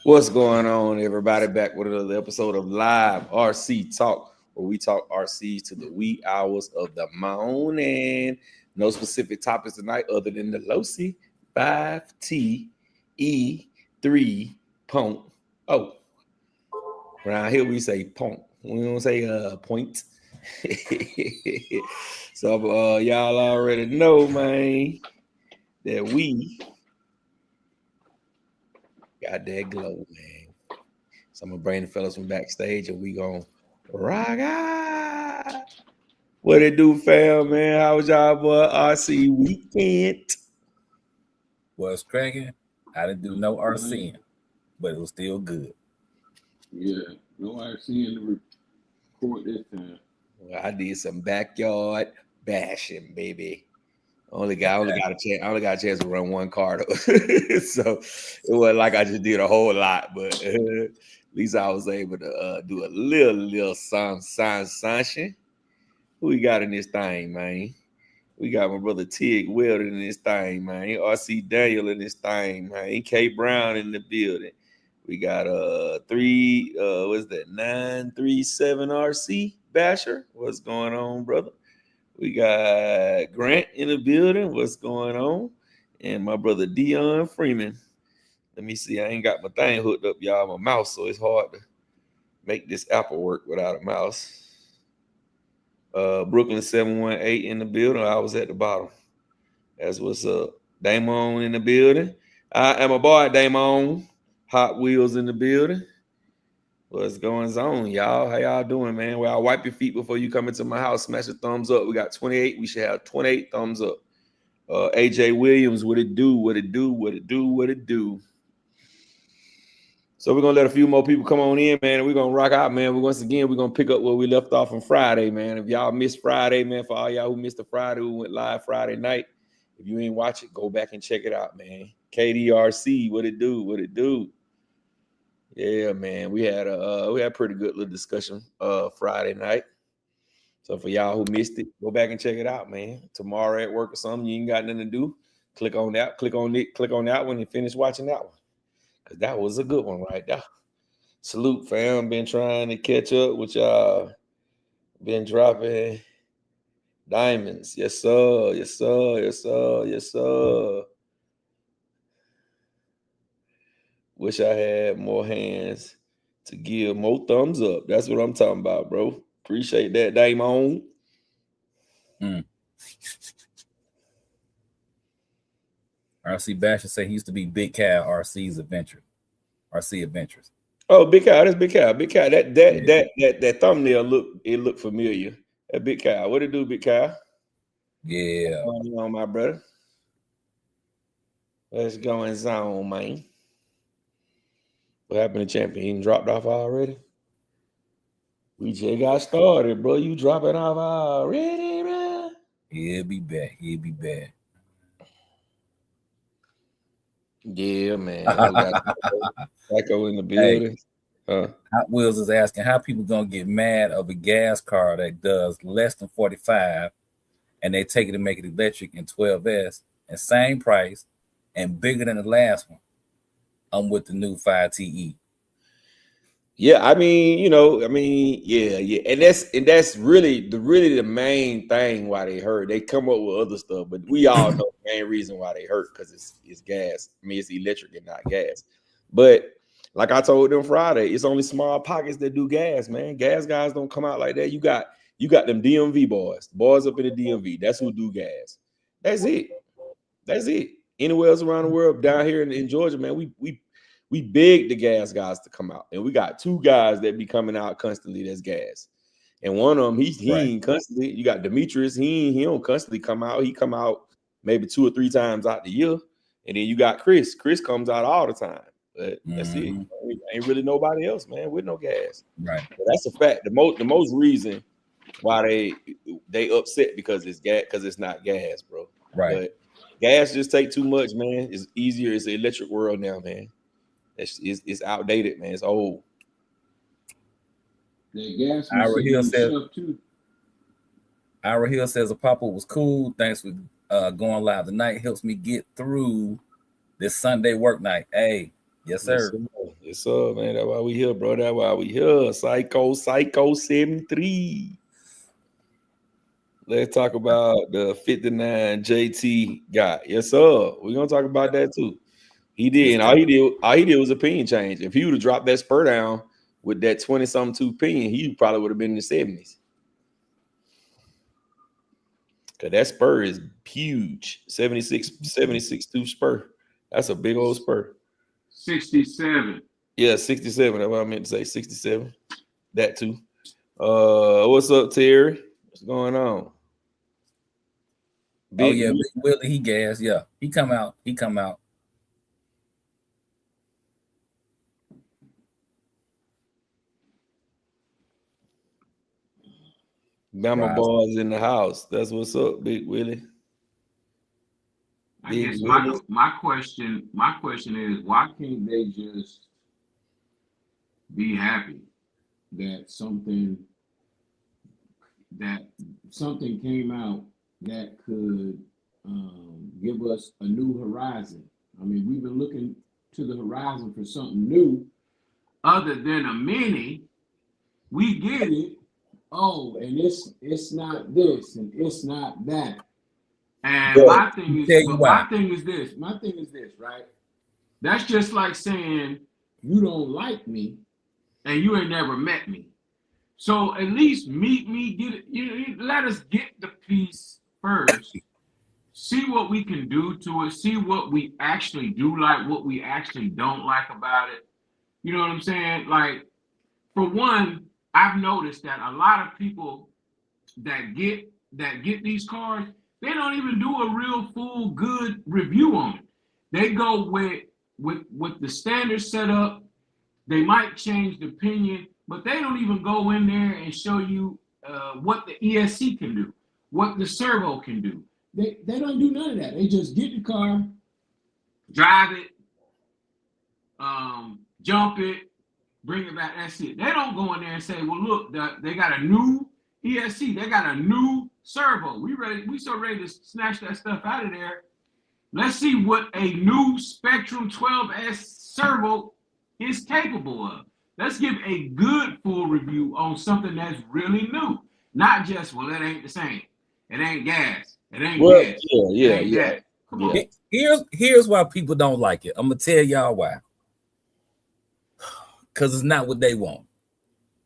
What's going on, everybody? Back with another episode of Live RC Talk, where we talk RCs to the wee hours of the morning. No specific topics tonight other than the Losi 5T E3 Punk. Oh, around here we say punk. We don't say point. So y'all already know, man, that we got that glow, man. So I'm gonna bring the fellas from backstage and we gonna rock out. What it do, fam, man? How was y'all boy RC weekend? Was cracking. I didn't do no RCing, but it was still good. Yeah, no RC in the report this time. Well, I did some backyard bashing, baby. I only got a chance to run one car though. So it wasn't like I just did a whole lot, but at least I was able to do a little sunshine. Who we got in this thing, man? We got my brother Tig Weldon in this thing, man. RC Daniel in this thing, man. K Brown in the building. We got what's that? 937 RC Basher. What's going on, brother? We got Grant in the building. What's going on? And my brother Dion Freeman. Let me see. I ain't got my thing hooked up, y'all. My mouse, so it's hard to make this Apple work without a mouse. Brooklyn 718 in the building. I was at the bottom. That's what's up. Damon in the building. I am a boy, Damon. Hot Wheels in the building. What's going on, y'all? How y'all doing, man? Well, I'll wipe your feet before you come into my house. Smash a thumbs up. We got 28. We should have 28 thumbs up. AJ Williams, what it do? What it do? What it do? What it do? So we're gonna let a few more people come on in, man. And we're gonna rock out, man. We're gonna pick up where we left off on Friday, man. If y'all missed Friday, man, for all y'all who missed the Friday, who went live Friday night, if you ain't watch it, go back and check it out, man. KDRC, what it do? What it do? Yeah, man. We had a pretty good little discussion Friday night. So for y'all who missed it, go back and check it out, man. Tomorrow at work or something, you ain't got nothing to do. Click on that, click on that one and finish watching that one. Cause that was a good one right there. Salute, fam. Been trying to catch up with y'all. Been dropping diamonds. Yes, sir. Yes, sir. Yes, sir. Yes, sir. Wish I had more hands to give more thumbs up. That's what I'm talking about, bro. Appreciate that, Damon. RC Basher say he used to be Big Cal RC's Adventure. RC Adventures. Oh, Big Cow, that's Big Cow. Big Cow. That thumbnail looked familiar. That Big Cow. What it do, Big Cow? Yeah. What's going on, my brother? What's going on, man? What happened to Champion? He dropped off already? We just got started, bro. You dropping off already, bro? He'll be back. He'll be back. Yeah, man. We got Psycho in the building. Hey, Hot Wheels is asking how people gonna get mad of a gas car that does less than 45 and they take it and make it electric in 12S and same price and bigger than the last one. I'm with the new 5TE. Yeah, I mean, yeah. And that's really the main thing why they hurt. They come up with other stuff, but we all know the main reason why they hurt because it's gas. I mean, it's electric and not gas. But like I told them Friday, it's only small pockets that do gas, man. Gas guys don't come out like that. You got them DMV boys up in the DMV. That's who do gas. That's it. That's it. Anywhere else around the world, down here in Georgia, man, we beg the gas guys to come out, and we got two guys that be coming out constantly. That's gas, and one of them he ain't constantly. You got Demetrius. He don't constantly come out. He come out maybe 2 or 3 times out the year, and then you got Chris. Chris comes out all the time. But that's it. Ain't really nobody else, man, with no gas. Right. But that's a fact. The most reason why they upset because it's gas, because it's not gas, bro. Right. But gas just take too much, man. It's easier. It's the electric world now, man. It's outdated, man. It's old. The gas Ira Hill says a pop-up was cool. Thanks for going live tonight. Helps me get through this Sunday work night. Hey, yes, sir. Yes, sir, man. That's why we here, bro. That's why we here. Psycho 73. Let's talk about the 59 JT guy. Yes, sir. We're gonna talk about that too. He did, and all he did was a opinion change. If he would have dropped that spur down with that 20-something 2 opinion, he probably would have been in the 70s. Cause that spur is huge. 76 2 spur. That's a big old spur. 67. Yeah, 67. That's what I meant to say. 67. That too. What's up, Terry? What's going on? Big Willie, he gas. Yeah, he come out. Bama boys in the house. That's what's up, Big Willie. I guess my question is, why can't they just be happy that something came out that could give us a new horizon? I mean, we've been looking to the horizon for something new other than a mini. We get it. Oh, and it's not this and it's not that. And my thing is this, right? That's just like saying you don't like me and you ain't never met me. So at least meet me, get it, let us get the piece first. See what we can do to it, see what we actually do like, what we actually don't like about it. You know what I'm saying? Like, for one, I've noticed that a lot of people that get these cars, they don't even do a real full good review on it. They go with the standard setup. They might change the opinion, but they don't even go in there and show you what the ESC can do, what the servo can do. They don't do none of that. They just get the car, drive it, jump it, bring it back. That's it. They don't go in there and say, well, look, they got a new ESC. They got a new servo. We so ready to snatch that stuff out of there. Let's see what a new Spectrum 12S servo is capable of. Let's give a good full review on something that's really new. Not just, well, it ain't the same. It ain't gas. It ain't gas. Yeah. Come on. Here's why people don't like it. I'm gonna tell y'all why. Because it's not what they want.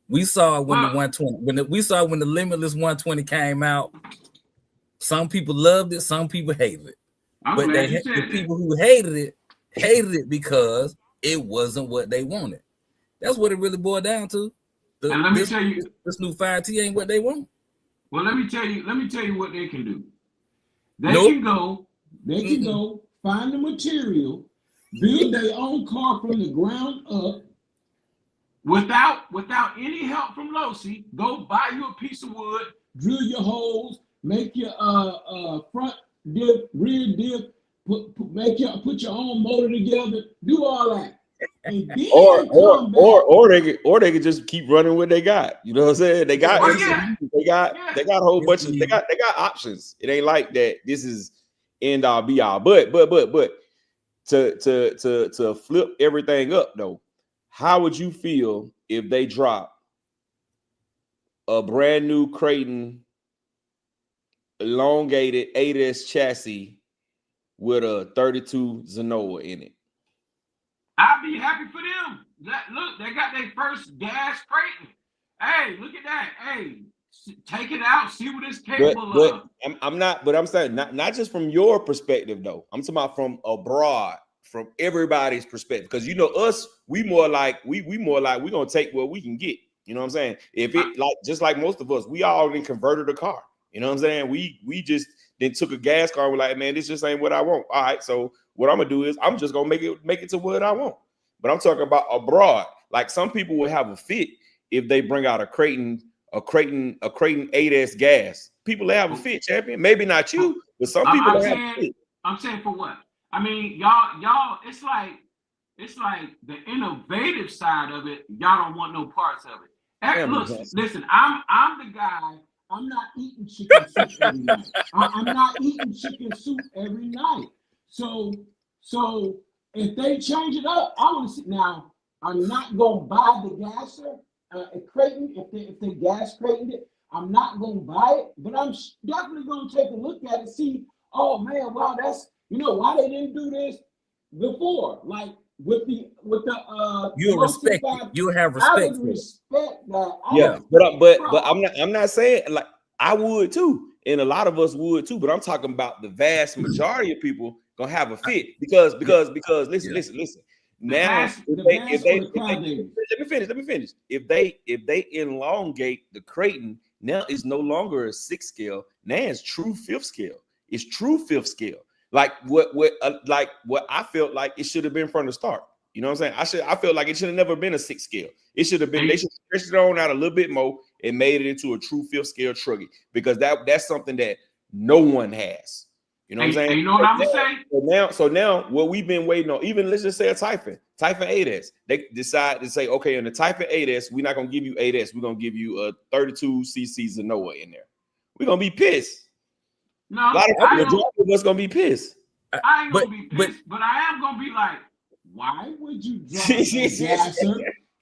We saw when the 120, when the Limitless 120 came out. Some people loved it, some people hated it. But the people who hated it because it wasn't what they wanted. That's what it really boiled down to. And let me tell you, this new 5T ain't what they want. Well, let me tell you what they can do. They can go find the material, build their own car from the ground up, without any help from Losi. Go buy you a piece of wood, drill your holes, make your front diff, rear diff, put your own motor together, do all that. And then or they could just keep running what they got. You know what I'm saying? They got they got a whole bunch of they got options. It ain't like that this is end all be all. But to flip everything up though, how would you feel if they drop a brand new Creighton elongated 8S chassis with a 32 Zenoa in it? I'd be happy for them. Look, they got their first gas Creighton. Hey, look at that. Hey, take it out, see what it's capable of. I'm saying not just from your perspective though. I'm talking about from abroad, from everybody's perspective. Because you know us, we more like we're gonna take what we can get. You know what I'm saying? If it just like most of us, we all then converted a car. You know what I'm saying? We just then took a gas car and we're like, man, this just ain't what I want. All right, so what I'm gonna do is I'm just gonna make it to what I want. But I'm talking about abroad. Like some people will have a fit if they bring out a Creighton 8S gas. People have a fit, champion. Maybe not you, but some people have a fit. I'm saying for what? I mean, y'all, it's like the innovative side of it, y'all don't want no parts of it. Listen, I'm the guy. I'm not eating chicken soup every night. I'm not eating chicken soup every night. So if they change it up, I want to see now. I'm not gonna buy the gasser at Creighton if they gas Creighton it. I'm not gonna buy it, but I'm definitely gonna take a look at it. See, oh man, wow, that's why they didn't do this before, like with the You'll respect it. You'll have respect. I would respect that. Yeah, but I'm not saying like I would too, and a lot of us would too. But I'm talking about the vast majority of people gonna have a fit because listen. Now, let me finish. If they elongate the Creighton, now it's no longer a 6th scale. Now it's true 5th scale. It's true 5th scale. Like what I felt like it should have been from the start. You know what I'm saying? I feel like it should have never been a 6th scale. It should have been. They should have stretched it on out a little bit more and made it into a true 5th scale truggy because that's something that no one has. You know what I'm saying? You know what I'm saying? So now what we've been waiting on, even let's just say a Typhon 8S, they decide to say, okay, in the Typhon 8S, we're not gonna give you 8S, we're gonna give you a 32 cc Zenoa in there. We're gonna be pissed. No, a lot of us gonna be pissed. I ain't gonna be pissed, but I am gonna be like, why would you drop the gasser?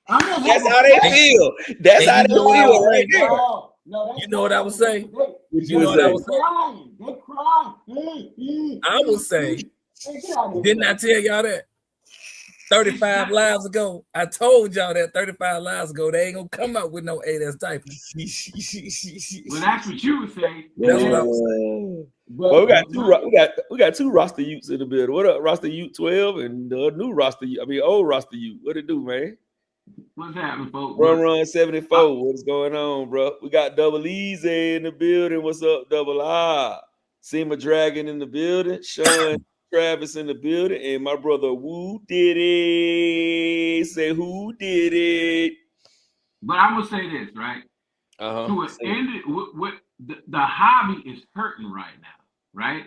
That's how they feel. That's how they feel right there. No, you know what I would say? You know what I would say? They're crying. I would say, didn't I tell y'all that 35 lives ago? I told y'all that 35 lives ago they ain't gonna come out with no 8S Typhon. Well, that's what you would say. That's what I would say. Well, we got two roster Utes in the building. What up, roster Ute 12 and the new roster Ute? I mean, old roster Ute. What it do, man? What's happening, folks? Run 74. What's going on, bro? We got Double Easy in the building. What's up, Double R? Seema Dragon in the building. Sean Travis in the building, and my brother Woo did it. Say who did it? But I'm gonna say this, right? To end it, what the hobby is hurting right now, right?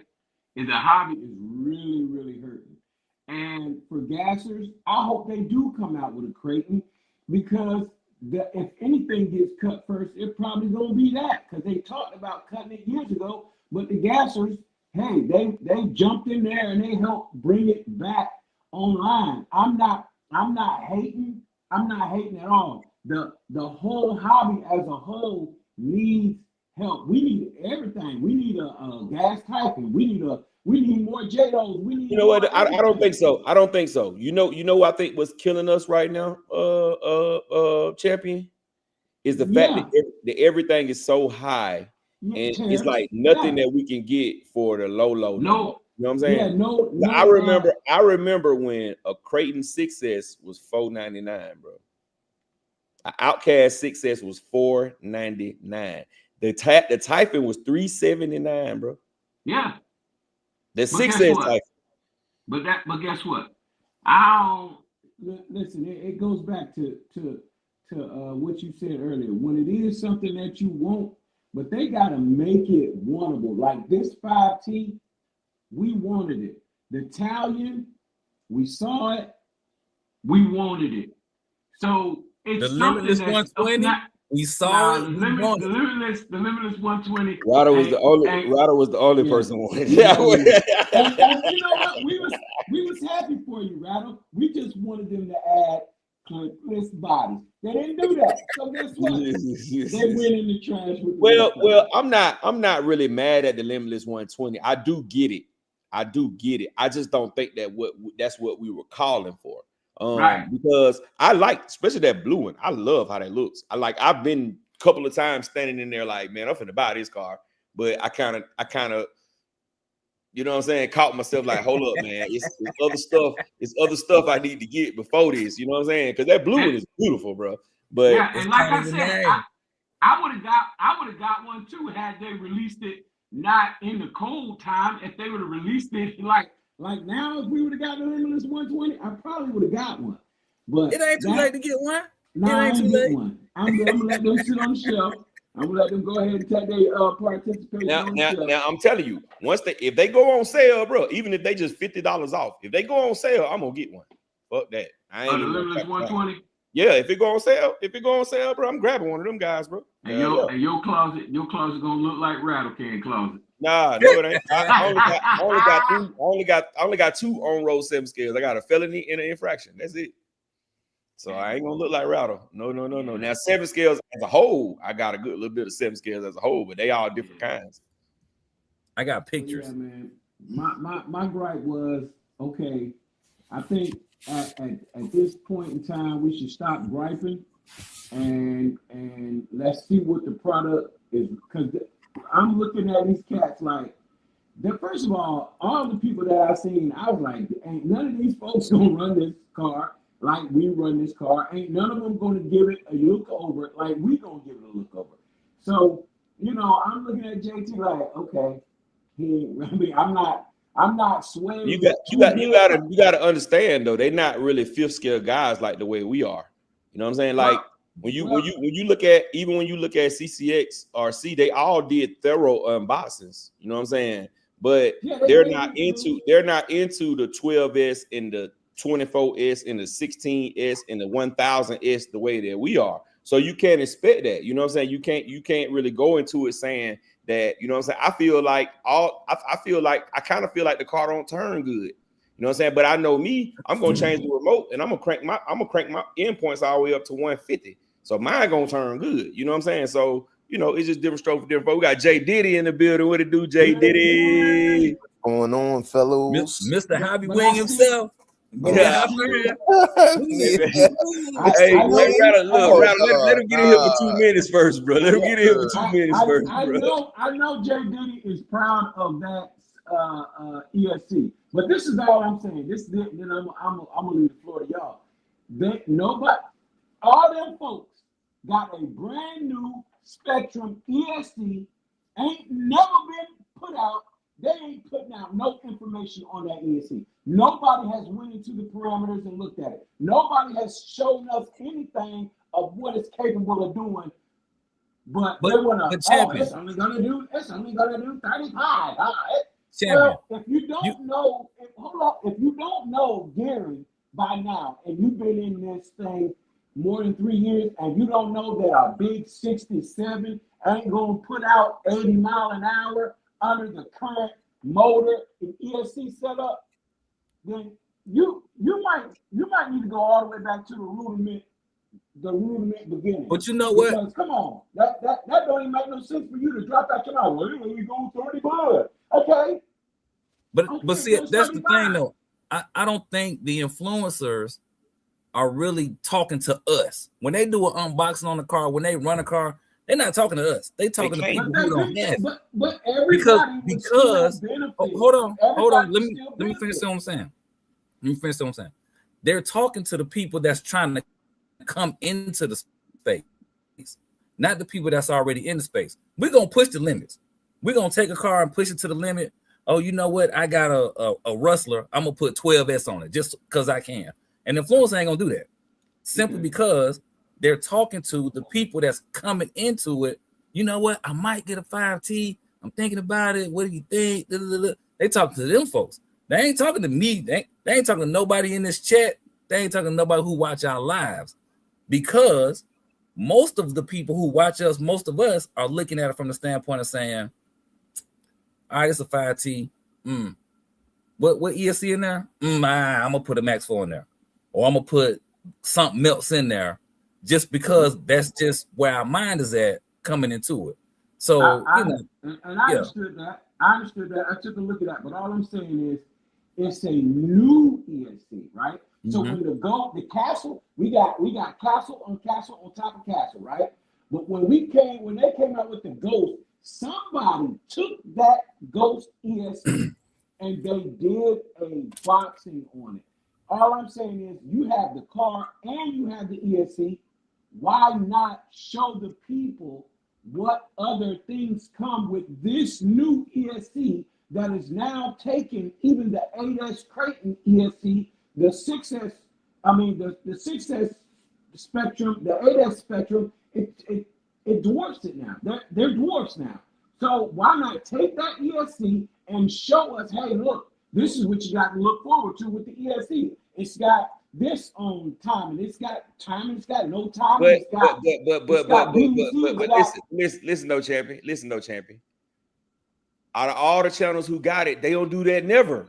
And the hobby is really, really hurting. And for gassers, I hope they do come out with a Creighton because if anything gets cut first, it's probably going to be that because they talked about cutting it years ago. But the gassers, hey, they jumped in there and they helped bring it back online. I'm not hating. I'm not hating at all. The whole hobby as a whole needs help. We need everything. We need a gas Typhon. We need more JDOs. We need. You know what? I don't think so. I don't think so. You know what I think was killing us right now, champion, is the fact that everything is so high, and it's like nothing that we can get for the low. No. You know what I'm saying? Yeah, no. I remember when a Creighton 6S was $499, bro. An Outcast 6S was $499. The Typhon was $379, bro. Yeah. The 6S Typhon. But guess what? Listen. It goes back to what you said earlier. When it is something that you want, but they gotta make it wantable. Like this 5T, we wanted it. The Italian, we saw it, we wanted it. So it's the Limitless 120. We saw it. The Limitless 120. Rado was the only person wanted it. And you know what? We was happy for you, Rado. We just wanted them to add clipless bodies. They didn't do that. So guess what? They went in the trash with the well, I'm not really mad at the Limitless 120. I do get it. I just don't think that's what we were calling for. Right. Because I like, especially that blue one. I love how that looks. I've been a couple of times standing in there like, man, I'm finna buy this car, but I kind of, you know what I'm saying, caught myself like, hold up, man, it's other stuff I need to get before this. You know what I'm saying? Because that blue one is beautiful, bro. But yeah, and like I said, I would have got one too had they released it not in the cold time. If they would have released it like now, if we would have got the Limitless 120, I probably would have got one. But it ain't too late to get one. No, I ain't get one. I'm gonna let them sit on the shelf. I'm gonna let them go ahead and take their participation. Now I'm telling you, if they go on sale, bro, even if they just $50 off, if they go on sale, I'm gonna get one. Fuck that. I ain't the Limitless 120. Yeah, if it go on sale, bro, I'm grabbing one of them guys, bro. And your closet gonna look like Rattle Can closet. Nah, no, it ain't. I only got two on road 7 scales. I got a felony and an infraction. That's it. So I ain't gonna look like Router. No. Now 7 scales as a whole, I got a good little bit of 7 scales as a whole, but they all different kinds. I got pictures. Yeah, man. My gripe was, okay, I think at this point in time we should stop griping and let's see what the product is, because I'm looking at these cats like that. First of all the people that I seen, I was like, ain't none of these folks gonna run this car like we run this car. Ain't none of them gonna give it a look over like we gonna give it a look over. So, I'm looking at JT like, okay, I'm not swaying. You gotta understand though, they're not really 5th scale guys like the way we are. You know what I'm saying? Like when you look at CCX RC, they all did thorough unboxings. You know what I'm saying? But they're not into the 12S and the 24S and the 16S and the 1000S the way that we are. So you can't expect that. You know what I'm saying? You can't really go into it saying that, you know what I'm saying? I kind of feel like the car don't turn good. You know what I'm saying? But I know me, I'm gonna change the remote and I'm gonna crank my endpoints all the way up to 150. So mine gonna turn good. You know what I'm saying? So, it's just different stroke for different folks. We got Jay Diddy in the building. What it do, Jay Diddy? What's going on, fellows? Mr. Hobby Wing himself. Yeah. Hey, let him get in here for 2 minutes first, bro. Let him get in here for 2 minutes first, bro. I know Jay Diddy is proud of that ESC, but this is all I'm saying. Then I'm gonna leave the floor to y'all. All them folks got a brand new Spectrum ESC, ain't never been put out. They ain't putting out no information on that ESC. Nobody has went into the parameters and looked at it. Nobody has shown us anything of what it's capable of doing. But they want to, it's only gonna do 35. Well, if you don't know Gary by now, and you've been in this thing more than 3 years, and you don't know that a big 67 ain't gonna put out 80 mile an hour under the current motor and ESC setup, then you might need to go all the way back to the rudiment beginning. But you know what? Because, come on, that don't even make no sense for you to drop out your mouth. Well, we go 30 blood. Okay. But see, that's the thing though. I don't think the influencers are really talking to us. When they do an unboxing on the car, when they run a car, they're not talking to us. They talking to people who don't have it. But everybody because hold on. Let me finish what I'm saying. They're talking to the people that's trying to come into the space, not the people that's already in the space. We're gonna push the limits. We're gonna take a car and push it to the limit. Oh, you know what? I got a Rustler. I'm gonna put 12S on it just because I can. And influencers ain't gonna do that simply because they're talking to the people that's coming into it. You know what? I might get a 5T. I'm thinking about it. What do you think? They talk to them folks. They ain't talking to me. They ain't talking to nobody in this chat. They ain't talking to nobody who watch our lives, because most of the people who watch us, most of us are looking at it from the standpoint of saying, all right, it's a 5T. What ESC in there? I'm gonna put a Max 4 in there, or I'm gonna put something else in there, just because that's just where our mind is at coming into it. So I understood that. I took a look at that, but all I'm saying is it's a new ESC, right? So when the Castle, we got Castle on top of Castle, right? But when they came out with the Ghost, somebody took that Ghost ESC and they did a boxing on it. All I'm saying is you have the car and you have the ESC. Why not show the people what other things come with this new ESC that is now taking even the 8S Creighton ESC, the 6S, the 6S Spectrum, the 8S Spectrum, it dwarfs it now. They're dwarfs now. So why not take that ESC and show us, hey, look, this is what you got to look forward to with the ESC. It's got this on time, and it's got time, and it's got no time. Listen, no champion. Out of all the channels who got it, they don't do that. Never.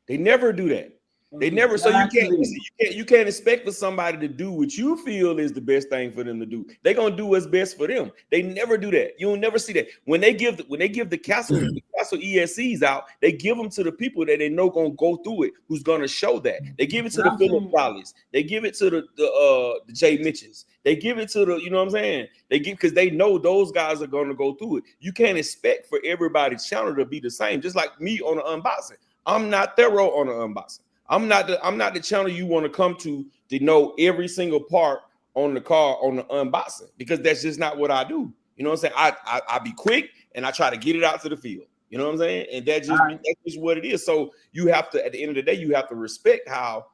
They never do that. They never. So you can't expect for somebody to do what you feel is the best thing for them to do. They're gonna do what's best for them. They never do that. You'll never see that when they give the castle ESCs out. They give them to the people that they know gonna go through it. Who's gonna show that? They give it to the Philip Collies. They give it to the Jay Mitches. They give it to the, you know what I'm saying? They give, because they know those guys are gonna go through it. You can't expect for everybody's channel to be the same. Just like me on the unboxing. I'm not thorough on the unboxing. I'm not the channel you want to come to know every single part on the car on the unboxing, because that's just not what I do. You know what I'm saying? I be quick and I try to get it out to the field. You know what I'm saying? And that's just what it is. So you have to, at the end of the day, you have to respect how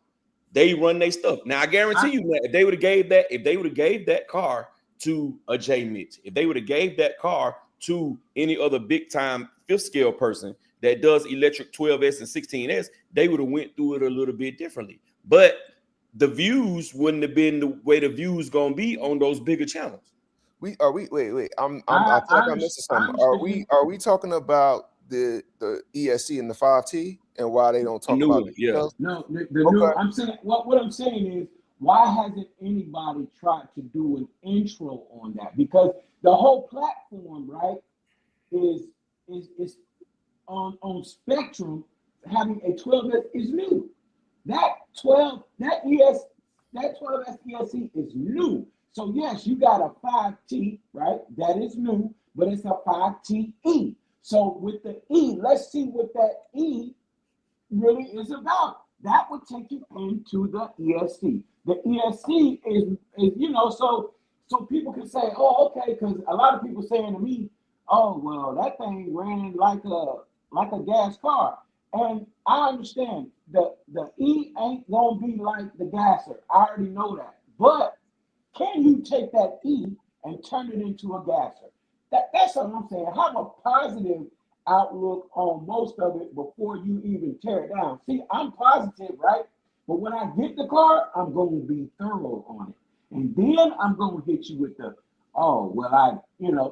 they run their stuff. Now I guarantee you that if they would have gave that car to a Jay Mitch, if they would have gave that car to any other big time fifth scale person that does electric 12S and 16S, they would have went through it a little bit differently. But the views wouldn't have been the way the views gonna be on those bigger channels. Wait. I feel like I'm missing something. Are we talking about the ESC and the 5T and why they don't talk about it? Yeah. No, the new. I'm saying what I'm saying is, why hasn't anybody tried to do an intro on that? Because the whole platform, right, is on Spectrum, having a 12S is new. That 12S ESC is new. So yes, you got a 5T, right? That is new, but it's a 5TE. So with the E, let's see what that E really is about. That would take you into the ESC. The ESC is so people can say, oh, okay, because a lot of people saying to me, oh, well, that thing ran like a gas car. And I understand the E ain't gonna be like the gasser. I already know that. But can you take that E and turn it into a gasser? That's what I'm saying. Have a positive outlook on most of it before you even tear it down. See, I'm positive, right? But when I get the car, I'm going to be thorough on it. And then I'm going to hit you with the, oh, well,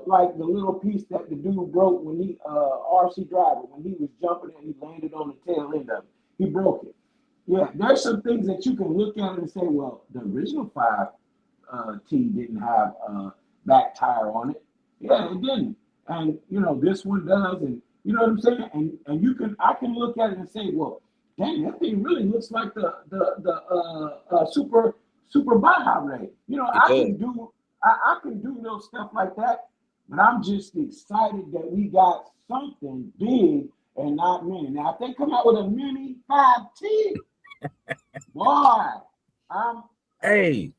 like the little piece that the dude broke when he, RC driver, when he was jumping and he landed on the tail end of it. He broke it. Yeah, there's some things that you can look at and say, well, the original 5T didn't have a back tire on it. Yeah, it didn't. And, this one does. And you know what I'm saying? And I can look at it and say, well, dang, that thing really looks like the super Baja Ray. I can do those stuff like that, but I'm just excited that we got something big and not mini. Now, if they come out with a mini 5T, boy, hey,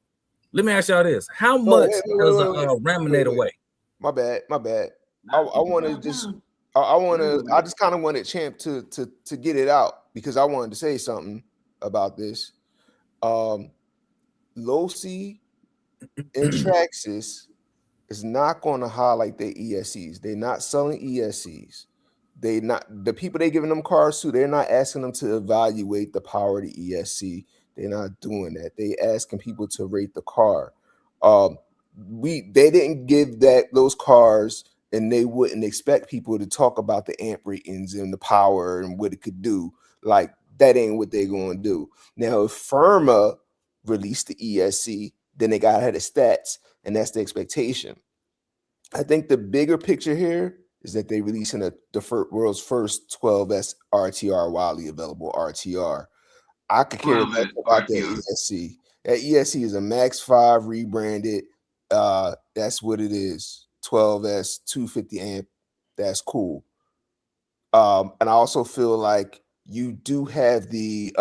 let me ask y'all this: how much does a Raminator weigh? My bad. I just kind of wanted Champ to get it out because I wanted to say something about this. Losi and Traxxas is not going to highlight their ESCs. They're not selling ESCs. The people they giving them cars to, they're not asking them to evaluate the power of the ESC. They're not doing that. They asking people to rate the car. They didn't give those cars, and they wouldn't expect people to talk about the amp ratings and the power and what it could do. Like, that ain't what they're going to do. Now, if Firma released the ESC, then they got to have the stats, and that's the expectation. I think the bigger picture here is that they're releasing the world's first 12S RTR, widely available RTR. I could care less about that ESC. That ESC is a Max 5 rebranded. That's what it is. 12S 250 amp. That's cool. And I also feel like you do have the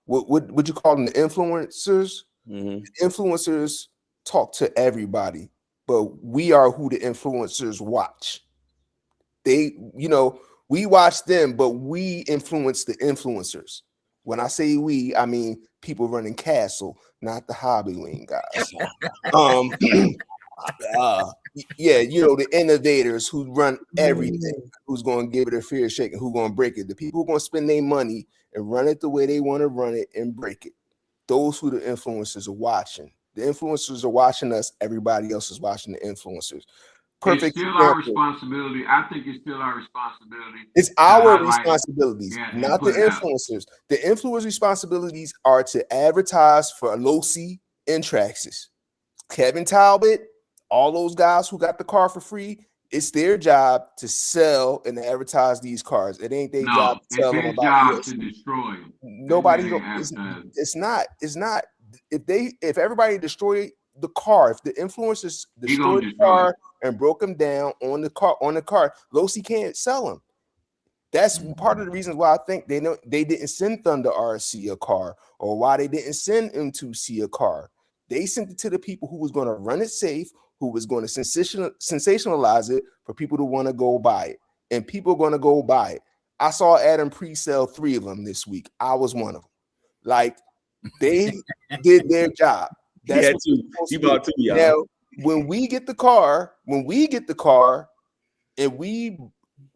what would you call them, the influencers? Mm-hmm. The influencers talk to everybody, but we are who the influencers watch. They, we watch them, but we influence the influencers. When I say we, I mean people running Castle, not the Hobby Wing guys. The innovators who run everything, who's going to give it a fair shake and who's going to break it. The people who are going to spend their money and run it the way they want to run it and break it. Those who the influencers are watching. The influencers are watching us. Everybody else is watching the influencers. perfect It's still example. our responsibility. I think it's still our responsibility. It's our responsibilities, not the influencers. The influencers' responsibilities are to advertise for Losi and Traxxas. Kevin Talbot, all those guys who got the car for free, it's their job to sell and advertise these cars. It ain't their job to tell them about job to destroy them. Nobody don't, it's not. If everybody destroyed the car, if the influencers destroyed the car and broke them down on the car, Losi can't sell them. That's part of the reasons why I think they didn't send Thunder RC a car, or why they didn't send M2C a car. They sent it to the people who was going to run it safe, who was going to sensationalize it for people to want to go buy it, and people are going to go buy it. I saw Adam pre-sell 3 of them this week. I was one of them. Like, they did their job. That's what you bought 2, y'all. Now, when we get the car, and we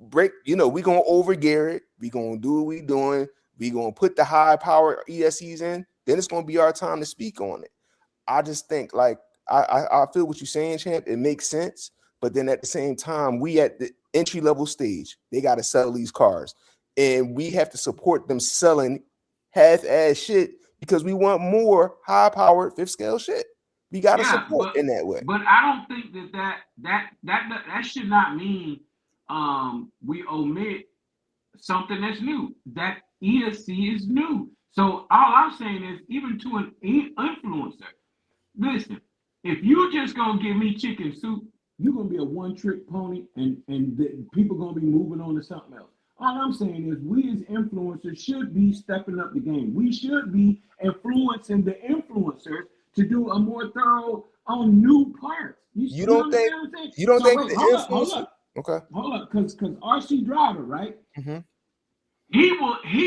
break, we're gonna over-gear it. We're gonna do what we're doing. We're gonna put the high power ESCs in. Then it's gonna be our time to speak on it. I just think, like, I feel what you're saying, Champ. It makes sense, but then at the same time, we at the entry level stage. They got to sell these cars, and we have to support them selling half-ass shit because we want more high-powered 5th scale shit. We got to support in that way. But I don't think that should not mean we omit something that's new. That ESC is new. So all I'm saying is, even to an influencer, listen, if you just gonna give me chicken soup, you're gonna be a one-trick pony, and people gonna be moving on to something else. All I'm saying is, we as influencers should be stepping up the game. We should be influencing the influencers to do a more thorough on new parts. You don't think the influencer? Okay, hold up, because RC Driver, right? Mm-hmm. He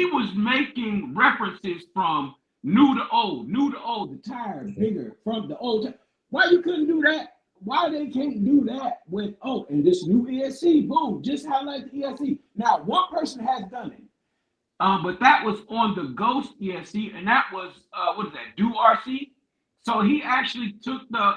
was making references from new to old, the tire bigger from the old. Why you couldn't do that? Why they can't do that with, and this new ESC, boom, just highlight the ESC. Now, one person has done it. But that was on the Ghost ESC, and that was, what is that, Do RC? So he actually took the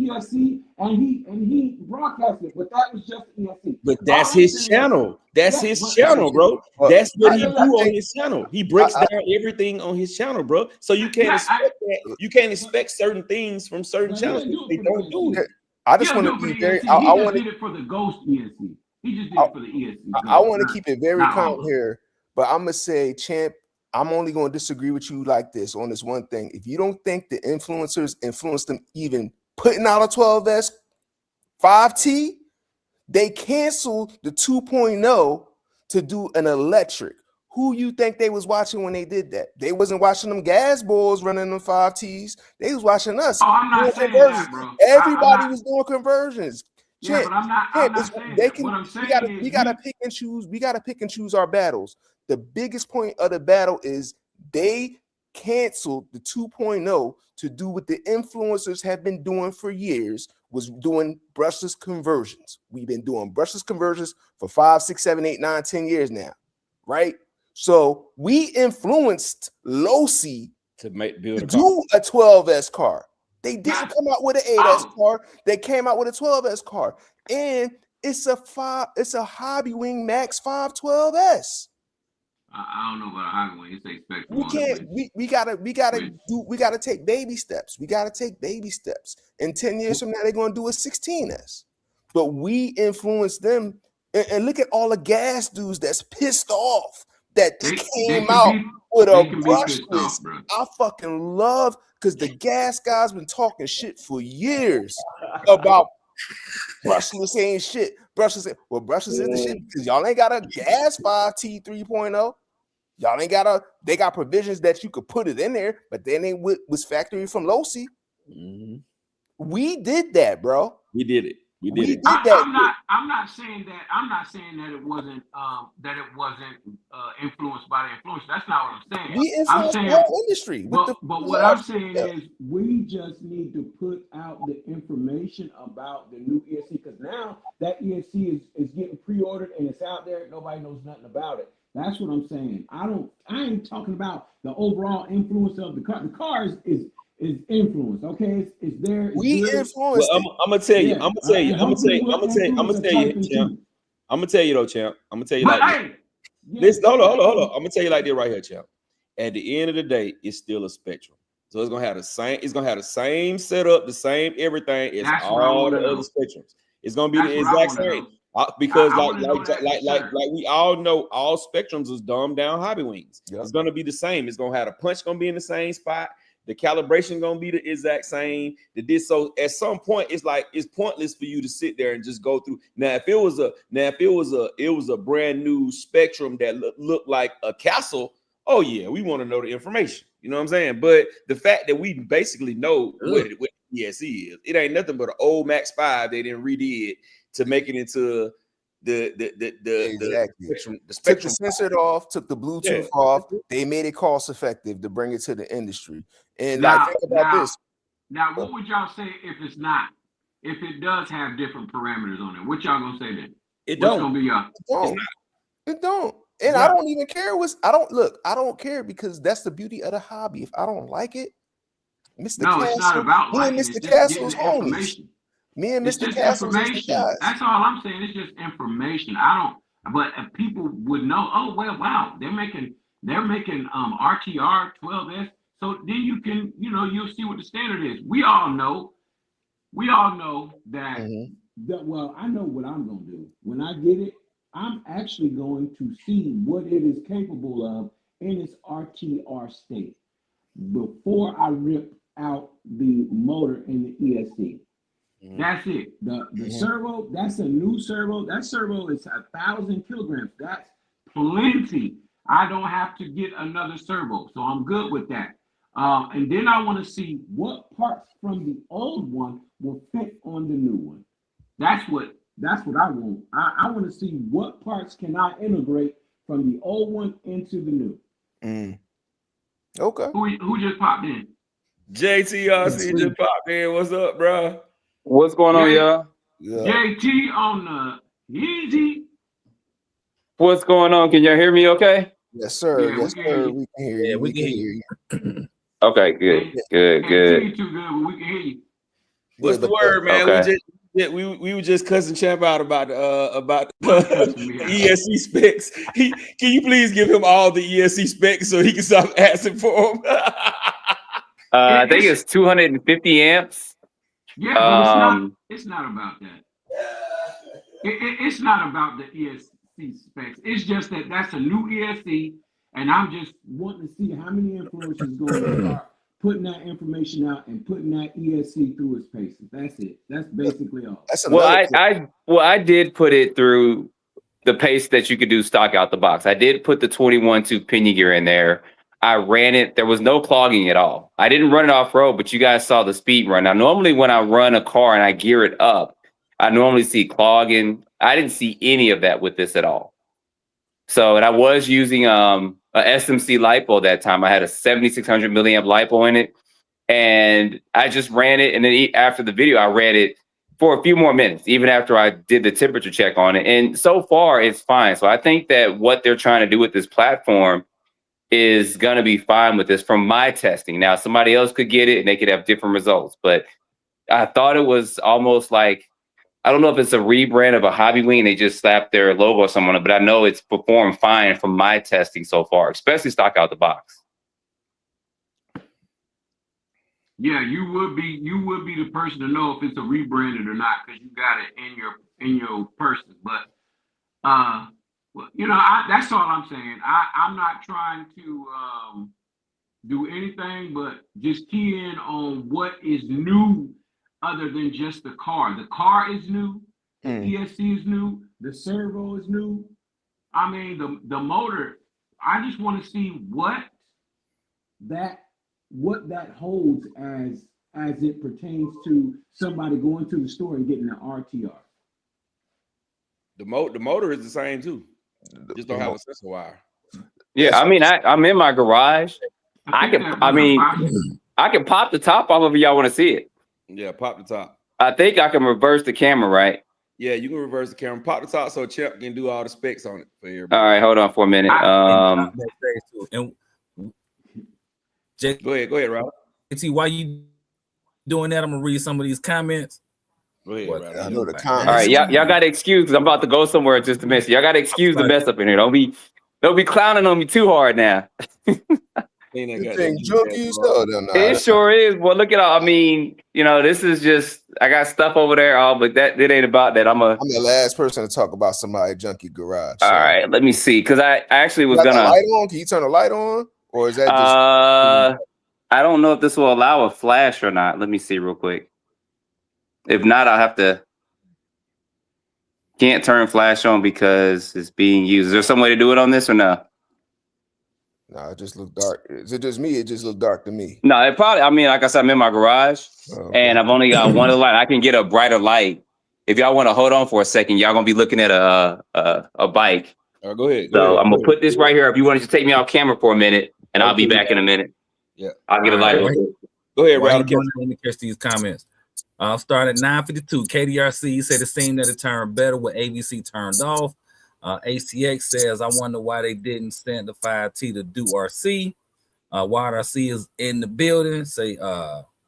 ESC and he broadcasted it, but that was just the ESC. But that's his channel. That's his channel, bro. That's what he do on his channel. He breaks down everything on his channel, bro. So you can't expect that. You can't expect certain things from certain channels. They don't do it. I just want to be very. I want to did it for the Ghost ESC. He just did it for the ESC. I want to keep it very calm here, but I'm gonna say, Champ, I'm only going to disagree with you like this on this one thing. If you don't think the influencers influenced them even putting out a 12S 5T, they canceled the 2.0 to do an electric. Who you think they was watching when they did that? They wasn't watching them gas balls running them 5Ts. They was watching us. I'm not saying that, bro. Everybody was doing conversions. Yeah, but I'm not saying that. What I'm saying is we gotta pick and choose. We gotta pick and choose our battles. The biggest point of the battle is they canceled the 2.0 to do what the influencers have been doing for years, was doing brushless conversions. We've been doing brushless conversions for 5, 6, 7, 8, 9, 10 years now, right? So we influenced Losi to do a 12S car. They didn't come out with an 8S car. They came out with a 12S car, and it's a Hobbywing Max 512S. I don't know about a Hobbywing. It's expected. We gotta take baby steps. We gotta take baby steps. And 10 years from now, they're gonna do a 16S. But we influence them, and look at all the gas dudes that's pissed off that they came out with a brushless. I fucking love, because the gas guys been talking shit for years about brushless ain't shit. Brushless is the shit, because y'all ain't got a gas 5T 3.0. Y'all ain't got they got provisions that you could put it in there, but then they was factory from Losi. Mm-hmm. We did that, bro. We did it. I'm not saying that. I'm not saying that it wasn't influenced by the influencer. That's not what I'm saying. We influenced the whole industry. But what I'm saying is, we just need to put out the information about the new ESC, because now that ESC is getting pre-ordered and it's out there. Nobody knows nothing about it. That's what I'm saying. I ain't talking about the overall influence of the car. The car is is influence. Okay, it's there. It's We good. influenced. Well, I'm gonna tell you. I'm gonna tell you, champ. I'm gonna tell you But like hey, this. Hold on. I'm gonna tell you like this right here, champ. At the end of the day, it's still a spectrum. So it's gonna have the same. It's gonna have the same setup, the same everything as all the other spectrums. It's gonna be the exact same. Because like we all know, all spectrums is dumbed down hobby wings. Yep. It's gonna be the same. It's gonna have the punch gonna be in the same spot. The calibration gonna be the exact same. So at some point, it's like it's pointless for you to sit there and just go through. Now, if it was a brand new spectrum that looked like a castle, oh yeah, we want to know the information. You know what I'm saying? But the fact that we basically know what ESC is, it ain't nothing but an old Max 5 they didn't redid to make it into the spectrum. Took the sensor off, took the Bluetooth off. They made it cost effective to bring it to the industry. And now, think about this. Now, what would y'all say if it's not? If it does have different parameters on it, what y'all gonna say then? It don't. What's gonna be y'all? It don't. And I don't even care. I don't care because that's the beauty of the hobby. If I don't like it, Mr. No, Castle, it's not about me and Mr. Castle's homies. Me and Mr. Castle's information. That's all I'm saying. It's just information. But if people would know, oh well, wow, they're making RTR 12S. So then you can, you'll see what the standard is. We all know that. Well, I know what I'm gonna do when I get it. I'm actually going to see what it is capable of in its RTR state before I rip out the motor in the ESC. That's it. The servo, that's a new servo. That servo is 1,000 kilograms. That's plenty. I don't have to get another servo, so I'm good with that. And then I want to see what parts from the old one will fit on the new one. That's what I want. I want to see what parts can I integrate from the old one into the new. Okay. Who just popped in? JTRC just popped in. What's up, bro? What's going on, y'all? JT on the easy. What's going on? Can y'all hear me okay? Yes, sir. Yes, sir. We can hear you. Yeah, we can hear you. Okay, good. Can't hear you too good, but we can hear you. What's the word, man? Okay. We were just cussing Champ out about ESC specs. Can you please give him all the ESC specs so he can stop asking for them? I think it's 250 amps. Yeah, but it's not about that. It's not about the ESC specs. It's just that that's a new ESC, and I'm just wanting to see how many influencers going to start putting that information out and putting that ESC through its paces. That's it. That's basically all. I did put it through the pace that you could do stock out the box. I did put the 21-tooth pinion gear in there. I ran it. There was no clogging at all. I didn't run it off road, but you guys saw the speed run. Now, normally when I run a car and I gear it up, I normally see clogging. I didn't see any of that with this at all. So, and I was using a SMC LiPo that time. I had a 7600 milliamp LiPo in it, and I just ran it. And then after the video, I ran it for a few more minutes, even after I did the temperature check on it. And so far, it's fine. So I think that what they're trying to do with this platform is going to be fine with this from my testing. Now, somebody else could get it and they could have different results, but I thought it was almost like, I don't know if it's a rebrand of a hobby wing. They just slapped their logo or something, but I know it's performed fine from my testing so far, especially stock out the box. Yeah, you would be the person to know if it's a rebranded or not because you got it in your person. But that's all I'm saying. I'm not trying to do anything but just key in on what is new other than just the car. The car is new, the ESC is new, the servo is new. I mean, the motor, I just want to see what that holds as it pertains to somebody going to the store and getting an RTR. The motor is the same too. Just don't have a sensor wire. Yeah, I mean, I'm in my garage. I can pop the top off if y'all want to see it. Yeah, pop the top. I think I can reverse the camera, right? Yeah, you can reverse the camera. Pop the top so Champ can do all the specs on it for everybody. All right, hold on for a minute. And Go ahead, Rob. while you doing that, I'm gonna read some of these comments. Ahead, I know the comments. All right, y'all got to excuse because I'm about to go somewhere in just a minute. Y'all got to excuse the mess up in here. Don't be clowning on me too hard now. You think junkies? No, it sure is. Well, look at all. I mean, this is just. I got stuff over there, but that it ain't about that. I'm the last person to talk about somebody junkie garage. All right, let me see, because I actually was gonna. Light on? Can you turn the light on, or is that just? I don't know if this will allow a flash or not. Let me see real quick. If not, I'll have to. Can't turn flash on because it's being used. Is there some way to do it on this or no? No, it just looked dark. Is it just me? It just looked dark to me. No, it probably. I mean, like I said, I'm in my garage, and I've only got one light. I can get a brighter light. If y'all want to hold on for a second, y'all gonna be looking at a bike. All right, go ahead. So I'm gonna put this right here. If you wanted to take me off camera for a minute, and I'll be back in a minute. Yeah, I'll get a light. Go ahead, Ralph. Let me catch these comments. I'll start at 9:52. KDRC said it seemed that it turned better with ABC turned off. ACX says, I wonder why they didn't send the 5T to do RC. Wild RC is in the building. Say,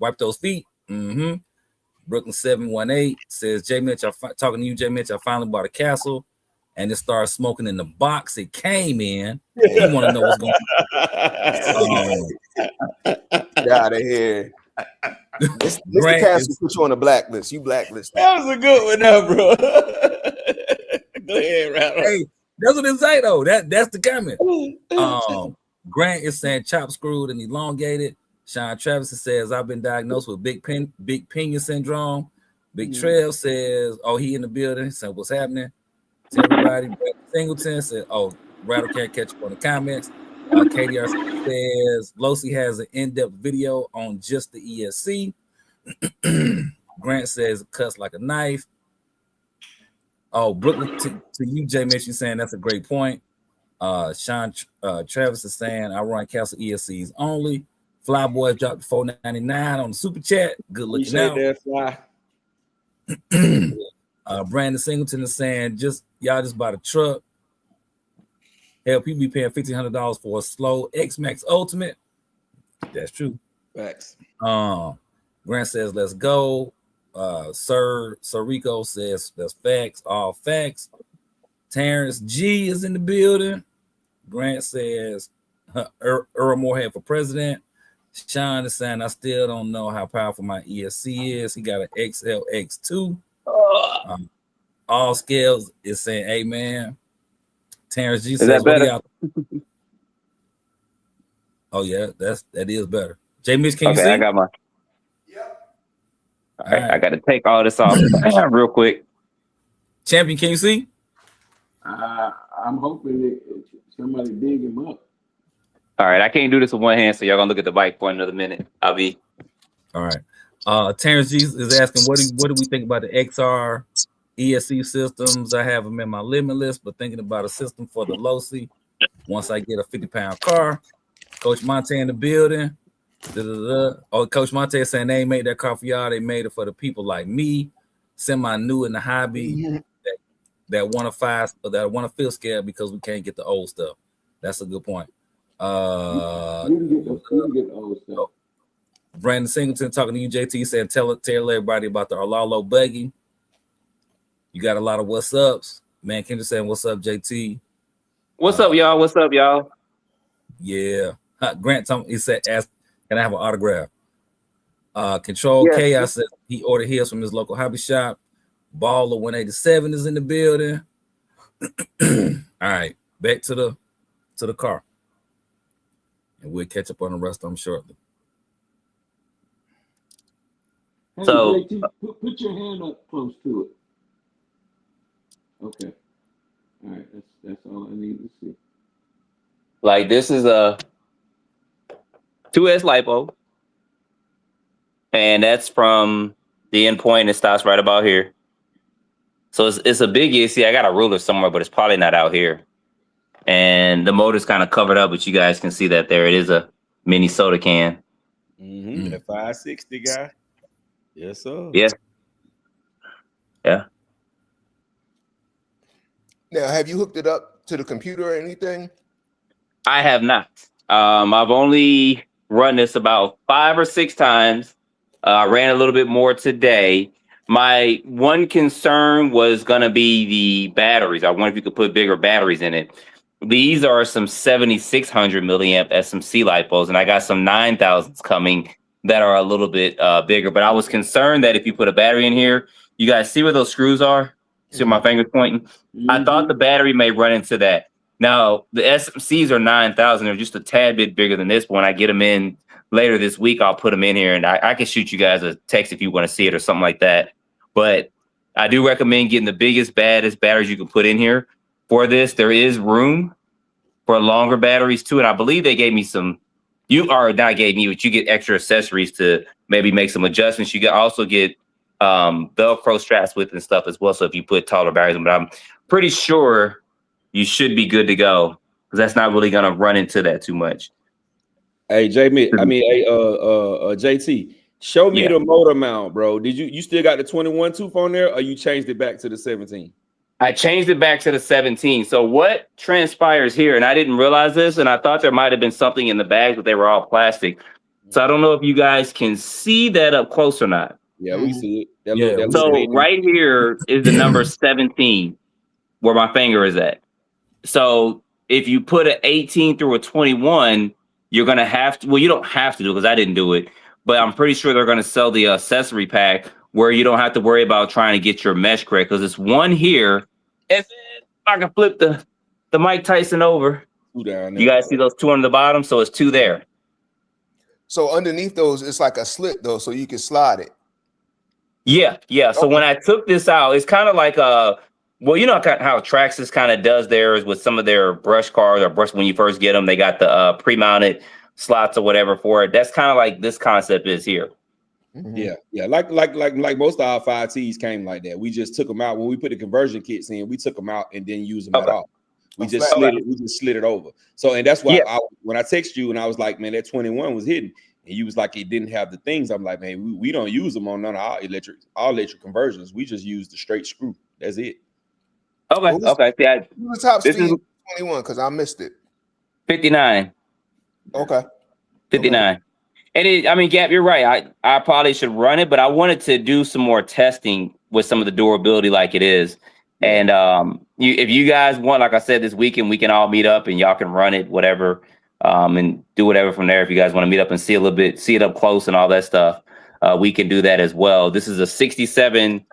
wipe those feet. Brooklyn 718 says, J Mitch, talking to you, J Mitch, I finally bought a castle and it started smoking in the box it came in. You want to know what's going on. Get out of here. Mr. Castle put you on the blacklist. You blacklist. That was a good one, now, bro. Go ahead, Ralph. Hey, that's what it say though. That's the comment. Grant is saying chop screwed and elongated. Sean Travis says I've been diagnosed with big pinion syndrome. Big Trev says, oh, he in the building. So what's happening? To everybody. Singleton said, oh, Rattle can't catch up on the comments. KDR says Losi has an in-depth video on just the ESC. Grant says it cuts like a knife. Oh, Brooklyn to you, Jay Mitch, you saying that's a great point. Sean Travis is saying I run Castle ESCs only. Flyboy dropped $4.99 on the super chat. Good looking out. Brandon Singleton is saying y'all just bought a truck. Hell, people be paying $1,500 for a slow X-Max Ultimate. That's true. Facts. Grant says, let's go. Sir Rico says, that's facts. All facts. Terrence G is in the building. Grant says, Earl Moorhead for president. Sean is saying, I still don't know how powerful my ESC is. He got an XLX2. All Scales is saying, amen. Terrence G says, oh yeah, that is better. J Mitch, can you see? I got mine. Yep. All right, I got to take all this off real quick. Champion, can you see? I'm hoping that somebody dig him up. All right, I can't do this with one hand, so y'all gonna look at the bike for another minute. I'll be. All right. Terrence G is asking, what do we think about the XR ESC systems? I have them in my limit list, but thinking about a system for the Losi once I get a 50-pound car. Coach Monte in the building. Oh, Coach Monte is saying they ain't made that car for y'all. They made it for the people like me, semi-new in the hobby, that want to feel scared because we can't get the old stuff. That's a good point. We can get the old stuff. Brandon Singleton talking to you, JT, saying tell everybody about the Arlalo buggy. You got a lot of what's ups. Man, Kendra saying, what's up, JT? What's up, y'all? What's up, y'all? Yeah. Grant, he said, ask, can I have an autograph? Control Chaos said he ordered his from his local hobby shop. Baller 187 is in the building. All right, back to the car. And we'll catch up on the rest of them shortly. Hey, so JT, put your hand up close to it. Okay. All right, that's all I need to see. Like, this is a 2S LiPo, and that's from the endpoint. It stops right about here. So it's a big ESC. I got a ruler somewhere, but it's probably not out here. And the motor's kind of covered up, but you guys can see that there. It is a mini soda can. A 560 guy. Yes, sir. Yes. Yeah. Now, have you hooked it up to the computer or anything? I have not. I've only run this about 5 or 6 times. I ran a little bit more today. My one concern was going to be the batteries. I wonder if you could put bigger batteries in it. These are some 7,600 milliamp SMC LiPos, and I got some 9,000s coming that are a little bit bigger. But I was concerned that if you put a battery in here, you guys see where those screws are? See where my finger's pointing? Mm-hmm. I thought the battery may run into that. Now, the SMCs are 9,000. They're just a tad bit bigger than this. But when I get them in later this week, I'll put them in here, and I can shoot you guys a text if you want to see it or something like that. But I do recommend getting the biggest, baddest batteries you can put in here. For this, there is room for longer batteries too. And I believe they gave me some, not gave me, but you get extra accessories to maybe make some adjustments. You can also get Velcro straps with and stuff as well. So if you put taller batteries in, but I'm pretty sure you should be good to go because that's not really going to run into that too much. Hey, JT, show me the motor mount, bro. Did you still got the 21 tooth on there, or you changed it back to the 17? I changed it back to the 17. So what transpires here, and I didn't realize this, and I thought there might have been something in the bags, but they were all plastic. So I don't know if you guys can see that up close or not. Yeah, we see it. Right here is the number 17, where my finger is at. So if you put an 18 through a 21, you're going to have to, well, you don't have to do it because I didn't do it, but I'm pretty sure they're going to sell the accessory pack where you don't have to worry about trying to get your mesh correct because it's one here. And then I can flip the Mike Tyson over. You guys see those 2 on the bottom? So it's 2 there. So underneath those, it's like a slit though, so you can slide it. Yeah. So when I took this out, it's kind of like how Traxxas kind of does theirs with some of their brush cars or brush when you first get them. They got the pre-mounted slots or whatever for it. That's kind of like this concept is here. Mm-hmm. Yeah. Like most of our 5Ts came like that. We just took them out when we put the conversion kits in. We took them out and didn't use them at all. We just slid it over. So, and that's why when I text you and I was like, man, that 21 was hidden, and you was like, it didn't have the things. I'm like, man, we don't use them on none of our electric conversions. We just use the straight screw. That's it. Okay. Who's the top speed 21? Because I missed it. 59. Okay. 59. And Gap, you're right. I probably should run it, but I wanted to do some more testing with some of the durability like it is. And if you guys want, like I said, this weekend, we can all meet up and y'all can run it, whatever, and do whatever from there. If you guys want to meet up and see it up close and all that stuff, we can do that as well. This is a 67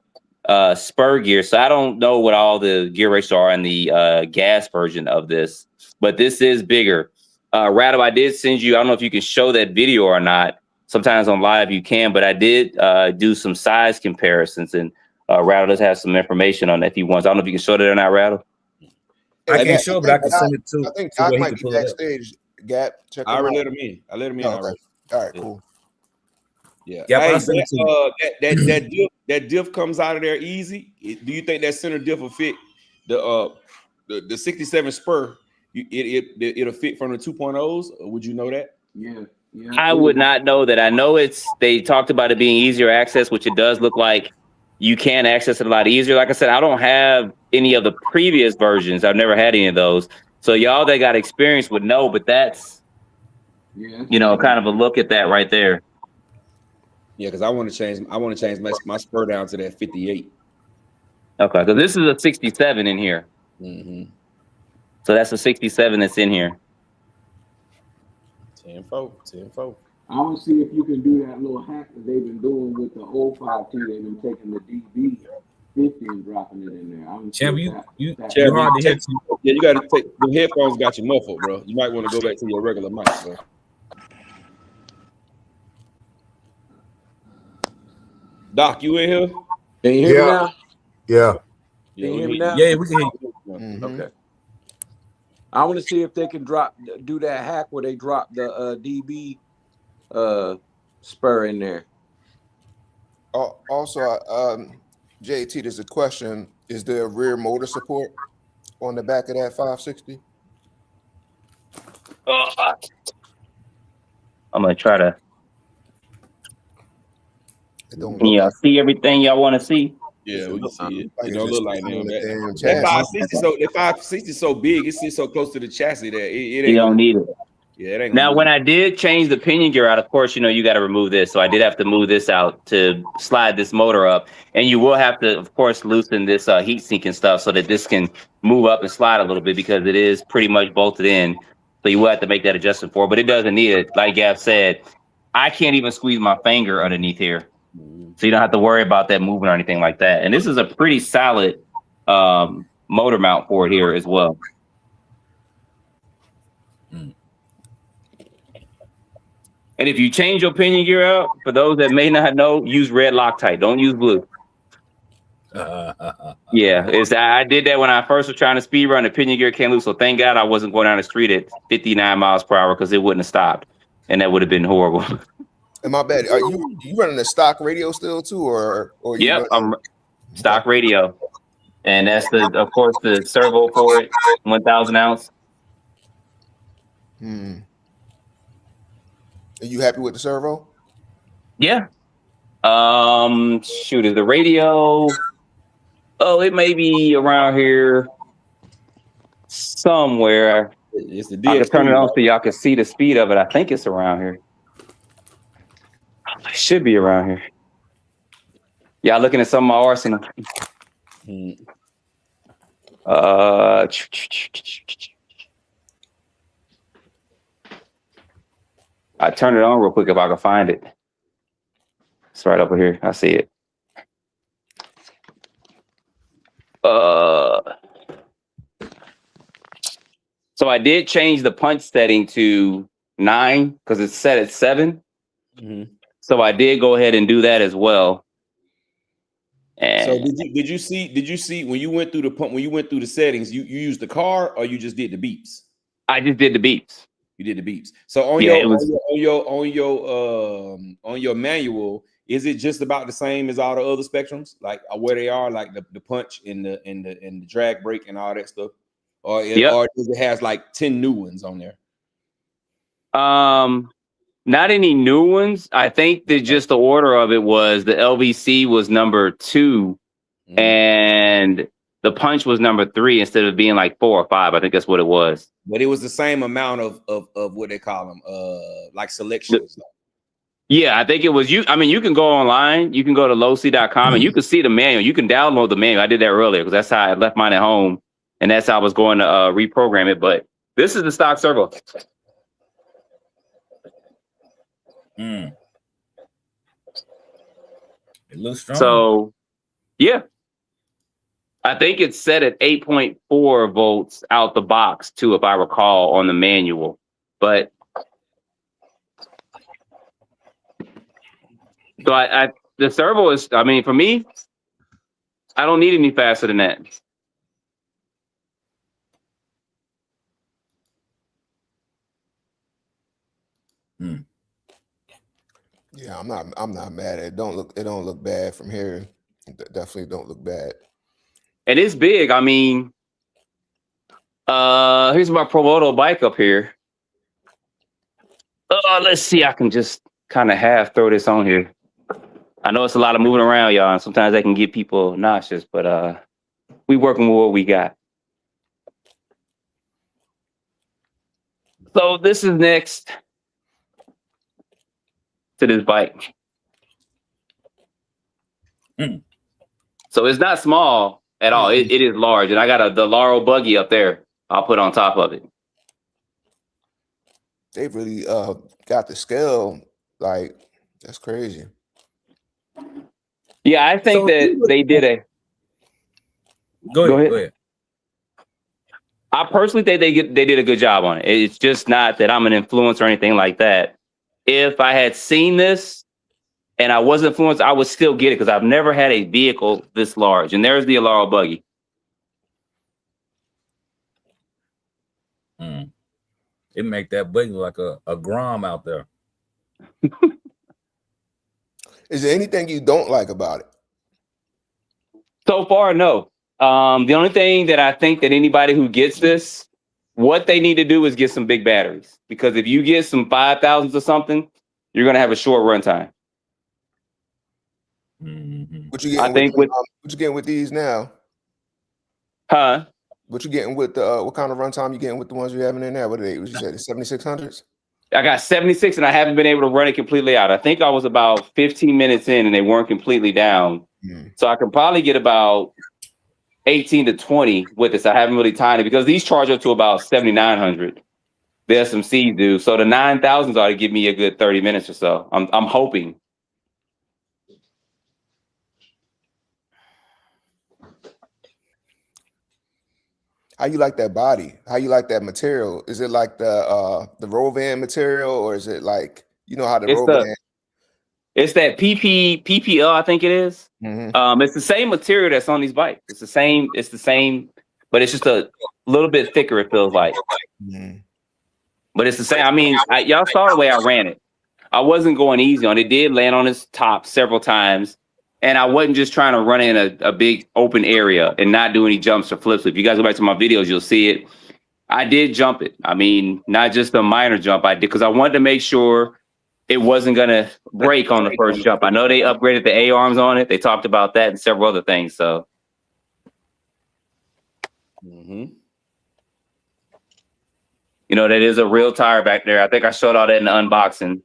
spur gear. So I don't know what all the gear ratios are in the gas version of this, but this is bigger. Rattle, I did send you, I don't know if you can show that video or not. Sometimes on live you can, but I did do some size comparisons, and Rattle does have some information on that if he wants. I don't know if you can show that or not, Rattle. I can't show, but I can send it to. I think Doc might be backstage. Gap, check. I already let him in. All right, cool. Yeah. Hey, that diff comes out of there easy. Do you think that center diff will fit the 67 spur? It'll fit from the 2.0s? Would you know that? Yeah. I would not know that. I know they talked about it being easier access, which it does look like you can access it a lot easier. Like I said, I don't have any of the previous versions. I've never had any of those. So y'all that got experience would know, but that's kind of a look at that right there. Yeah, because I want to change my spur down to that 58. Okay, so this is a 67 in here. Mm-hmm. So that's a 67 that's in here. 10-4. I want to see if you can do that little hack that they've been doing with the old 5T. They've been taking the DB50 and dropping it in there. Champ, you got to take the headphones. Got you muffled, bro. You might want to go back to your regular mic, bro. Doc, you in here? Can you hear me now? Yeah. Can you hear me now? Yeah, we can hear you. Mm-hmm. Okay. I want to see if they can do that hack where they drop the DB spur in there. Also, JT, there's a question: is there rear motor support on the back of that 560? I'm gonna try to. Can y'all see everything y'all want to see? Yeah, we can see it. It don't look like that 560 so big, it sits so close to the chassis that it don't need it. Yeah, it ain't Now, gonna when I did change the pinion gear out, of course, you got to remove this. So I did have to move this out to slide this motor up. And you will have to, of course, loosen this heat sink and stuff so that this can move up and slide a little bit because it is pretty much bolted in. So you will have to make that adjustment for it. But it doesn't need it. Like Gav said, I can't even squeeze my finger underneath here. So you don't have to worry about that moving or anything like that. And this is a pretty solid motor mount for it here as well. And if you change your pinion gear out, for those that may not know, use red Loctite. Don't use blue. Yeah, I did that when I first was trying to speed run. The pinion gear came loose, so thank God I wasn't going down the street at 59 miles per hour because it wouldn't have stopped, and that would have been horrible. And my bad, are you running a stock radio still too, or Yep, I'm stock radio, and that's of course the servo for it, 1,000 ounce. Are you happy with the servo? Yeah. Shoot, is the radio? Oh, it may be around here somewhere. It's the I can turn it on so y'all can see the speed of it. I think it's around here. It should be around here. Y'all looking at some of my arsenal. I turn it on real quick if I can find it. It's right over here. I see it. So I did change the punch setting to 9 because it's set at 7. So I did go ahead and do that as well. And so did you see when you went through the settings, you used the car or you just did the beeps? I just did the beeps. You did the beeps. So on your manual, is it just about the same as all the other spectrums, like where they are, like the punch and the drag brake and all that stuff, or does it has like 10 new ones on there? Not any new ones. I think that just the order of it was the LVC was number 2, and the punch was number 3 instead of being like 4 or 5. I think that's what it was. But it was the same amount of what they call them, like selections. Yeah, I think it was you. I mean, you can go online. You can go to lowc.com and you can see the manual. You can download the manual. I did that earlier because that's how I left mine at home, and that's how I was going to reprogram it. But this is the stock servo. It looks strong. So, yeah. I think it's set at 8.4 volts out the box, too, if I recall, on the manual. But so the servo is, I mean, for me, I don't need any faster than that. Yeah, I'm not mad at it. It don't look bad from here. It definitely don't look bad. And it's big. I mean, here's my Promoto bike up here. Let's see. I can just kind of half throw this on here. I know it's a lot of moving around, y'all, and sometimes that can get people nauseous, but we working with what we got. So this is next to this bike. So it's not small at all. It is large, and I got the Laurel buggy up there. I'll put on top of it. They really got the scale. Like, that's crazy. Yeah, I think that they did a. Go ahead. I personally think they did a good job on it. It's just not that I'm an influencer or anything like that. If I had seen this and I was influenced, I would still get it because I've never had a vehicle this large. And there's the Laurel buggy. It make that buggy like a Grom out there. Is there anything you don't like about it? So far, no. The only thing that I think that anybody who gets this, what they need to do is get some big batteries. Because if you get some 5,000s or something, you're going to have a short run time. What you getting with these now? Huh? What you getting with the what kind of runtime you getting with the ones you having in there? What are they? What you said, the 7600s? I got 76 and I haven't been able to run it completely out. I think I was about 15 minutes in and they weren't completely down. So I can probably get about 18 to 20 with this. I haven't really timed it because these charge up to about 7,900. The SMCs do. So the 9,000s ought to give me a good 30 minutes or so. I'm hoping. How you like that body? How you like that material? Is it like the Rovan material, or is it like, you know how the Rovan? It's that PPL, I think it is. It's the same material that's on these bikes. It's the same, but it's just a little bit thicker, it feels like. But it's the same. I mean, y'all saw the way I ran it. I wasn't going easy on it. It did land on its top several times. And I wasn't just trying to run in a big open area and not do any jumps or flips. If you guys go back to my videos, you'll see it. I did jump it. I mean, not just a minor jump. I did because I wanted to make sure it wasn't going to break on the first jump. I know they upgraded the A-arms on it. They talked about that and several other things. So, you know, that is a real tire back there. I think I showed all that in the unboxing.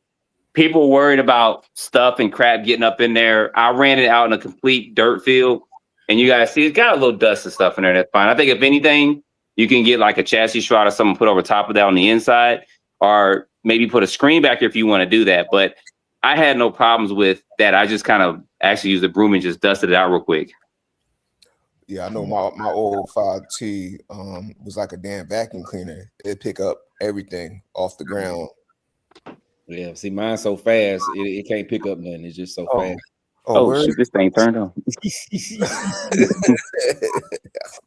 People worried about stuff and crap getting up in there. I ran it out in a complete dirt field. And you guys see, it's got a little dust and stuff in there. That's fine. I think if anything, you can get like a chassis shroud or something put over top of that on the inside, or maybe put a screen back here if you want to do that. But I had no problems with that. I just kind of actually used a broom and just dusted it out real quick. Yeah, I know my old 5T was like a damn vacuum cleaner. It pick up everything off the ground. Yeah, see, mine's so fast, it can't pick up nothing. It's just so fast. Oh shit, this thing turned on.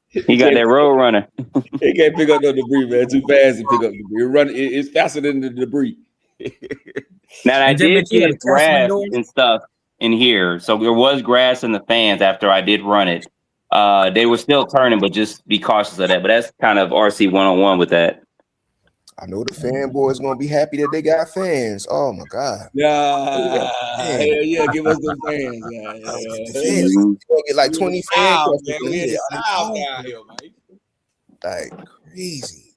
He got that road runner. It can't pick up no debris, man. Too fast to pick up debris. It's faster than the debris. Now I did get grass and stuff in here, so there was grass in the fans after I did run it. They were still turning, but just be cautious of that. But that's kind of RC 101 with that. I know the fanboys gonna be happy that they got fans. Oh my god! Yeah, hell yeah, give us them fans. Fans. You're gonna get like 20 fans. Like crazy.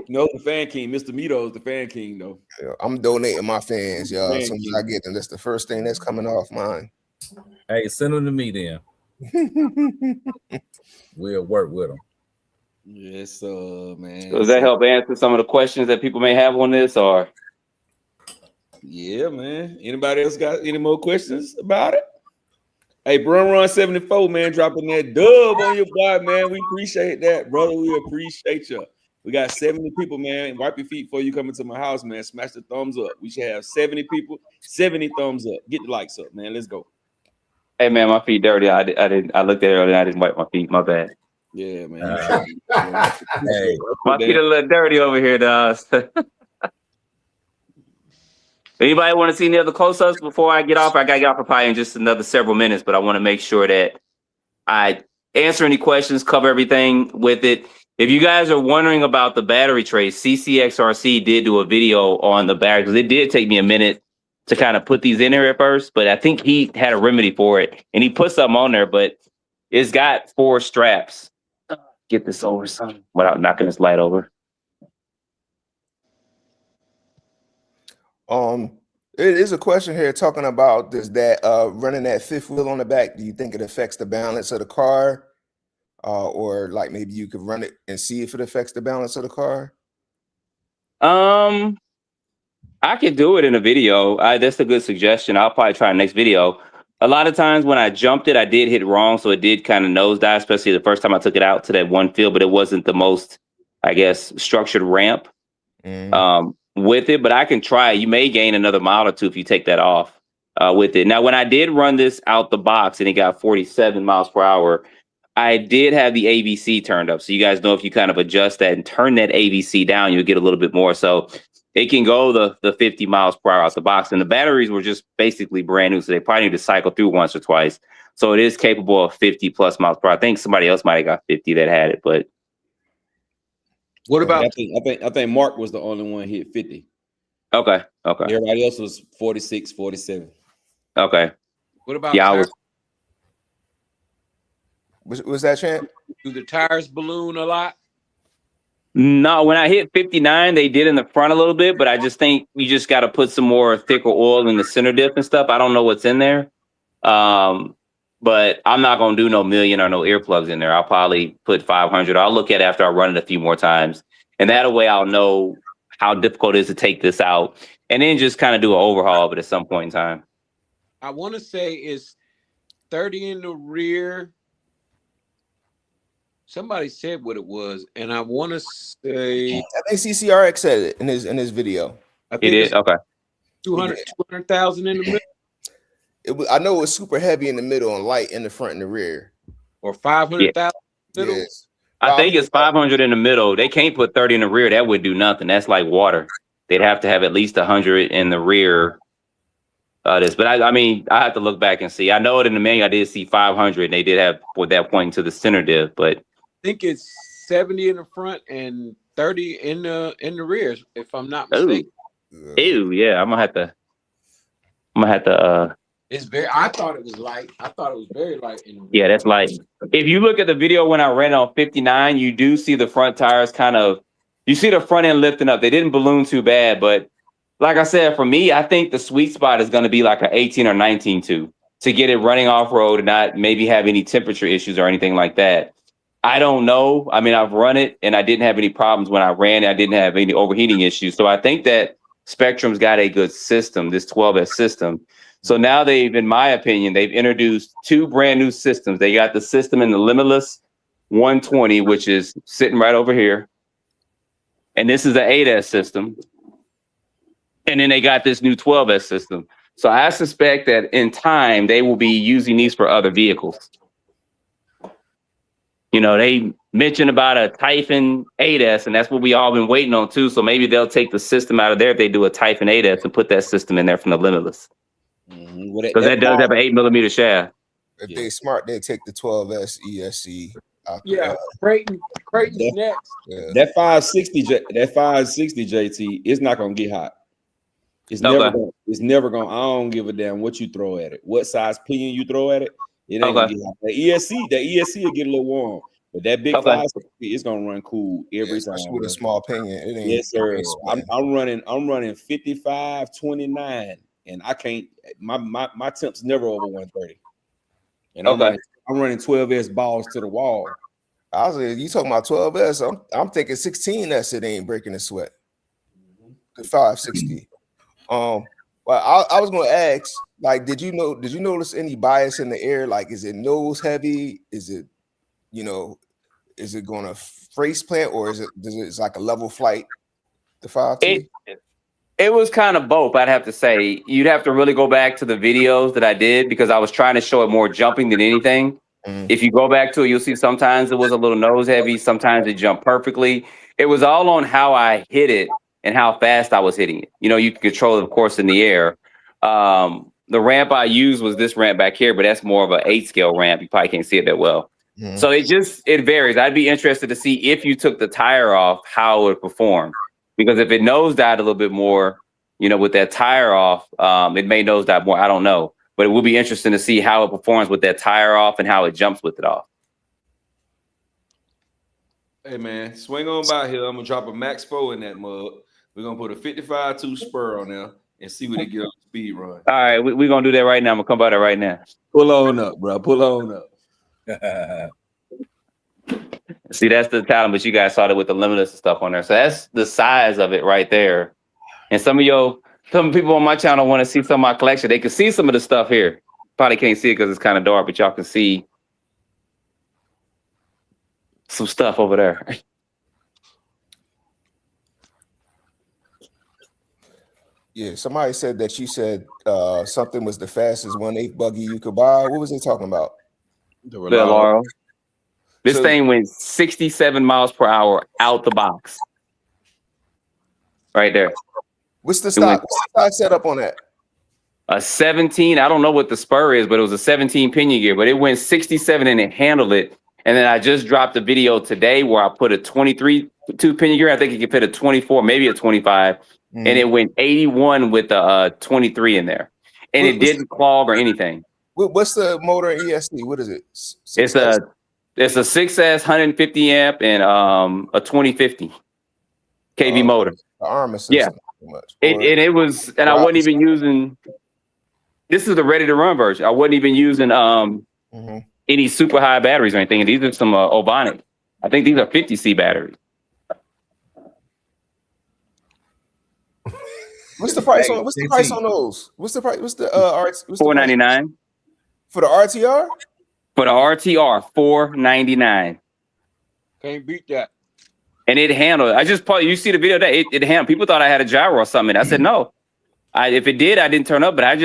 No, the fan king, Mr. Mito's the fan king, though. Yeah, I'm donating my fans, y'all. As soon as I get them, that's the first thing that's coming off mine. Hey, send them to me then. We'll work with them. Yes, man. Does that help answer some of the questions that people may have on this, or? Yeah, man. Anybody else got any more questions about it? Hey, Run 74, man, dropping that dub on your boy, man. We appreciate that, brother. We appreciate you. We got 70 people, man. Wipe your feet before you come into my house, man. Smash the thumbs up. We should have 70 people, 70 thumbs up. Get the likes up, man. Let's go. Hey, man, my feet dirty. I looked at it earlier. I didn't wipe my feet. My bad. Yeah, man. Hey, my feet a little dirty over here, dog. Anybody want to see any other close-ups before I get off? I got to get off for probably in just another several minutes, but I want to make sure that I answer any questions, cover everything with it. If you guys are wondering about the battery trays, CCXRC did do a video on the battery because it did take me a minute to kind of put these in there at first, but I think he had a remedy for it, and he put something on there, but it's got 4 straps. Get this over, son, without knocking this light over. It is a question here talking about does that running that 5th wheel on the back, do you think it affects the balance of the car? Or like maybe you could run it and see if it affects the balance of the car? I could do it in a video. That's a good suggestion. I'll probably try the next video. A lot of times when I jumped it, I did hit wrong, so it did kind of nosedive, especially the first time I took it out to that one field, but it wasn't the most, I guess, structured ramp with it, but I can try. You may gain another mile or 2 if you take that off with it. Now, when I did run this out the box and it got 47 miles per hour, I did have the AVC turned up. So you guys know if you kind of adjust that and turn that AVC down, you'll get a little bit more. So it can go the 50 miles per hour out the box. And the batteries were just basically brand new. So they probably need to cycle through once or twice. So it is capable of 50 plus miles per hour. I think somebody else might have got 50 that had it, but. What about? I think Mark was the only one hit 50. Okay. Everybody else was 46, 47. Okay. What about? Yeah, was that, champ? Do the tires balloon a lot? No, when I hit 59, they did in the front a little bit, but I just think you just got to put some more thicker oil in the center diff and stuff. I don't know what's in there. But I'm not going to do no million or no earplugs in there. I'll probably put 500. I'll look at it after I run it a few more times. And that way I'll know how difficult it is to take this out and then just kind of do an overhaul of it at some point in time. I want to say it's 30 in the rear. Somebody said what it was, and I want to say I think CCRX said it in his video. I think It is okay. 200,000 in the middle. I know it was super heavy in the middle and light in the front and the rear. Or 500,000 middle. Yes. I think it's 500 in the middle. They can't put 30 in the rear. That would do nothing. That's like water. They'd have to have at least 100 in the rear. But I mean, I have to look back and see. I know it in the manual. I did see 500. And they did have with that pointing to the center diff, but I think it's 70 in the front and 30 in the rear, if I'm not mistaken. Ew, yeah. I'm gonna have to. It's very. I thought it was light. I thought it was very light in the rear. Yeah, that's light. If you look at the video when I ran on 59, you do see the front tires you see the front end lifting up. They didn't balloon too bad, but like I said, for me, I think the sweet spot is going to be like an 18 or 19 to get it running off road and not maybe have any temperature issues or anything like that. I don't know. I mean, I've run it and I didn't have any problems when I ran it. I didn't have any overheating issues. So I think that Spectrum's got a good system, this 12S system. So now in my opinion, they've introduced two brand new systems. They got the system in the Limitless 120, which is sitting right over here. And this is the 8S system. And then they got this new 12S system. So I suspect that in time, they will be using these for other vehicles. You know, they mentioned about a Typhon 8S, and that's what we all been waiting on too. So maybe they'll take the system out of there if they do a Typhon 8S and put that system in there from the Limitless. Because that does have an 8mm shaft. If they're smart, they take the 12S ESC out. Yeah, Creighton's next. Yeah. That 560 JT is not gonna get hot. It's never gonna. I don't give a damn what you throw at it, what size pinion you throw at it. It ain't gonna get hot. The ESC will get a little warm, but that big 560 is gonna run cool every time. With a small pinion. It ain't, yes, sir. I'm running 55, 29, and I can't. My temp's never over 130. And I'm running 12S balls to the wall. I was like, you talking about 12S? I'm thinking 16S. It ain't breaking a sweat. The 560. Well, I was gonna ask, like, did you notice any bias in the air? Like, is it nose heavy? Is it, is it gonna face plant, or it's like a level flight? The 5T? It was kind of both, I'd have to say. You'd have to really go back to the videos that I did because I was trying to show it more jumping than anything. If you go back to it, you'll see sometimes it was a little nose heavy, sometimes it jumped perfectly. It was all on how I hit it and how fast I was hitting it. You can control it, of course, in the air. The ramp I used was this ramp back here, but that's more of an 8 scale ramp. You probably can't see it that well. So it varies. I'd be interested to see if you took the tire off, how it would perform. Because if it nosedived a little bit more, with that tire off, it may nosedive more. I don't know. But it will be interesting to see how it performs with that tire off and how it jumps with it off. Hey, man, swing on by here. I'm going to drop a Max 4 in that mug. We're going to put a 55-2 spur on there and see what it get on the speed run. All right, we're going to do that right now. I'm going to come by there right now. Pull on up, bro. Pull on up. See, that's the talent, but you guys saw it with the Limitless and stuff on there. So that's the size of it right there. And some people on my channel want to see some of my collection. They can see some of the stuff here. Probably can't see it because it's kind of dark, but y'all can see some stuff over there. Yeah, somebody said that you said something was the fastest 1/8 buggy you could buy. What was they talking about? The Laurel. This thing went 67 miles per hour out the box. Right there. What's the stock setup on that? A 17. I don't know what the spur is, but it was a 17 pinion gear, but it went 67 and it handled it. And then I just dropped a video today where I put a 23 2 pinion gear. I think it could fit a 24, maybe a 25. And it went 81 with a 23 in there. And it didn't clog or anything. What's the motor in ESC? What is it? It's a It's a 6S 150 amp and a 2050 kV motor. The arm assist. Yeah. It was, and I wasn't even using. This is the ready to run version. I wasn't even using any super high batteries or anything. These are some Ovonic. I think these are 50C batteries. What's the price on? What's the price on those? What's the price? What's the $499 for the RTR? For the RTR, $499. Can't beat that. And it handled. I just you see the video that it handled. People thought I had a gyro or something. I said no. If it did, I didn't turn up. But I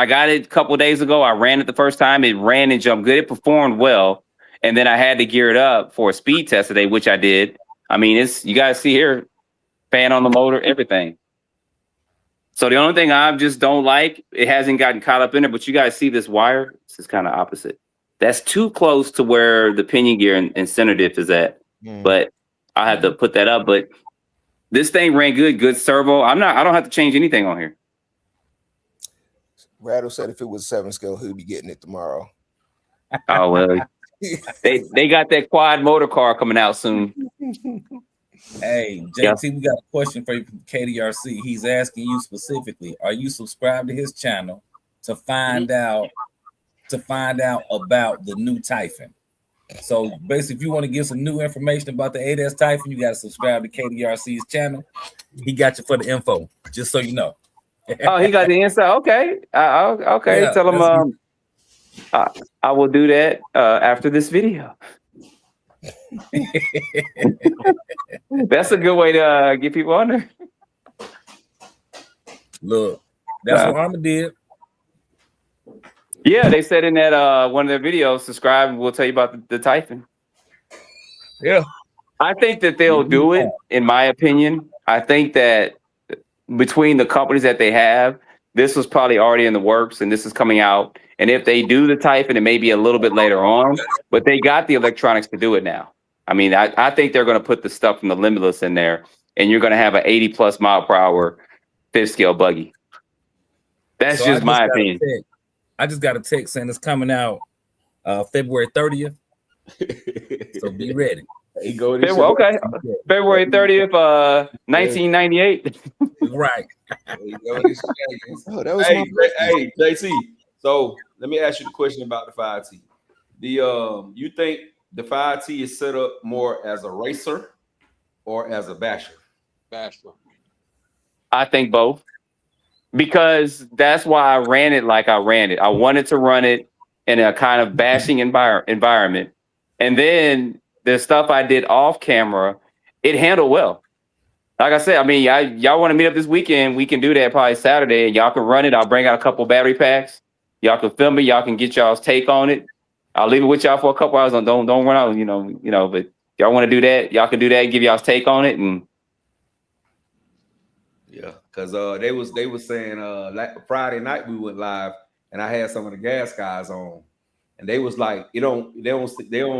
got it a couple of days ago. I ran it the first time. It ran and jumped good. It performed well. And then I had to gear it up for a speed test today, which I did. I mean, you guys see here, fan on the motor, everything. So the only thing I just don't like, it hasn't gotten caught up in it. But you guys see this wire? This is kind of opposite. That's too close to where the pinion gear and center diff is at. But I had to put that up. But this thing ran good servo. I don't have to change anything on here. Rattle said if it was 7 scale, he'd be getting it tomorrow. Oh well, they got that quad motor car coming out soon. Hey, JT, we got a question for you from KDRC. He's asking you specifically: are you subscribed to his channel to find out about the new Typhon? So basically, if you want to get some new information about the 8S Typhon, you got to subscribe to KDRC's channel. He got you for the info, just so you know. Oh, he got the inside. Okay. Okay. Yeah, tell him I will do that after this video. That's a good way to get people on there. Look, that's what Arma did. Yeah, they said in that one of their videos, subscribe and we'll tell you about the Typhon. Yeah. I think that they'll do it, in my opinion. I think that between the companies that they have, this was probably already in the works and this is coming out. And if they do the Typhon, it may be a little bit later on, but they got the electronics to do it now. I mean, I think they're going to put the stuff from the Limitless in there and you're going to have an 80+ mile per hour 5th scale buggy. That's so just my opinion. I just got a text saying it's coming out February 30th. So be ready. Okay. February 30th, 1998. Right. Hey, JC. So let me ask you the question about the 5T. You think the 5T is set up more as a racer or as a basher? Basher. I think both. Because that's why I ran it like I ran it. I wanted to run it in a kind of bashing environment. And then the stuff I did off camera, it handled well. Like I said, I mean, y'all want to meet up this weekend, we can do that probably Saturday, and y'all can run it. I'll bring out a couple battery packs. Y'all can film it. Y'all can get y'all's take on it. I'll leave it with y'all for a couple hours. Don't run out, you know, but y'all want to do that, y'all can do that, give y'all's take on it. And yeah, because they was saying like Friday night we went live and I had some of the gas guys on. And they was like, they don't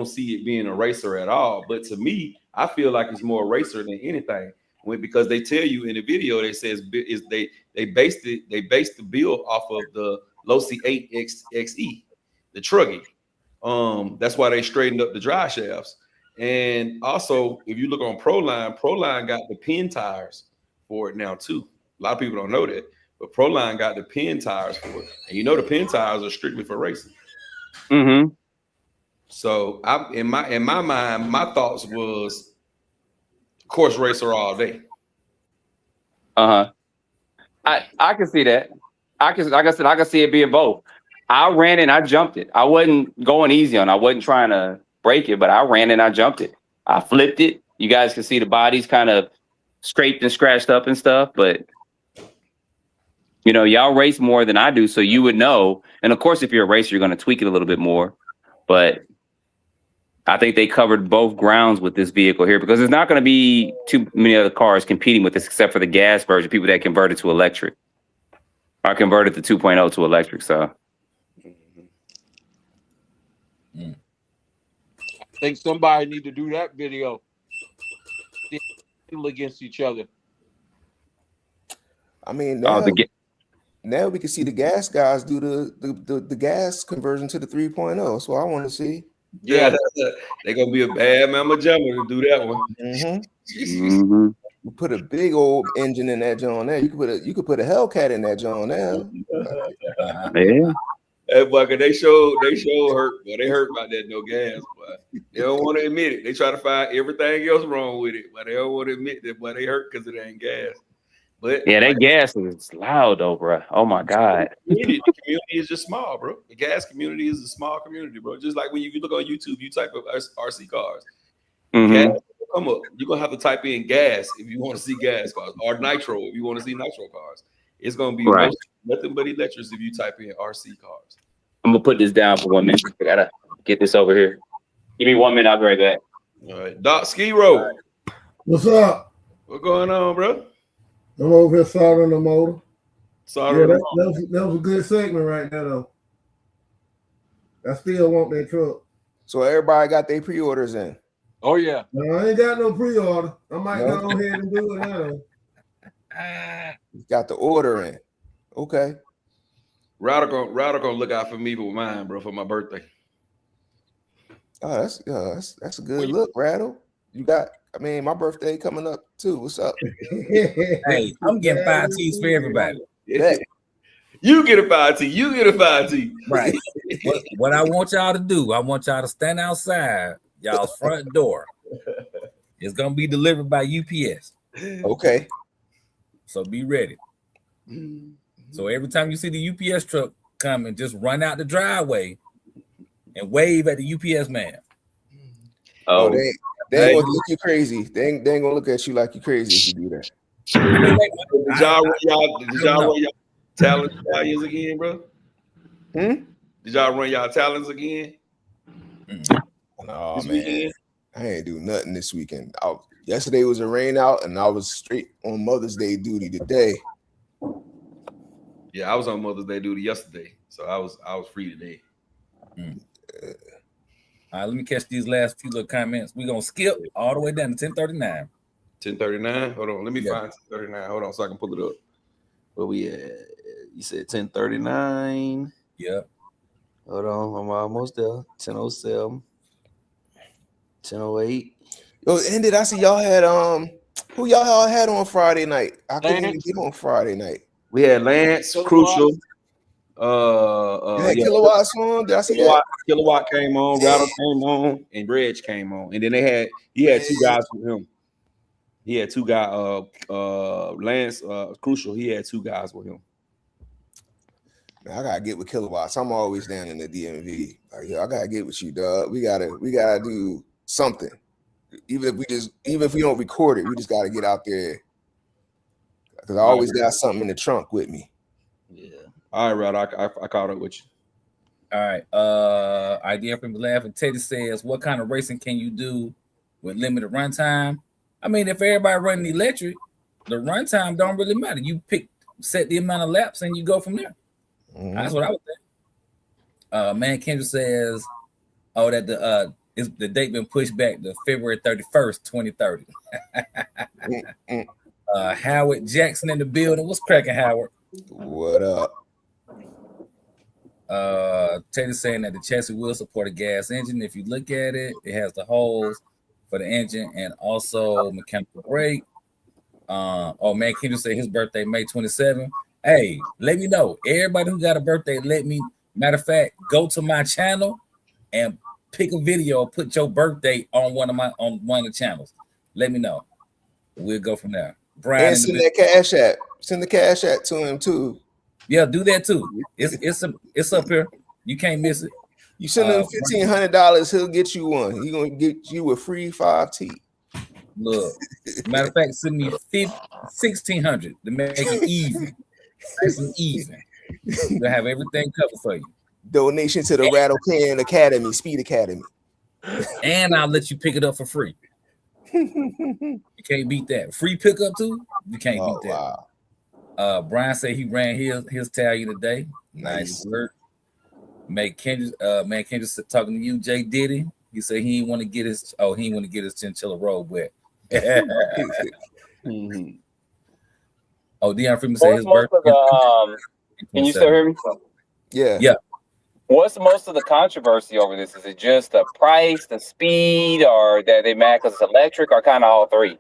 see it being a racer at all. But to me, I feel like it's more a racer than anything. Because they tell you in the video, they says they based the build off of the Losi 8 XE, the Truggy. That's why they straightened up the drive shafts. And also, if you look on Proline got the pin tires for it now too. A lot of people don't know that, but Proline got the pin tires for it. And you know the pin tires are strictly for racing. Mm-hmm. So in my mind, my thoughts was course racer all day. I can see that. Like I said, I can see it being both. I ran it and I jumped it. I wasn't going easy on it. I wasn't trying to break it, but I ran it and I jumped it. I flipped it. You guys can see the body's kind of scraped and scratched up and stuff, but you know, y'all race more than I do, so you would know. And of course, if you're a racer, you're going to tweak it a little bit more. But I think they covered both grounds with this vehicle here because there's not going to be too many other cars competing with this except for the gas version, people that converted to electric or converted the 2.0 to electric. So I think somebody need to do that video against each other. I mean, now we can see the gas guys do the gas conversion to the 3.0. So I want to see. Yeah, they're gonna be a bad mama jamma to do that one. Mm-hmm. You put a big old engine in that John there. You could put a Hellcat in that John there. Yeah. Hey, boy, 'cause they show hurt, but they hurt about that no gas, but they don't want to admit it. They try to find everything else wrong with it, but they don't want to admit that, but they hurt because it ain't gas. But Yeah, that gas is loud though, bro. Oh my God. The community is just small, bro. The gas community is a small community, bro. Just like when you look on YouTube, you type of RC cars. Gas will come up. You're gonna have to type in gas if you want to see gas cars, or nitro if you want to see nitro cars. It's gonna be nothing but electrics if you type in RC cars. I'm gonna put this down for 1 minute. I gotta get this over here. Give me 1 minute, I'll be right back. All right, Doc Ski Road. What's up? What's going on, bro? I'm over here soldering the motor. Sorry, that was a good segment right there, though. I still want that truck. So everybody got their pre-orders in. Oh yeah. No, I ain't got no pre-order. I might go ahead and do it now. Got the order in. Okay. Router gonna look out for me with mine, bro, for my birthday. Oh, that's a good look, Rattle. You got, I mean, my birthday coming up too. What's up? Hey, I'm getting 5 T's for everybody. Yeah. You get a 5T. You get a 5T. Right. What I want y'all to do, I want y'all to stand outside y'all's front door. It's gonna be delivered by UPS. Okay. So be ready. So every time you see the UPS truck coming, just run out the driveway and wave at the UPS man. Oh, they ain't gonna look you crazy. They ain't gonna look at you like you crazy if you do that. Did y'all run y'all talents again, bro? Did y'all run y'all talents again? Oh man, I ain't do nothing this weekend. Yesterday was a rain out, and I was straight on Mother's Day duty today. Yeah, I was on Mother's Day duty yesterday, so I was free today. All right, let me catch these last few little comments. We're gonna skip all the way down to 1039. 1039. Hold on, let me find 1039. Hold on, so I can pull it up. Where we at? You said 1039. Yep. Hold on, I'm almost there. 1007. 1008. Yo, and did I see y'all had who y'all all had on Friday night? I couldn't even get on Friday night. We had Lance, Crucial. Kilowatts on. Did I see that? Kilowatt came on, Rattle came on, and Reg came on. And then he had two guys with him. He had two guys, Lance, Crucial, he had two guys with him. Man, I gotta get with Kilowatts. I'm always down in the DMV. Like, yo, I gotta get with you, dog. We gotta do something. Even if we don't record it, we just gotta get out there. Because I always got something in the trunk with me. Yeah. All right, Rod. I caught up with you. All right. Idea from the Laugh, and Teddy says, what kind of racing can you do with limited runtime? I mean, if everybody running electric, the runtime don't really matter. You set the amount of laps and you go from there. That's what I would think. Man, Kendra says, oh, that the date been pushed back to February 31st, 2030. Howard Jackson in the building. What's cracking, Howard? What up? Teddy saying that the chassis will support a gas engine. If you look at it, it has the holes for the engine and also mechanical brake. Oh man, Kendra said his birthday May 27. Hey, let me know. Everybody who got a birthday, matter of fact, go to my channel and pick a video, put your birthday on one of the channels. Let me know. We'll go from there. Brian, and send that cash app. Send the cash app to him too. Yeah, do that too. It's up here. You can't miss it. You send him $1,500, he'll get you one. He's gonna get you a free 5T. Look, matter of fact, send me $1,600 to make it easy. Nice and even. We'll have everything covered for you. Donation to the Rattle Can Academy, Speed Academy. And I'll let you pick it up for free. You can't beat that. Free pickup too? You can't beat that. Wow. Brian said he ran his tally today. Nice work. Kendra talking to you, Jay Diddy. He said he didn't want to get his chinchilla robe wet. Oh, Deion Freeman said his birthday. Can you still hear me? Yeah. Yeah. What's most of the controversy over this? Is it just the price, the speed, or that they mad because it's electric, or kind of all three?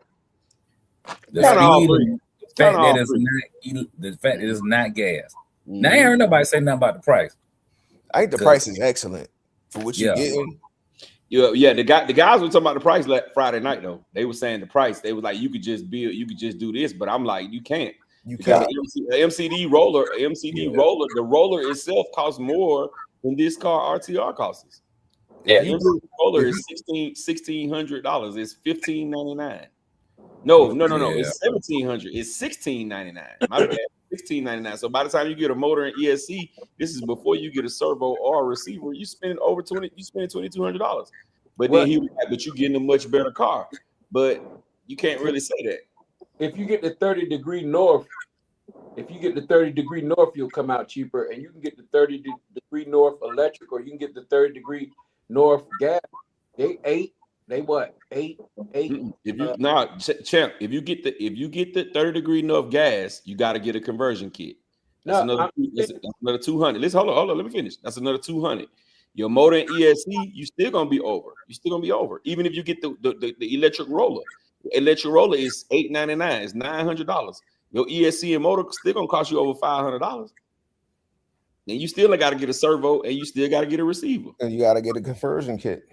The Kinda all speed, three. the fact Kinda that all it's three. not, the fact that it's not gas. Now I ain't heard nobody say nothing about the price. I think the price is excellent for what you're Yeah. getting. Yeah, the guys were talking about the price Friday night though. They were saying the price. They was like, you could just do this, but I'm like, you can't. You Because can't. the MCD roller, the roller itself costs more than this car RTR costs. Yeah. The MCD roller is $1,600. It's $1,599. No. It's $1,700. It's $1,699. My bad. $1,699. So by the time you get a motor and ESC, this is before you get a servo or a receiver. You spend over $2,200. But then but you're getting a much better car. But you can't really say that. If you get the 30-degree north, you'll come out cheaper, and you can get the 30-degree north electric, or you can get the 30-degree north gas. They what? Eight. Champ, if you get the 30-degree north gas, you got to get a conversion kit. That's another 200. Hold on, let me finish. That's another 200. Your motor and ESC, you still gonna be over. Even if you get the electric roller. The electric roller is $899. It's $900. Your ESC and motor still gonna cost you over $500. And you still got to get a servo, and you still got to get a receiver, and you got to get a conversion kit.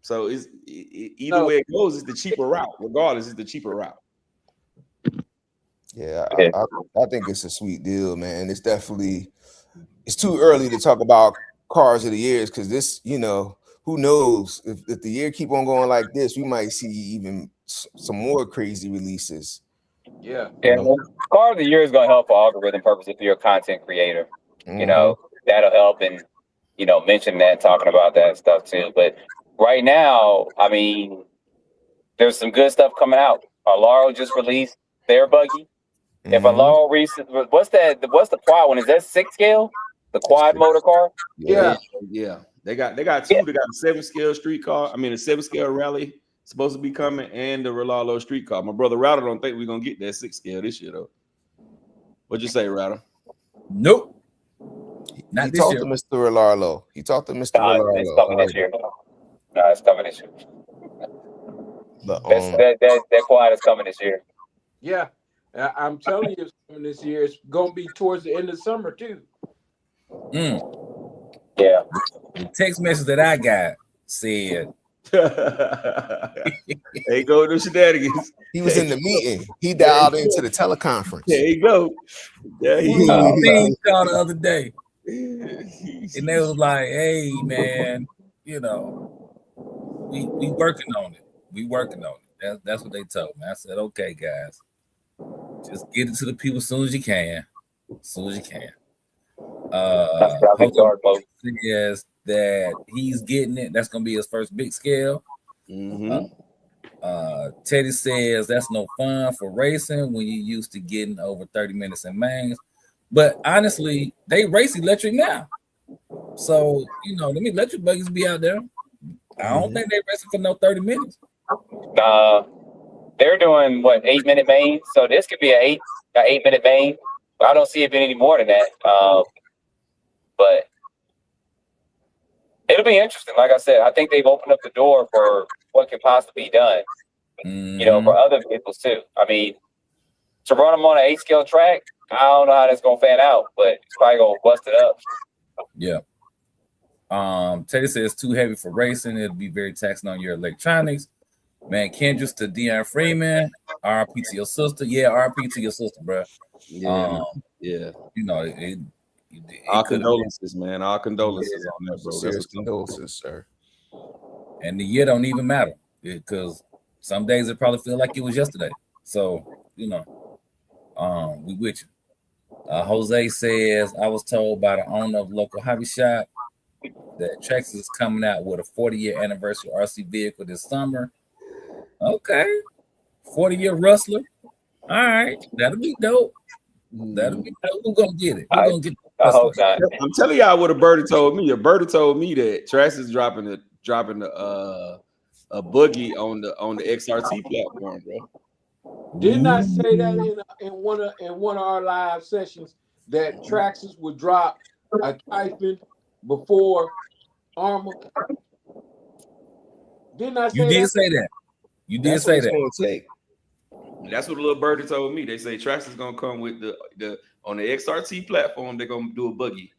So either way it goes, it's the cheaper route. Regardless, it's the cheaper route. Yeah, I think it's a sweet deal, man. It's too early to talk about cars of the years, because this, who knows if the year keep on going like this, we might see even some more crazy releases. Yeah. Car of the year is going to help for algorithm purposes if you're a content creator. That'll help, and mention that, talking about that stuff too. But right now, I mean, there's some good stuff coming out. Alaro just released their buggy. If Alaro what's the quad one? Is that 6 scale? The quad motor car? Yeah. They got two. They got a 7-scale street car. I mean, a 7-scale rally supposed to be coming, and the Rolalo street car. My brother Router don't think we're gonna get that 6-scale this year though. What'd you say, Router? Nope. He talked to Mr. Rolalo. It's coming this year. No, it's coming this year. That quad is coming this year. Yeah. I'm telling you, it's coming this year. It's gonna be towards the end of summer too. Yeah. The text message that I got said, "Hey, go to shenanigans." He was in the meeting. He dialed into the teleconference. There you go. Yeah, he called the other day, and they was like, "Hey, man, we working on it. We working on it." That's what they told me. I said, "Okay, guys, just get it to the people as soon as you can. Says that he's getting it. That's gonna be his first big scale. Teddy says that's no fun for racing when you're used to getting over 30 minutes in mains. But honestly, they race electric now. So, them electric buggies be out there. I don't think they racing for no 30 minutes. They're doing 8-minute main. So this could be an 8-minute main. I don't see it being any more than that. But it'll be interesting. Like I said, I think they've opened up the door for what can possibly be done. For other vehicles too. I mean, to run them on an 8-scale track, I don't know how that's gonna fan out, but it's probably gonna bust it up. Yeah. Teddy says it's too heavy for racing. It'll be very taxing on your electronics. Man, Kendrick to Deion Freeman. RP to your sister. Yeah, RP to your sister, bro. Yeah. Our condolences, man. Our condolences on that, bro. Serious condolences, sir. And the year don't even matter, because some days it probably feel like it was yesterday. So, we with you. Jose says, I was told by the owner of local hobby shop that Traxxas is coming out with a 40-year anniversary RC vehicle this summer. Okay. 40-year Rustler. All right. That'll be dope. Who's gonna get it? Who's gonna get it? I'm telling y'all what a birdie told me. A birdie told me that Traxxas is dropping a buggy on the XRT platform, bro. Didn't I say that in one of our live sessions that Traxxas would drop a Typhon before Armor? Didn't I say You did that? say that. You did That's say what it's that. going to take. That's what the little birdie told me. They say Traxxas gonna come with the on the XRT platform. They're gonna do a buggy.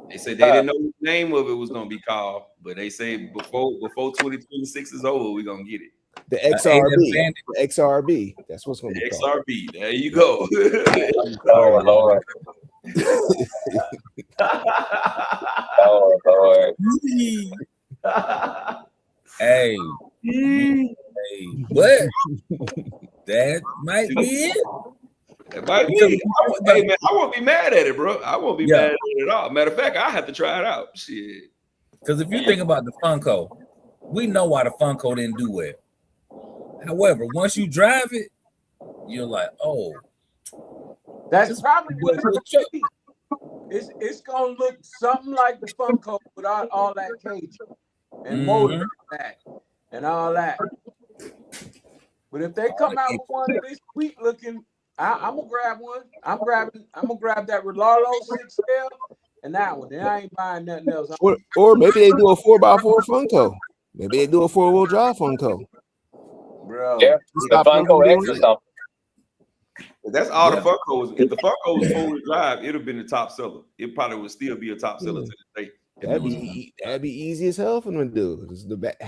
They said they didn't know what the name of it was gonna be called, but they say before 2026 is over, we're gonna get it. The XRB. The XRB. That's what's going to be called. XRB. There you go. Oh Lord. Oh Lord. Hey, what? That might be it. It might be. Hey man, I won't be mad at it, bro. I won't be mad at it at all. Matter of fact, I have to try it out. Shit. Because if you think about the Funko, we know why the Funko didn't do well. However, once you drive it, you're like, oh, That's probably what it's going to be. It's going to look something like the Funko without all that cage and motor back and all that. But if they come out with one of these sweet looking, I'm gonna grab one. I'm gonna grab that Rolalo 6L and that one. And I ain't buying nothing else. Or maybe they do a 4x4 Funko. Maybe they do a 4-wheel drive Funko. Bro. Yeah, the Funko X or something. That's all the Funkos. If the Funko was 4-wheel drive, it'd have been the top seller. It probably would still be a top seller to this day. That'd be easy as hell for them to do. Because the back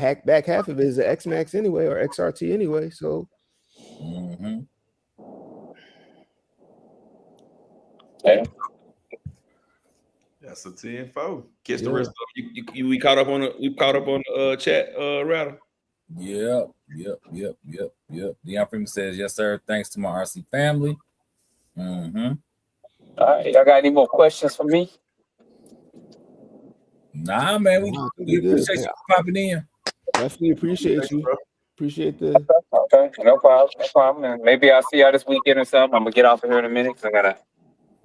half of it is the X-Max anyway, or XRT anyway. So Yeah. That's a 10-4. Catch the rest of you. We caught up on the chat, Rattle. Yep. Deon Freeman says, yes, sir. Thanks to my RC family. All right, y'all got any more questions for me? Nah, man, we appreciate you popping in. Definitely appreciate you. Appreciate the. Okay, no problem. And maybe I'll see y'all this weekend or something. I'm gonna get off of here in a minute because I gotta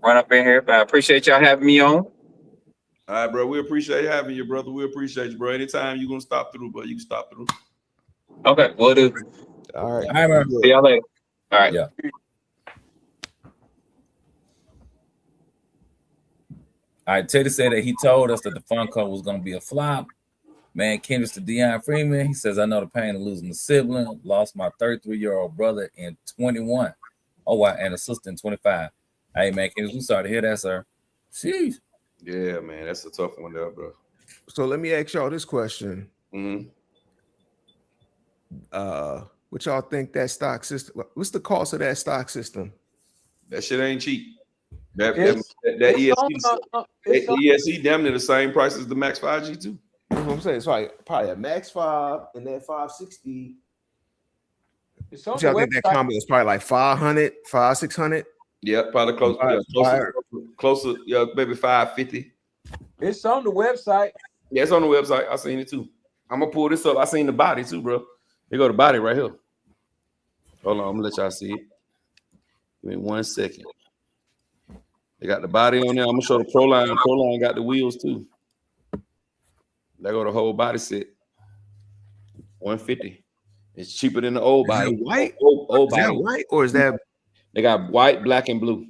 run up in here. But I appreciate y'all having me on. All right, bro. We appreciate having you, brother. We appreciate you, bro. Anytime you're gonna stop through, bro, you can stop through. Okay, we'll do. All right. All right, man. See y'all later. All right. Yeah. All right, Teddy said that he told us that the Funko was going to be a flop. Man, Kendrick to Deon Freeman. He says, I know the pain of losing a sibling. Lost my 33-year-old brother in 21. Oh, wow. And a sister in 25. Hey, man, Kendrick, we sorry to hear that, sir. Jeez. Yeah, man. That's a tough one there, bro. So let me ask y'all this question. What y'all think that stock system? What's the cost of that stock system? That shit ain't cheap. That ESC damn near the same price as the Max 5 G2. That's what I'm saying. It's like probably a Max 5 and that 560. Y'all think that combo is probably like 500, 600? Yeah, probably closer. Yeah, maybe 550. It's on the website. Yeah, it's on the website. I seen it too. I'm gonna pull this up. I seen the body too, bro. Here go the body right here. Hold on, I'm gonna let y'all see it. Give me 1 second. They got the body on there. I'm gonna show the Pro Line. Pro Line got the wheels too. They go the whole body set. 150. It's cheaper than the old body. Is that white? Old is that body. white or is that? They got white, black, and blue.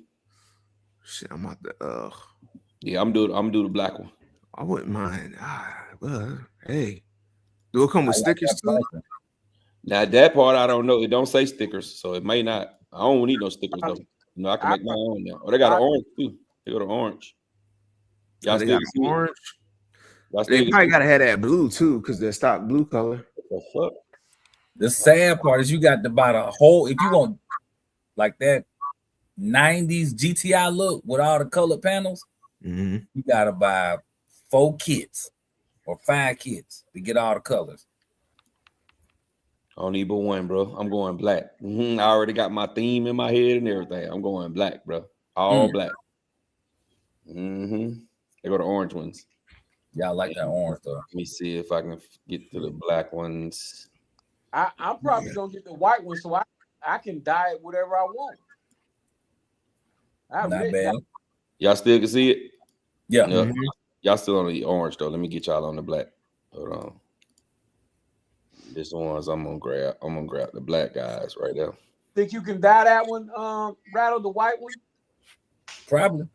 Shit, I'm about to. Yeah, I'm do the black one. I wouldn't mind. Well, hey, do it come with stickers too? Now that part I don't know. It don't say stickers, so it may not. I don't need no stickers though. You know, I can make my own now. Oh, they got an orange too. They got an orange. Y'all still got orange. They probably gotta have that blue too, because they're stock blue color. The sad part is you got to buy the whole. If you want like that 90s GTI look with all the colored panels, you gotta buy 4 kits or 5 kits to get all the colors. I don't need but one, bro. I'm going black. I already got my theme in my head and everything. I'm going black, bro. All black. They go to orange ones. Yeah, I like that orange though. Let me see if I can get to the black ones. I'm probably gonna get the white one so I can dye it whatever I want. Not bad. Y'all still can see it? Yeah. Y'all still on the orange though. Let me get y'all on the black. Hold on. This one's I'm gonna grab the black guys right there. Think you can dye that one, Rattle, the white one? Probably.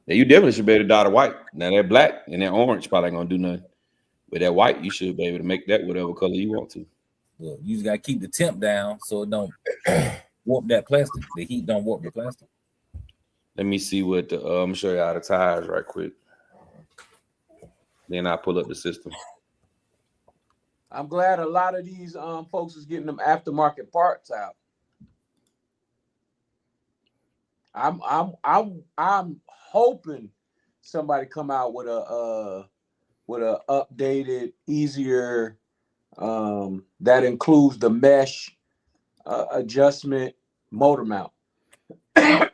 Yeah, you definitely should be able to dye the white. Now that black and that orange probably ain't gonna do nothing. But that white, you should be able to make that whatever color you want to. Well, you just gotta keep the temp down so it don't warp that plastic. The heat don't warp the plastic. Let me see what the I'm gonna show you how the tires right quick. Then I pull up the system. I'm glad a lot of these folks is getting them aftermarket parts out. I'm hoping somebody come out with a updated, easier that includes the mesh adjustment motor mount. Yeah,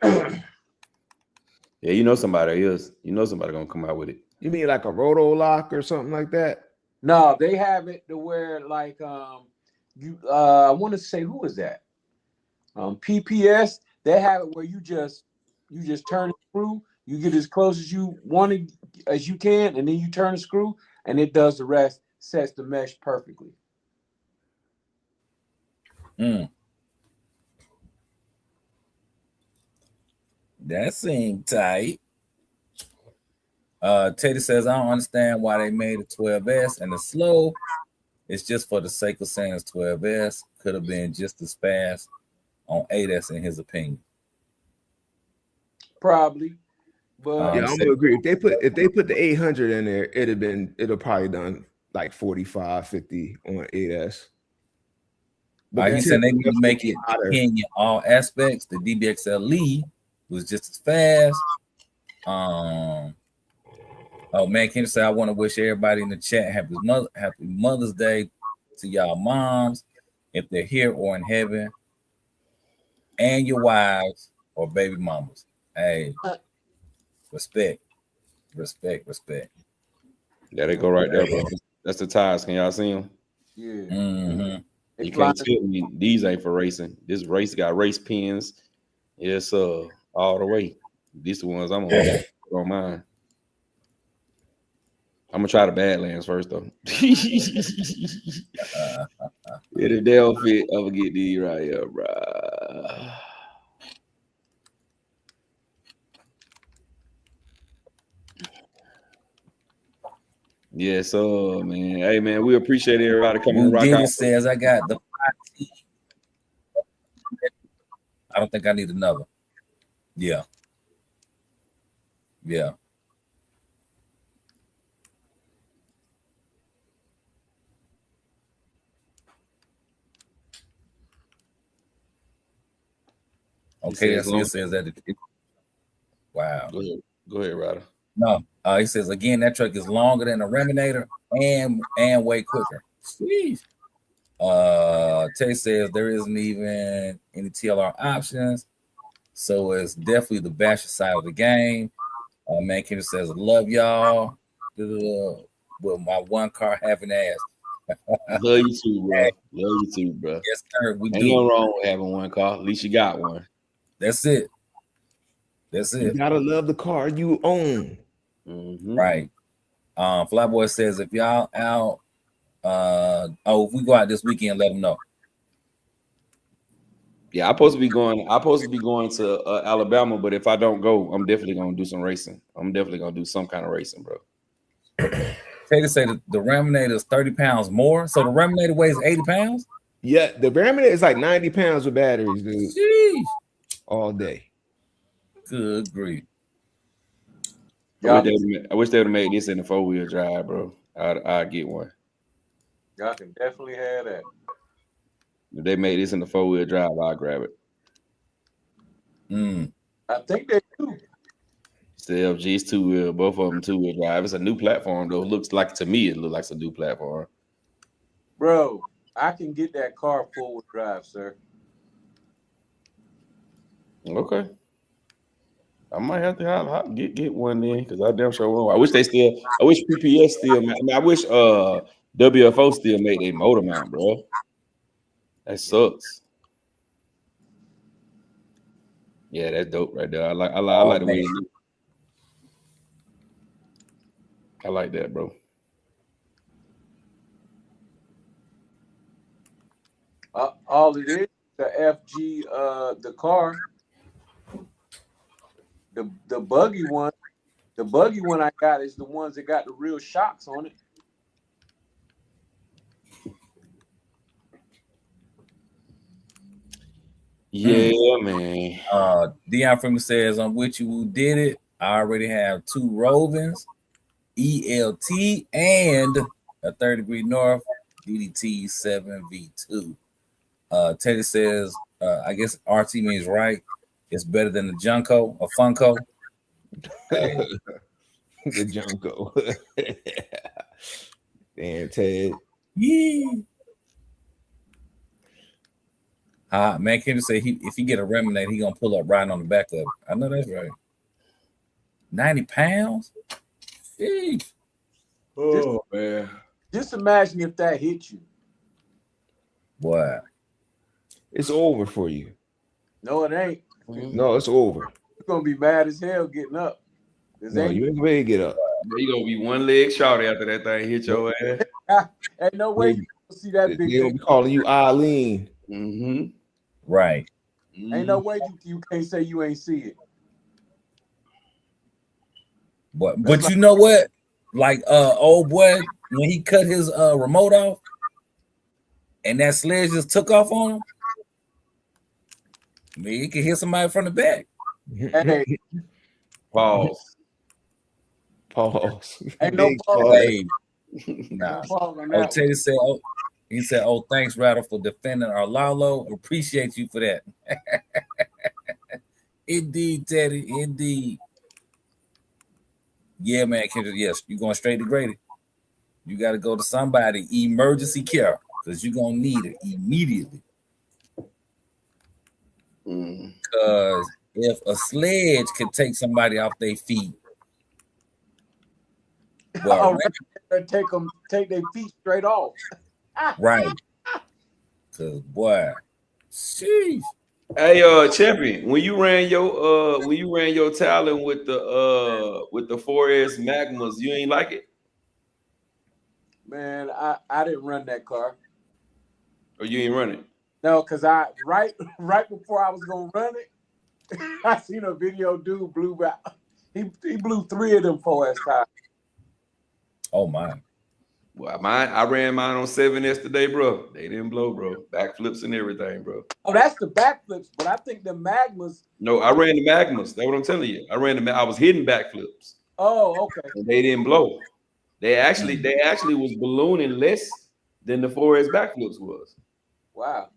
you know somebody is. You know somebody gonna come out with it. You mean like a roto lock or something like that? No, they have it to where like I want to say, who is that? PPS. They have it where you just turn the screw, you get as close as you want it as you can, and then you turn the screw, and it does the rest, sets the mesh perfectly. That seemed tight. Teddy says, I don't understand why they made a 12S and the slow. It's just for the sake of saying it's 12S. Could have been just as fast on 8S in his opinion. Probably. But yeah, I'm gonna agree. If they put the 800 in there, it'll probably done like 45, 50 on 8S. But he said they need to make it in all aspects. The DBXLE was just as fast. Oh man, can you say I want to wish everybody in the chat happy Mother's Day to y'all moms, if they're here or in heaven, and your wives or baby mamas. Hey, respect. Yeah, they go right there, bro. That's the tires. Can y'all see them? Yeah. Mm-hmm. You can't tell me these ain't for racing. This race got race pins. Yes, all the way. These the ones I'm gonna put on mine. I'm gonna try the Badlands first though. If they don't fit, I'm gonna get these right here, bro. Yes, man. Hey, man, we appreciate everybody coming to rock out. Says I got the 5T. I don't think I need another. Yeah. Okay, it says that wow. Go ahead, Ryder. No, he says again that truck is longer than a Reminator and way quicker. Sweet. Tay says there isn't even any TLR options, so it's definitely the basher side of the game. Man, Kendra says love y'all. With my one car having ass. Love you too, bro. Yes, sir. We ain't nothing wrong with having one car. At least you got one. That's it. You gotta love the car you own. Mm-hmm. Right. Flyboy says if y'all out, if we go out this weekend, let them know. Yeah, I'm supposed to be going to Alabama, but if I don't go, I'm definitely gonna do some racing. I'm definitely gonna do some kind of racing, bro. Taylor say the Raminator is 30 pounds more, so the Raminator weighs 80 pounds. Yeah, the Raminator is like 90 pounds with batteries, dude. Jeez. All day. Good grief. I wish they would have made this in the 4-wheel drive, bro. I'd get one. Y'all can definitely have that. If they made this in the 4-wheel drive, I'll grab it. I think they do. CLG's 2-wheel, both of them 2-wheel drive. It's a new platform, though. To me, it looks like a new platform. Bro, I can get that car 4-wheel drive, sir. Okay. I might have to get one then, because I damn sure will. I wish PPS still. I wish WFO still made a motor mount, bro. That sucks. Yeah, that's dope right there. I like the way it looks. I like that, bro. All it is, the FG, the car, the buggy one The buggy one I got is the ones that got the real shocks on it. Yeah, man. Dion Freeman says, I'm with you. Who did it? I already have 2 Rovens, ELT, and a 3rd Degree North DDT 7V2. Teddy says, I guess RT means right. It's better than the Junko or Funko. The Junko. Damn, Ted. Yeah. Man, Kendrick say if he get a Remnant, he gonna pull up riding on the back of it. I know that's right. 90 pounds? Sheesh. Oh, man. Just imagine if that hit you. Boy. It's over for you. No, it ain't. No, it's over. You're gonna be mad as hell getting up. No, you ain't ready to get up. You gonna be one leg short after that thing hit your ass. Ain't no way you gonna see that big. They gonna be calling you Eileen. Mm-hmm. Right. Ain't no way you can't say you ain't see it. But you know what? Like old boy, when he cut his remote off and that sledge just took off on him, I mean, he could hit somebody from the back. Hey, Pause. Ain't no pause. Hey, nah. Teddy said, he said, "Oh, thanks, Rattle, for defending our Lalo. Appreciate you for that." Indeed, Teddy. Indeed. Yeah, man, Kendrick. Yes, you going straight to Grady. You got to go to somebody emergency care because you're gonna need it immediately. Because if a sledge can take somebody off their feet, well, take their feet straight off. Right. Cause boy, sheesh. Hey, champion, when you ran your Talon with the 4S Magmas, you ain't like it? Man, I didn't run that car. Or you ain't run it? No, because I right before I was gonna run it, I seen a video. Dude blew out. He blew 3 of them 4S tires. Oh my. Well, I ran mine on 7S today, bro. They didn't blow, bro. Backflips and everything, bro. Oh, that's the backflips, but I think the Magmas. No, I ran the Magmas. That's what I'm telling you. I was hitting backflips. Oh, okay. And they didn't blow. They actually was ballooning less than the 4S backflips was. Wow.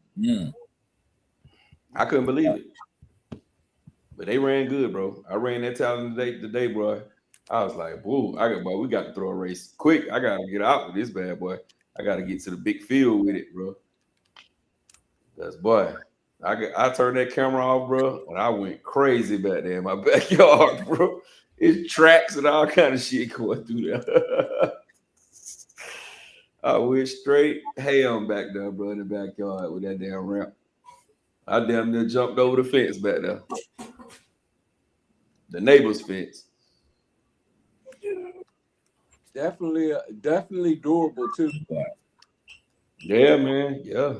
I couldn't believe it. But they ran good, bro. I ran that Talon today, bro. I was like, "Whoa, we got to throw a race quick. I gotta get out with this bad boy. I gotta get to the big field with it, bro." Because boy, I turned that camera off, bro, and I went crazy back there in my backyard, bro. It's tracks and all kind of shit going through there. I went straight ham back there, bro, in the backyard with that damn ramp. I damn near jumped over the fence back there. The neighbor's fence. Definitely durable too. Yeah, man. Yeah,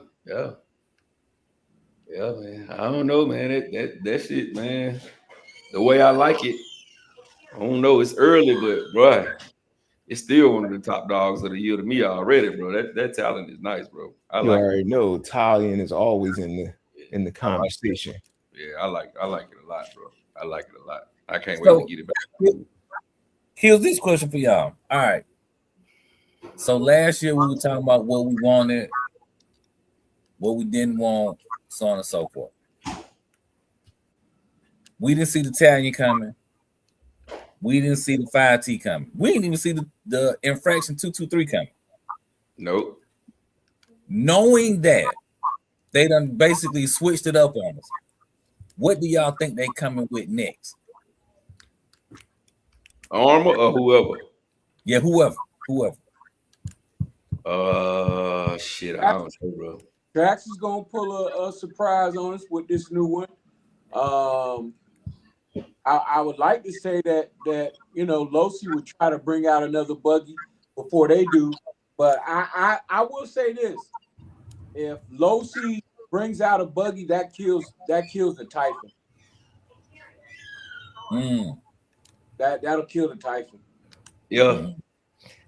man. I don't know, man. That shit, man. The way I like it, I don't know. It's early, but bro, it's still one of the top dogs of the year to me already, bro. That Talon is nice, bro. You already know Italian is always in the conversation. Yeah, I like it a lot, bro. I like it a lot. I can't wait to get it back. Here's this question for y'all. All right. So last year we were talking about what we wanted, what we didn't want, so on and so forth. We didn't see the Italian coming. We didn't see the 5T coming. We didn't even see the infraction 223 coming. Nope. Knowing that they done basically switched it up on us, what do y'all think they coming with next? Armor or whoever? Yeah, whoever. Shit, I don't know, bro. Drax is gonna pull a surprise on us with this new one. I would like to say that Losi would try to bring out another buggy before they do, but I will say this: if Losi brings out a buggy, that kills the Typhon. That'll kill the Typhoon. Yeah.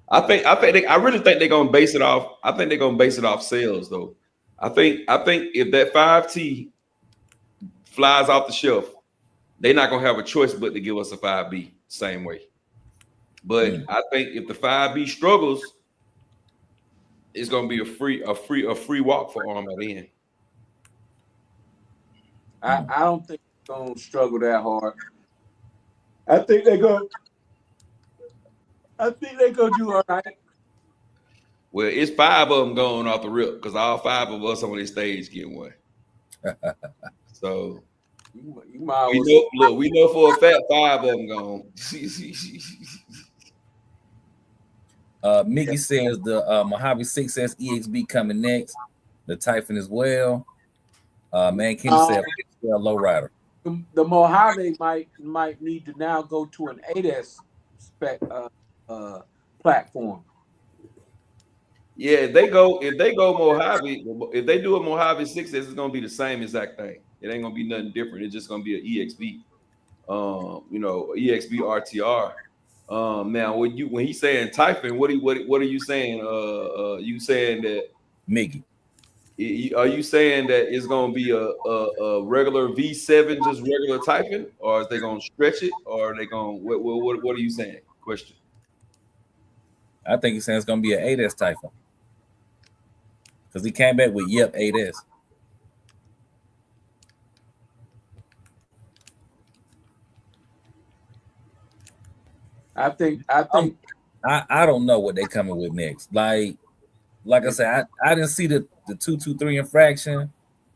I really think they're gonna base it off. I think they're gonna base it off sales though. I think if that 5T flies off the shelf, they're not gonna have a choice but to give us a 5B same way. But I think if the 5B struggles, it's gonna be a free walk for Arm at the end. I don't think they're gonna struggle that hard. I think they're gonna do all right. Well, it's 5 of them going off the rip because all 5 of us on this stage get one. So you might we know for a fact 5 of them gone. Mickey says the Mojave 6S EXB coming next. The Typhoon as well. Man, Kenny said low rider. The Mojave might need to now go to an 8S spec platform. Yeah, if they go Mojave, if they do a Mojave 6S, it's gonna be the same exact thing. It ain't gonna be nothing different. It's just gonna be an EXB, EXB RTR. Now when he's saying Typhoon, what are you saying? You saying that Mickey? Are you saying that it's gonna be a regular V7, just regular Typhoon, or is they gonna stretch it, or are they gonna what are you saying? Question. I think he's saying it's gonna be an 8S Typhoon. Because he came back with 8S. I think I don't know what they're coming with next. Like I said, I didn't see the 223 infraction,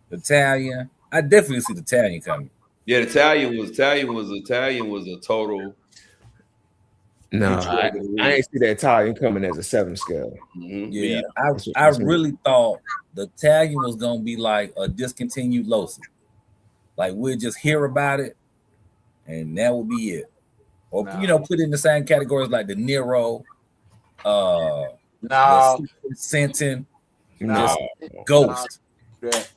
the Italian. I definitely see the Italian coming. Yeah, the Italian was a total. No, I ain't see that Italian coming as a 7 scale. Mm-hmm. Yeah, I really thought the Italian was gonna be like a discontinued Losi. Like we'll just hear about it, and that would be it. Or put in the same categories like the Nero, Sentin, Ghost. The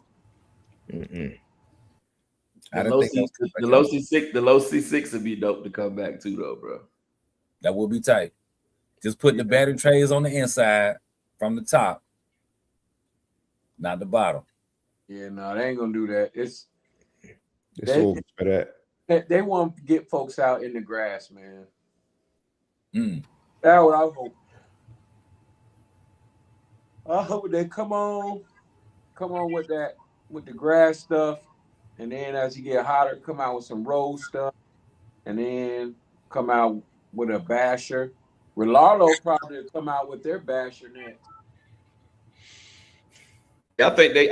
low C6 would be dope to come back too, though, bro. That would be tight. Just putting the battery trays on the inside from the top, not the bottom. Yeah, no, they ain't gonna do that. For that. They want to get folks out in the grass, man. That's what I hope. I hope they come on with the grass stuff, and then as you get hotter, come out with some road stuff, and then come out with a basher. Rillardo probably will come out with their basher next. I think they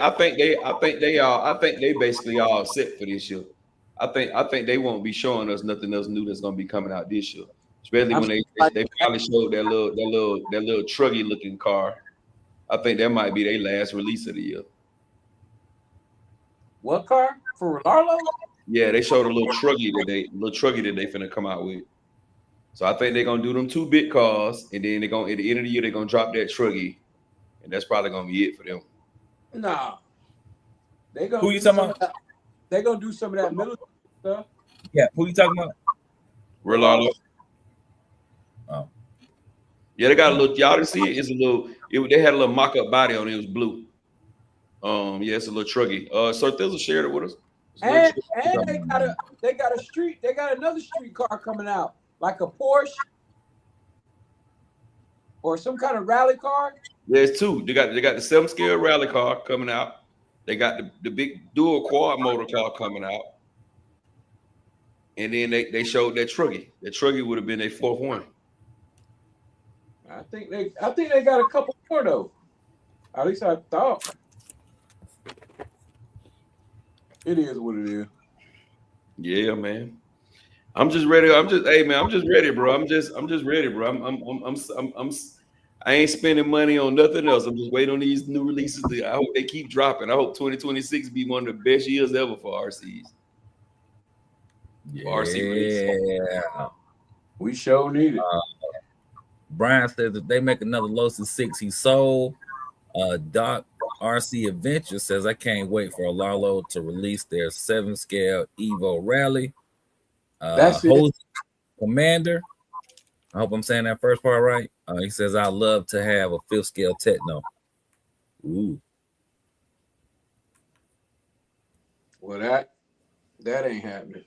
basically all set for this year. I think they won't be showing us nothing else new that's gonna be coming out this year. Especially when they finally showed that little truggy looking car. I think that might be their last release of the year. What car? For Rillardo? Yeah, they showed a little truggy that they finna come out with. So I think they're gonna do them 2-bit cars, and then they're gonna at the end of the year they're gonna drop that truggy, and that's probably gonna be it for them. Nah. They gonna who you talking about? They're gonna do some of that military stuff. Yeah, who you talking about? Rillardo. Oh. Yeah, they got a little. Y'all didn't see it. It's a little. They had a little mock-up body on it. It was blue. Yeah, it's a little truggy. So Thizzle shared it with us. And they got another street car coming out, like a Porsche or some kind of rally car. There's 2. They got the 7-scale rally car coming out. They got the big dual quad motor car coming out. And then they showed that truggy. That truggy would have been their 4th one. I think they got a couple more though. At least I thought. It is what it is. Yeah, man. I'm just ready. I'm just ready, bro. I'm just ready, bro. I ain't spending money on nothing else. I'm just waiting on these new releases. I hope they keep dropping. I hope 2026 be one of the best years ever for RCs. Yeah. RC we sure need it. Brian says if they make another Lotus 6, he sold. Doc RC Adventure says I can't wait for Lalo to release their 7-scale Evo Rally. That's it. Commander. I hope I'm saying that first part right. He says, "I'd love to have a 5th scale techno." Ooh. Well, that ain't happening.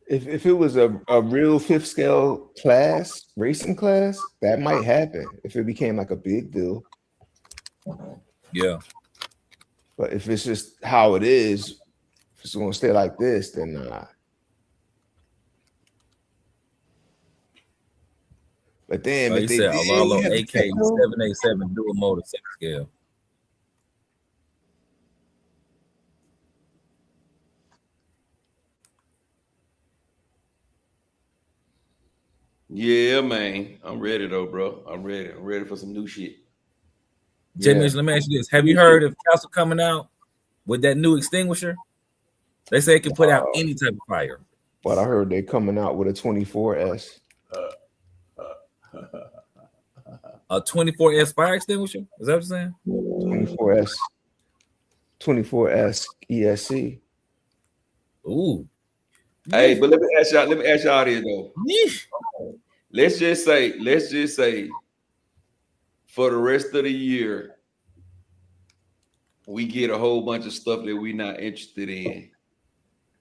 If it was a real 5th scale class, racing class, that might happen if it became like a big deal. Yeah. But if it's just how it is, if it's gonna stay like this, then nah. But then, He said Alalo AK 787 dual motor 6th scale. Yeah, man. I'm ready though, bro. I'm ready. I'm ready for some new shit. Jay Mitch, let me ask you this. Have you heard of Castle coming out with that new extinguisher? They say it can put out any type of fire. But I heard they're coming out with a 24S. A 24S fire extinguisher? Is that what you're saying? 24S ESC. Ooh. Hey, but let me ask y'all this though. Let's just say for the rest of the year, we get a whole bunch of stuff that we're not interested in.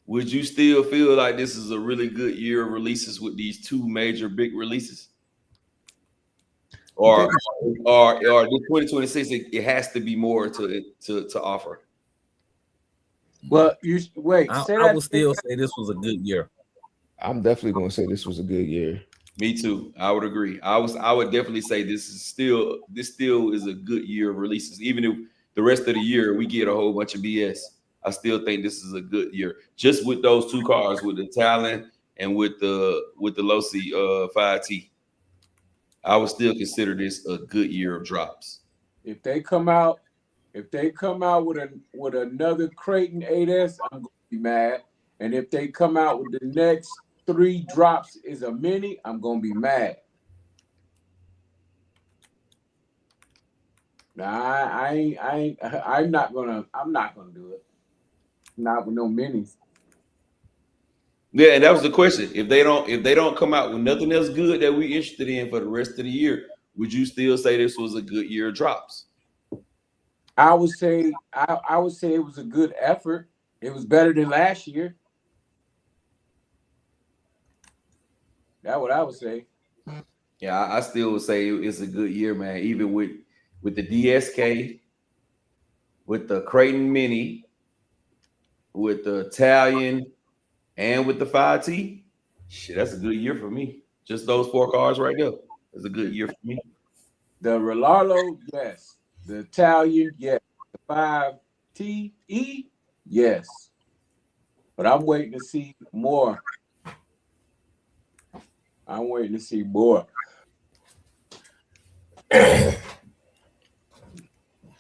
Would you still feel like this is a really good year of releases with these 2 major big releases? Or the 2026, it has to be more to offer? Well, you wait. I would still say this was a good year. I'm definitely gonna say this was a good year. Me too. I would agree. I would definitely say this still is a good year of releases. Even if the rest of the year we get a whole bunch of BS, I still think this is a good year. Just with those 2 cars, with the Talon and with the Losi 5T, I would still consider this a good year of drops. If they come out with another Creighton 8S, I'm gonna be mad. And if they come out with the next 3 drops is a mini, I'm gonna be mad. Nah, I'm not gonna do it. Not with no minis. Yeah, and that was the question. If they don't come out with nothing else good that we're interested in for the rest of the year, would you still say this was a good year of drops? I would say it was a good effort. It was better than last year. That's what I would say. Yeah, I still would say it's a good year, man. Even with the DSK, with the Creighton Mini, with the Italian, and with the 5T, shit, that's a good year for me. Just those 4 cars right there. That's a good year for me. The Relaro, yes. The Italian, yes. The 5TE, yes. But I'm waiting to see more. I'm waiting to see more.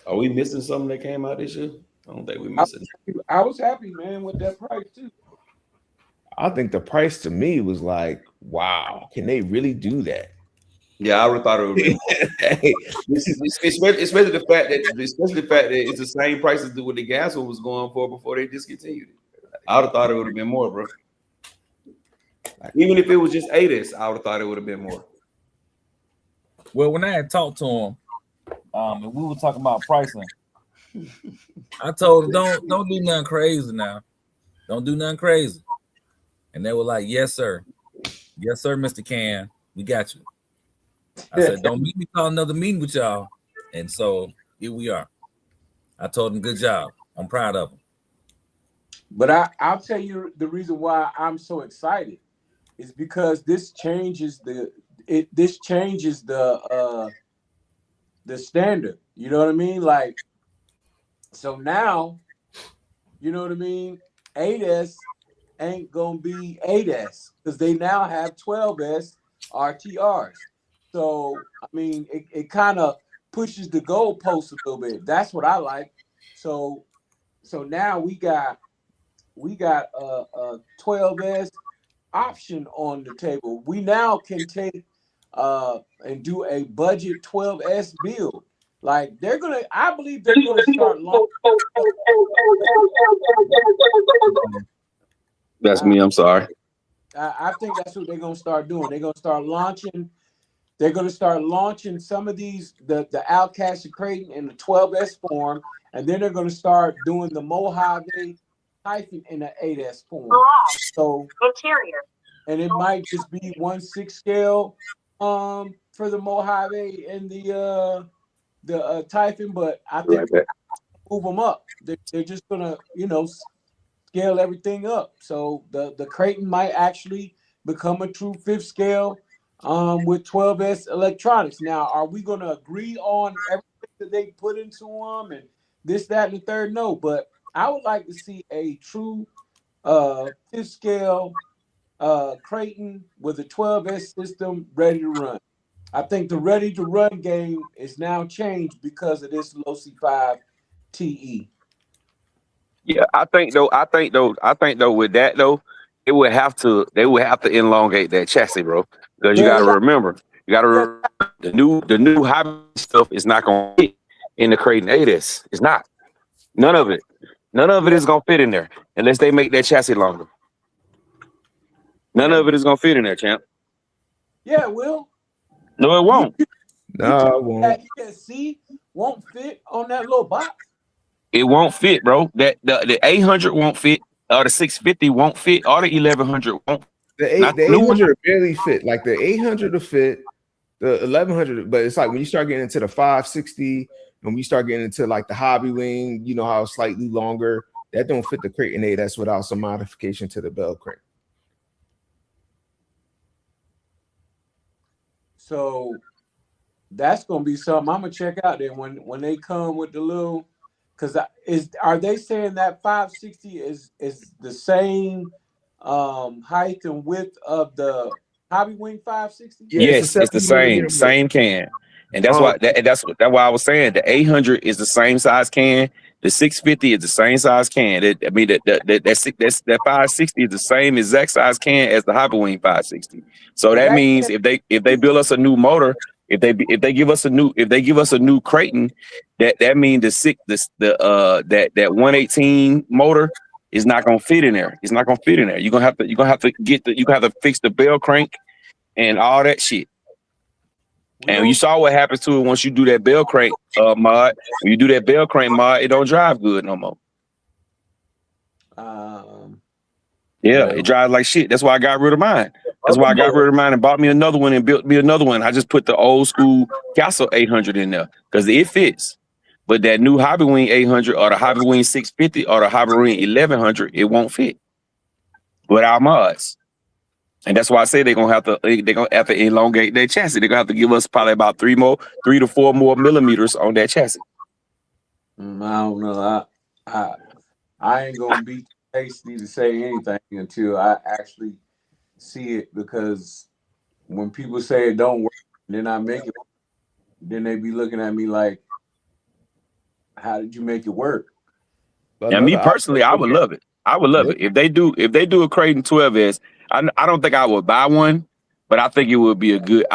Are we missing something that came out this year? I don't think we're missing. I was happy, man, with that price too. I think the price to me was like, wow, can they really do that? Yeah, I would have thought it would be. especially the fact that it's the same prices that what the gas one was going for before they discontinued it. I would have thought it would have been more, bro. Even if it was just 8S, I would have thought it would have been more. Well, when I had talked to him, and we were talking about pricing, I told him don't do nothing crazy now. Don't do nothing crazy. And they were like, yes, sir. Yes, sir, Mr. Can. We got you. I said, don't make me call another meeting with y'all. And so here we are. I told him, good job. I'm proud of him. But I'll tell you the reason why I'm so excited is because this changes the standard. You know what I mean? Like, so now, you know what I mean? 8S ain't gonna be 8S because they now have 12S RTRs. So I mean, it kind of pushes the goalpost a little bit. That's what I like. So now we got a 12S option on the table. We now can take and do a budget 12S build. Like I believe they're gonna start launching. That's me. I'm sorry. I think that's what they're gonna start doing. They're gonna start launching. They're gonna start launching some of these the Outcast of Creighton in the 12S form, and then they're gonna start doing the Mojave Typhon in the 8S form. So interior, and it might just be 1/6 scale for the Mojave and the Typhon, but I think move them up. They're just gonna scale everything up. So the Creighton might actually become a true 5th scale with 12S electronics. Now, are we going to agree on everything that they put into them and this, that, and the third? No, but I would like to see a true 5th scale Creighton with a 12S system ready to run. I think the ready to run game is now changed because of this Losi 5 TE. Yeah, I think though with that though, they would have to elongate that chassis, bro. Because you gotta remember, the new hybrid stuff is not gonna fit in the Creighton 8S. It's not. None of it is gonna fit in there unless they make that chassis longer. None of it is gonna fit in there, champ. Yeah, it will. No, it won't. No, it won't. ESC won't fit on that little box. It won't fit, bro. That the 800 won't fit, or the 650 won't fit, or the 1100 won't. The 800 barely fit. Like the 800 will fit, the 1100, but it's like when you start getting into the 560, when we start getting into like the hobby wing, you know how it's slightly longer, that don't fit the Creighton 8S without some modification to the bell crank. So that's gonna be something I'm gonna check out then when they come with the little, because are they saying that 560 is the same height and width of the hobby wing 560? Yeah, yes, it's the same can, and that's that's why I was saying the 800 is the same size can. The 650 is the same size can. That 560 is the same exact size can as the hobby wing 560. So that means if they build us a new motor, if they give us a new Creighton, that means that 118 motor is not gonna fit in there. It's not gonna fit in there. You're gonna have to fix the bell crank and all that shit. And you saw what happens to it once you do that bell crank mod. When you do that bell crank mod, it don't drive good no more. It drives like shit. That's why I got rid of mine. That's why I got rid of mine and bought me another one and built me another one. I just put the old school Castle 800 in there because it fits. But that new Hobby Wing 800 or the Hobby Wing 650 or the Hobby Wing 1100, it won't fit without mods. And that's why I say they're gonna have to elongate their chassis. They're gonna have to give us probably about 3 to 4 more millimeters on that chassis. I don't know. I ain't gonna be hasty to say anything until I actually see it, because when people say it don't work, then I make it, then they be looking at me like, how did you make it work? Yeah, me personally, I would love it. I would love it if they do a Creighton 12S. I don't think I would buy one, but I think it would be a good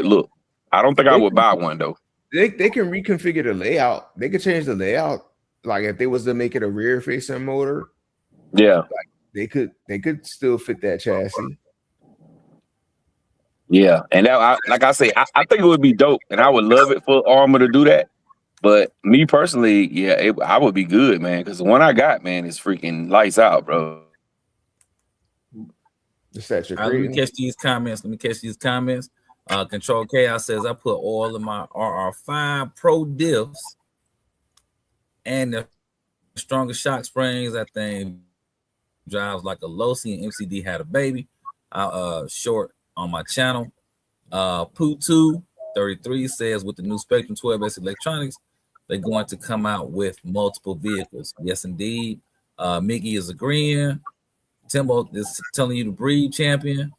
look. I don't think I would buy one though. They can reconfigure the layout. They could change the layout. Like if they was to make it a rear facing motor, yeah, like they could still fit that chassis. Yeah, and that, like I say, I think it would be dope, and I would love it for Arrma to do that. But me personally, yeah, I would be good, man, because the one I got, man, is freaking lights out, bro. Let me catch these comments. Control Chaos says I put oil in my RR5 Pro diffs and the strongest shock springs. I think drives like a Losi, and MCD had a baby. Short on my channel. Poo2 33 says with the new Spectrum 12S electronics, they're going to come out with multiple vehicles. Yes, indeed. Mickey is agreeing. Timbo is telling you to breathe, champion.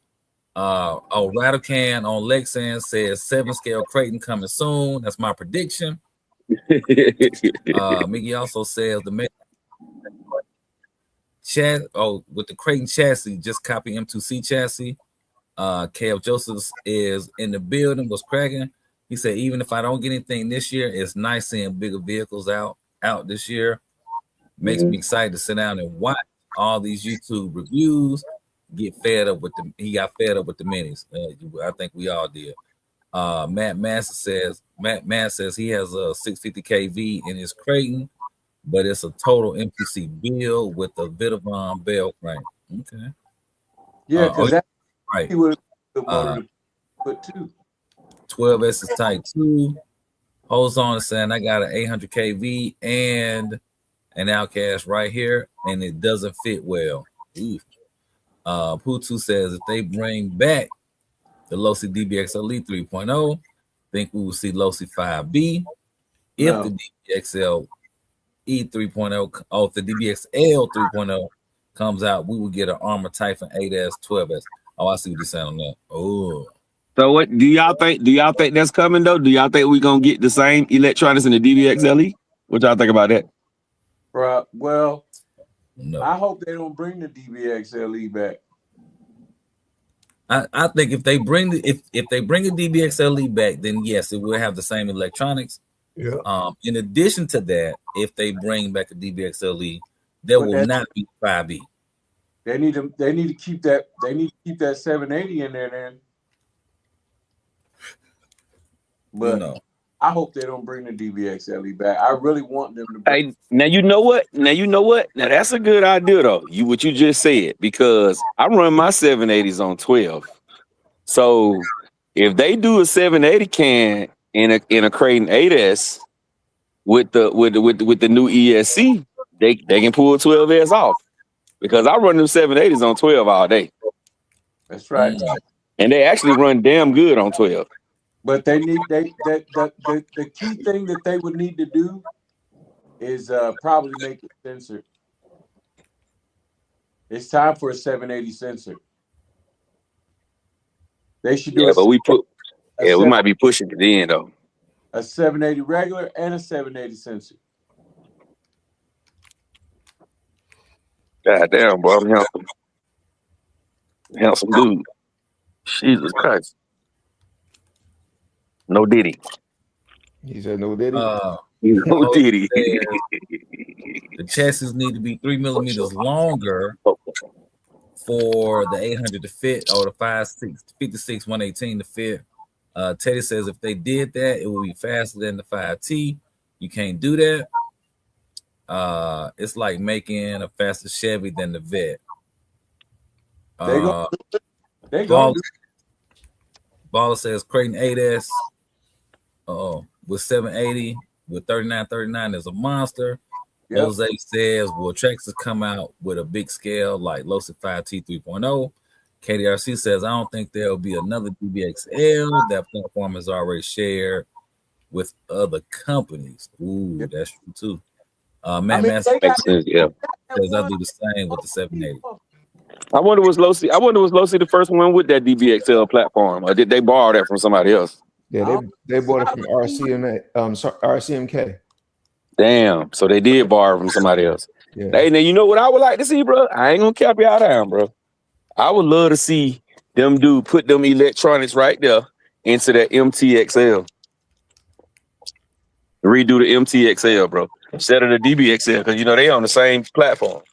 Rattlecan on Lexan says 7-scale Creighton coming soon. That's my prediction. Mickey also says with the Creighton chassis, just copy M2C chassis. KF Joseph is in the building, was cracking. He said, even if I don't get anything this year, it's nice seeing bigger vehicles out this year. Makes me excited to sit down and watch all these YouTube reviews. get fed up with the. He got fed up with the minis. I think we all did. Matt Mass says he has a 650 kV in his Creighton, but it's a total MPC build with a Vitavon bell crank. Okay. Yeah, because that's right. He would have put 2. 12S is type 2. Holds on and saying I got an 800 kV and an Outcast right here, and it doesn't fit well. Putu says if they bring back the Losi DBX Elite 3.0, think we will see Losi 5B. If the DBXL E 3.0, if the DBXL 3.0 comes out, we will get an Armor Typhon 8S 12S. Oh, I see what you're saying on that. Oh. So what do y'all think? Do y'all think that's coming though? Do y'all think we're gonna get the same electronics in the DBXLE? What y'all think about that? Right. Well, no. I hope they don't bring the DBXLE back. I think if they bring the if they bring a DBXLE back, then yes, it will have the same electronics. Yeah. In addition to that, if they bring back a DBXLE, there will not be 5B. They need to keep that. They need to keep that 780 in there then. But no. I hope they don't bring the DBXLE back. I really want them to bring. Hey, now you know what? Now that's a good idea though. What you just said, because I run my 780s on 12. So if they do a 780 can in a Creighton 8S with the new ESC, they can pull 12S off. Because I run them 780s on 12 all day. That's right. And they actually run damn good on 12. But they need the key thing that they would need to do is probably make it censored. It's time for a 780 sensor. They should do we might be pushing it in though. A 780 regular and a 780 sensor. God damn, bro. I'm handsome dude. Jesus Christ. No Diddy. He said no Diddy. No Diddy. The chassis need to be 3 millimeters longer for the 800 to fit, or the 56 118 to fit. Teddy says if they did that, it would be faster than the 5T. You can't do that. It's like making a faster Chevy than the Vet. Baller says Creighton 8S with 780 with 3939 is a monster. Yep. Jose says will Traxxas come out with a big scale like Losi 5T 3.0? KDRC says I don't think there'll be another DBXL. That platform is already shared with other companies. Ooh, that's true too. Matt Master says I do the same with the 780. I wonder was Losi the first one with that DBXL platform, or did they borrow that from somebody else? Yeah, they bought it from RCMK. Damn, so they did borrow from somebody else. Yeah. Hey, now you know what I would like to see, bro? I ain't gonna cap y'all down, bro. I would love to see them put them electronics right there into that MTXL. Redo the MTXL, bro, instead of the DBXL, because they on the same platform.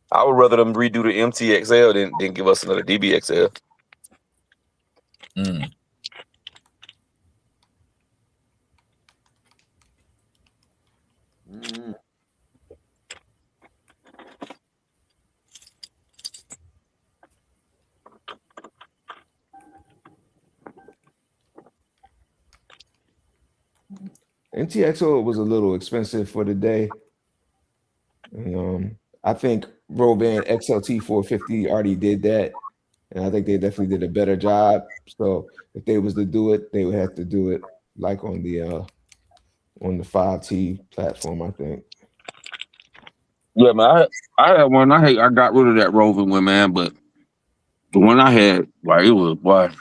I would rather them redo the MTXL than give us another DBXL. Mm. Mm. MTXL was a little expensive for the day. And, I think Rovan XLT 450 already did that, and I think they definitely did a better job. So if they was to do it, they would have to do it like on the 5T platform, I think. Yeah, man. I had one. I got rid of that Rovan one, man. But the one I had, it was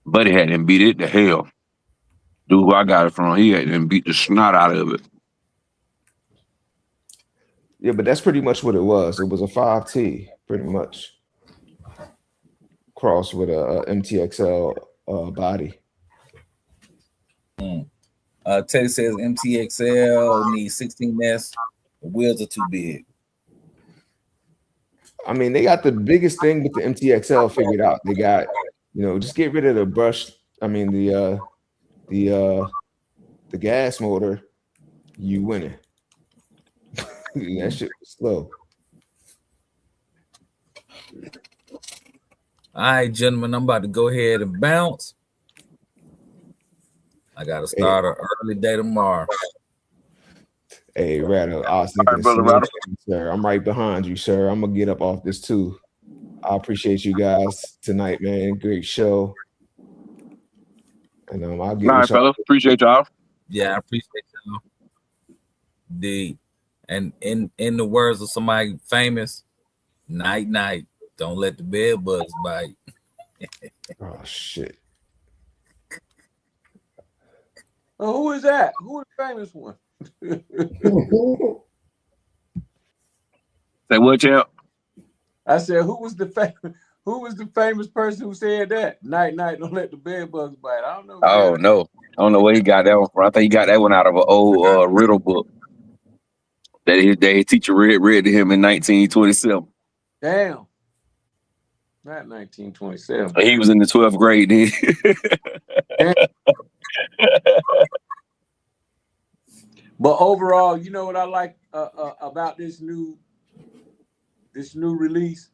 Buddy had them beat it to hell. Dude, who I got it from, he had them beat the snot out of it. Yeah, but that's pretty much what it was. It was a 5T, pretty much, crossed with a MTXL body. Teddy says MTXL needs 16S. The wheels are too big. I mean, they got the biggest thing with the MTXL figured out. They got, just get rid of the brush. I mean, the gas motor, you winning. That shit was slow. All right, gentlemen, I'm about to go ahead and bounce. I got to start an early day tomorrow. Hey, Rattle, awesome. Right, brother, sir. I'm right behind you, sir. I'm going to get up off this too. I appreciate you guys tonight, man. Great show. And I'll get all right, fella. Appreciate y'all. Yeah, I appreciate y'all. And in the words of somebody famous, night, night. Don't let the bed bugs bite. Oh, shit. Oh, who is that? Who is the famous one? Say what, champ? I said, who was the famous person who said that? Night, night, don't let the bed bugs bite. I don't know. Oh, no. I don't know where he got that one from. I think he got that one out of an old riddle book that his teacher read to him in 1927. Damn. Not 1927. He was in the 12th grade then. But overall, you know what I like about this new release?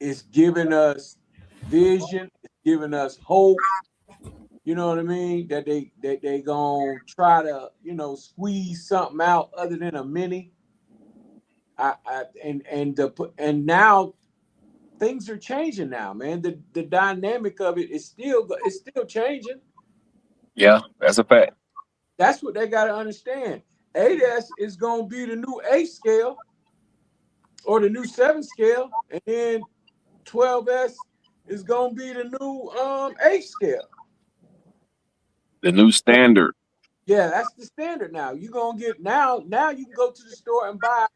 It's giving us vision, it's giving us hope. You know what I mean? That they gonna try to squeeze something out other than a mini. And now things are changing now, man. The dynamic of it is still changing. Yeah, that's a fact. That's what they got to understand. 8S is going to be the new 8 scale or the new 7 scale, and then 12S is going to be the new 8 scale. The new standard. Yeah, that's the standard now. You're going to get now you can go to the store and buy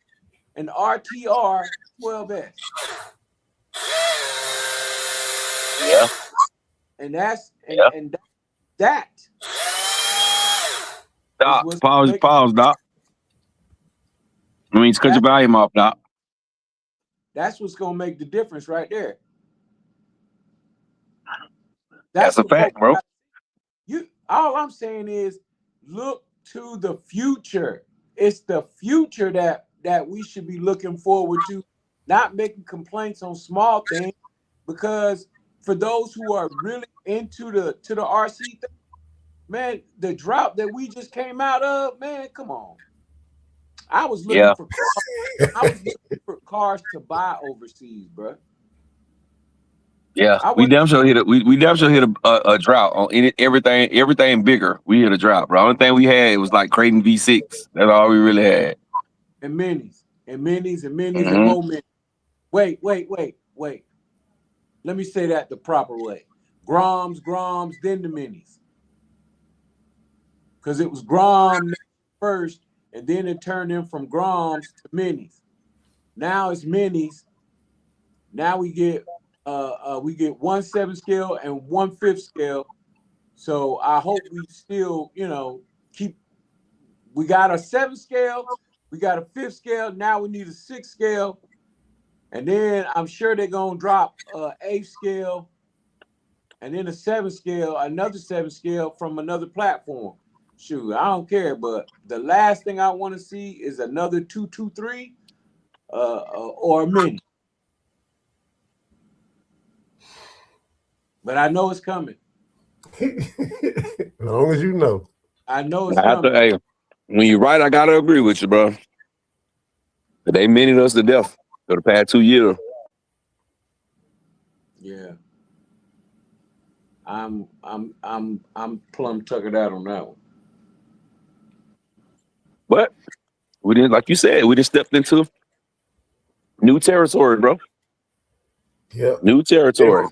an RTR 12S. Yeah. And that's and that. Doc, pause, Doc. I mean, cut your volume off, Doc. That's what's gonna make the difference right there. That's a fact, bro. All I'm saying is look to the future. It's the future that we should be looking forward to, not making complaints on small things, because for those who are really into the RC thing, man, the drought that we just came out of, man, come on. I was looking for cars to buy overseas, bro. Yeah, we damn sure hit a drought on everything bigger. We hit a drought, bro. Only thing we had was like Creighton V6. That's all we really had. And minis and more minis. Wait. Let me say that the proper way. Groms, then the minis. Because it was Grom first, and then it turned in from Groms to minis. Now it's minis. Now we get 1 7 scale and 1 5 scale. So I hope we still, keep. We got a 7 scale, we got a 5th scale. Now we need a 6 scale, and then I'm sure they're gonna drop 8 scale, and then a 7 scale, another 7 scale from another platform. Shoot, I don't care, but the last thing I want to see is another 223 or a mini. But I know it's coming. As long as you know. I know it's coming. Hey, when you're right, I gotta agree with you, bro. But they minied us to death for the past 2 years. Yeah. I'm plumb tuckered out on that one. But we didn't, like you said, we just stepped into new territory, bro. Yeah. New territory.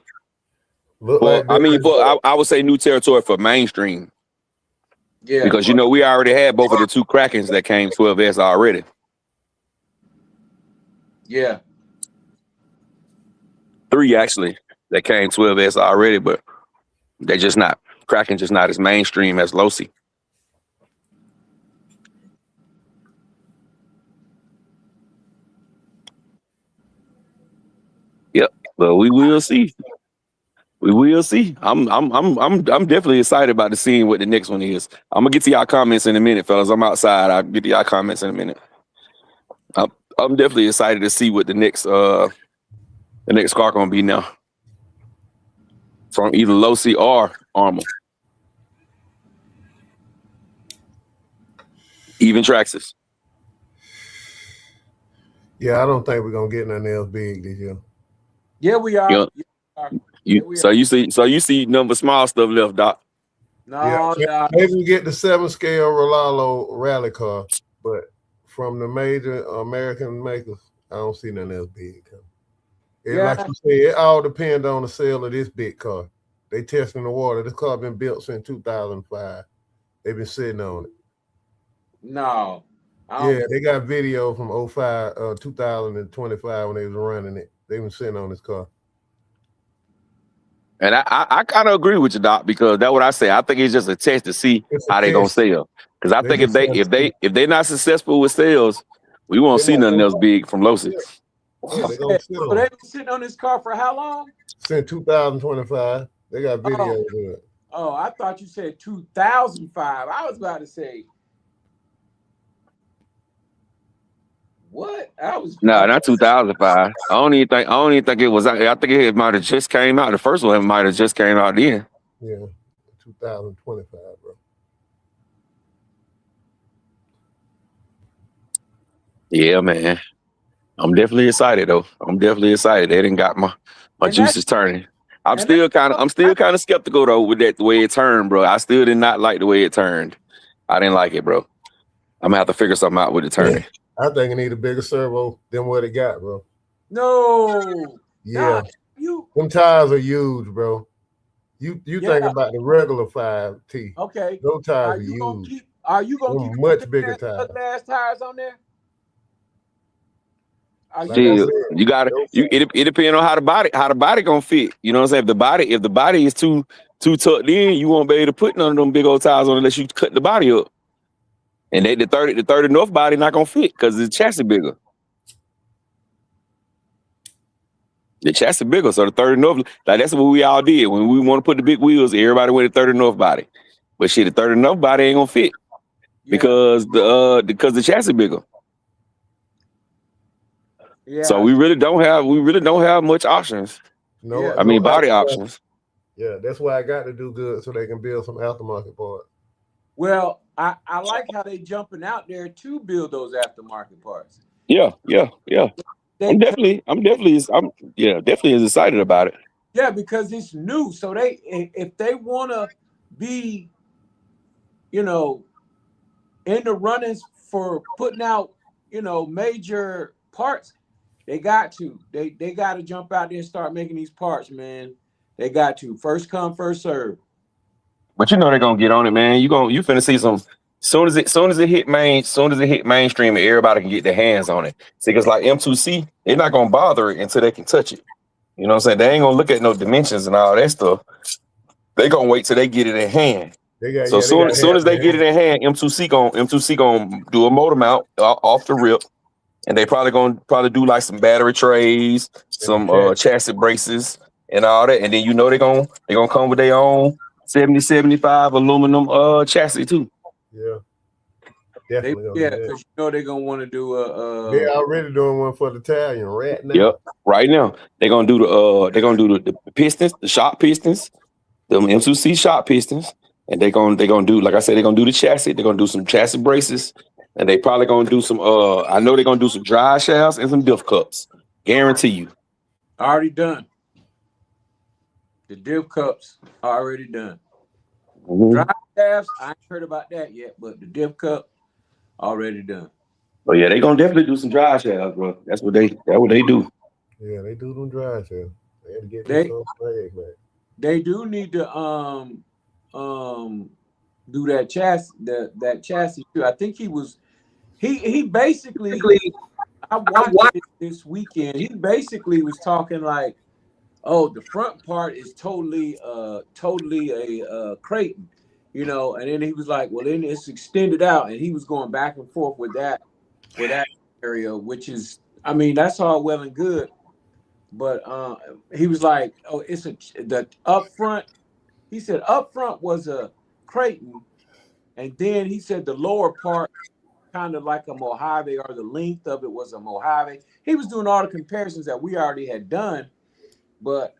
I would say new territory for mainstream. Yeah. Because we already had both of the 2 Krakens that came 12S already. Yeah. 3 actually that came 12S already, but they're just not. Kraken just not as mainstream as Losi. Yep, but we will see. We will see. I'm definitely excited about the seeing what the next one is. I'm gonna get to y'all comments in a minute, fellas. I'm outside. I'll get to y'all comments in a minute. I'm definitely excited to see what the next car gonna be now. From either Losi or Armour. Even Traxxas. Yeah, I don't think we're gonna get nothing else big this year. Yeah, we are. Yeah. Yeah, You see number small stuff left, Doc. No, yeah, maybe we get the 7-scale Rolalo rally car, but from the major American makers, I don't see nothing else big. Like you said, it all depends on the sale of this big car. They testing the water. This car been built since 2005. They've been sitting on it. No. Yeah, they got video from 2025 when they was running it. They been sitting on this car. And I kind of agree with you, Doc, because that's what I say. I think it's just a test to see how they gonna sell. Because I think if they're not successful with sales, we won't see nothing else big from Losi. Yeah, so they've been sitting on this car for how long? Since 2025. They got videos of it. Oh, I thought you said 2005. I was about to say, what? No, not 2005. I don't even think it was. I think it might have just came out. The first one might have just came out then. Yeah, 2025, bro. Yeah, man. I'm definitely excited though. I'm definitely excited. They didn't got my juices turning. I'm still kind of skeptical though with that the way it turned, bro. I still did not like the way it turned. I didn't like it, bro. I'm gonna have to figure something out with the turning. I think it need a bigger servo than what it got, bro. No. Yeah. Them tires are huge, bro. You think about the regular 5T. Okay. Those tires are huge. Are you gonna keep much bigger tires? Tires on there? You got it depends on how the body gonna fit. You know what I'm saying? If the body is too tucked in, you won't be able to put none of them big old tires on unless you cut the body up. And the 30 North body not gonna fit because the chassis bigger. The chassis bigger, so the 30 North, like that's what we all did when we want to put the big wheels. Everybody went to 30 North body, but shit, the 30 North body ain't gonna fit because the chassis bigger. Yeah. So we really don't have much options. No, I mean body options. Yeah, that's why I got to do good so they can build some aftermarket parts. Well, I like how they jumping out there to build those aftermarket parts. Yeah. I'm definitely as excited about it. Yeah, because it's new. So if they want to be, in the runnings for putting out, major parts, they got to. They got to jump out there and start making these parts, man. They got to. First come, first serve. But they're gonna get on it, man. You finna see some soon as it hit mainstream and everybody can get their hands on it. See, because like M2C, they're not gonna bother it until they can touch it. You know what I'm saying? They ain't gonna look at no dimensions and all that stuff. They gonna wait till they get it in hand. Soon as they get it in hand, M2C gonna do a motor mount off the rip, and they probably do like some battery trays, some chassis braces, and all that. And then they're gonna come with their own 70-75 aluminum chassis too. Yeah. Definitely. Because they're gonna want to do they're already doing one for the Italian right now. Yep, right now they're gonna do the pistons, the shop pistons, the M2C shop pistons, and they're gonna do, like I said, they're gonna do the chassis. They're gonna do some chassis braces, and they probably gonna do some. I know they're gonna do some dry shafts and some diff cups. Guarantee you. Already done. The diff cups are already done. Mm-hmm. Dry shafts, I ain't heard about that yet, but the diff cup already done. But yeah, they gonna definitely do some dry shafts, bro. That's what they do. Yeah, they do them dry shafts. They had to get this flag back. They do need to do that chassis, that chassis too. I think he basically I watched it this weekend. He basically was talking like, oh, the front part is totally a Creighton, and then he was like, well, then it's extended out, and he was going back and forth with that area, which is, I mean, that's all well and good, but he was like, oh, it's the up front. He said up front was a Creighton, and then he said the lower part kind of like a Mojave, or the length of it was a Mojave. He was doing all the comparisons that we already had done, but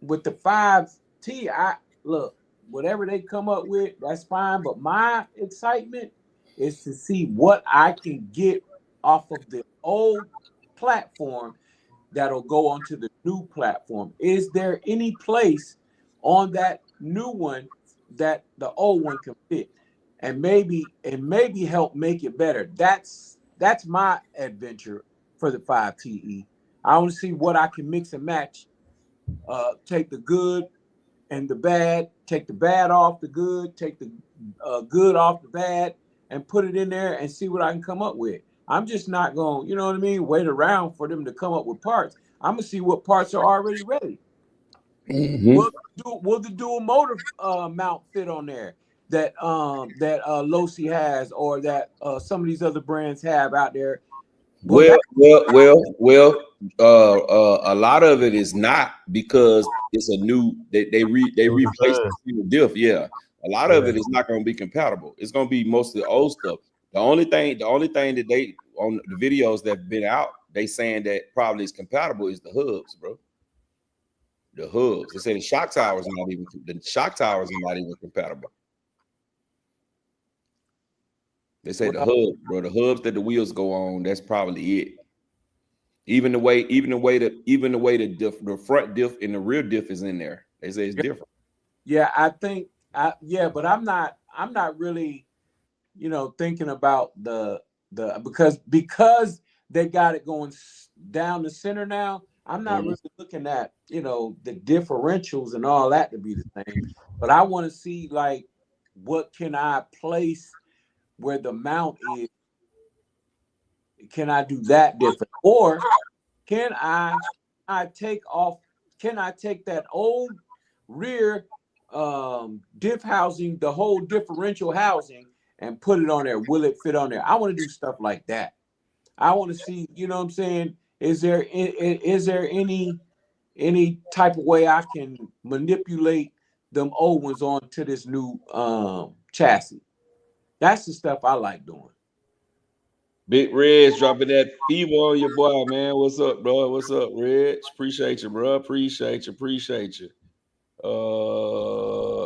with the 5T, I look, whatever they come up with, that's fine. But my excitement is to see what I can get off of the old platform that'll go onto the new platform. Is there any place on that new one that the old one can fit? And maybe help make it better. That's my adventure for the 5TE. I want to see what I can mix and match. Take the good and the bad, take the bad off the good, take the good off the bad, and put it in there and see what I can come up with. I'm just not going, you know what I mean, wait around for them to come up with parts. I'm going to see what parts are already ready. Mm-hmm. Will the dual motor mount fit on there that Losi has, or that some of these other brands have out there? Well, a lot of it is not, because it's a new they replaced the diff. Yeah, a lot of it is not going to be compatible. It's going to be mostly old stuff. The only thing that they on the videos that've been out, they saying that probably is compatible is the hubs, bro. The hubs. They say the shock towers are not even compatible. They say the hub, bro. The hubs that the wheels go on, that's probably it. Even the way the front diff and the rear diff is in there. They say it's different. Yeah, I think but I'm not really, thinking about the because they got it going down the center now. I'm not really looking at, the differentials and all that to be the same, but I want to see, like, what can I place where the mount is? Can I do that different? Or can I take that old rear diff housing, the whole differential housing, and put it on there? Will it fit on there? I want to do stuff like that. I want to see, you know what I'm saying? Is there any type of way I can manipulate them old ones onto this new chassis? That's the stuff I like doing. Big Red's dropping that fever on your boy, man. What's up, bro? What's up, Reg? Appreciate you, bro. Appreciate you.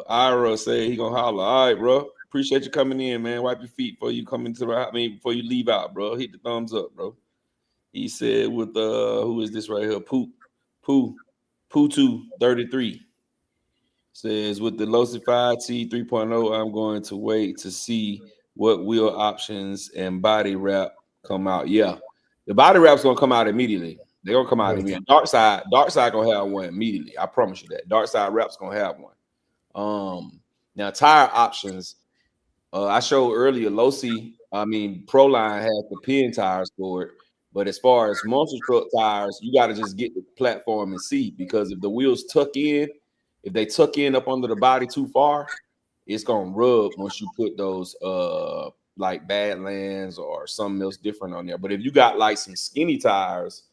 Ira say he gonna holler. All right, bro. Appreciate you coming in, man. Wipe your feet before you come into before you leave out, bro. Hit the thumbs up, bro. He said with who is this right here? Poo 233 says with the Losi 5T 3.0, I'm going to wait to see what wheel options and body wrap come out. Yeah, the body wrap's gonna come out immediately. They're gonna come out immediately. Dark side gonna have one immediately. I promise you that. Dark side wrap's gonna have one. Now tire options. I showed earlier. Losi, Proline has the pin tires for it. But as far as monster truck tires, you got to just get the platform and see, because if the wheels tuck in up under the body too far, it's gonna rub once you put those like Badlands or something else different on there. But if you got like some skinny tires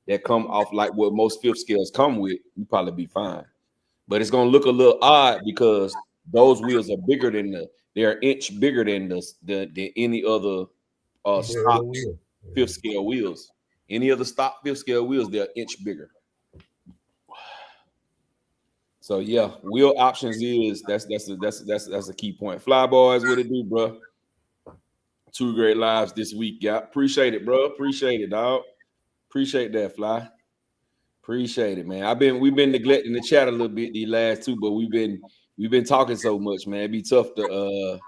that come off like what most fifth scales come with, you probably be fine. But it's gonna look a little odd because those wheels are bigger than they're an inch bigger than the any other stock fifth scale wheels. Any other stock fifth scale wheels, they're an inch bigger. So yeah, wheel options is that's a key point. Fly boys, what it do, bro? 2 great lives this week. Yeah, appreciate it, bro. Appreciate it, dog. Appreciate that, Fly. Appreciate it, man. We've been neglecting the chat a little bit these last 2, but we've been talking so much, man. It'd be tough to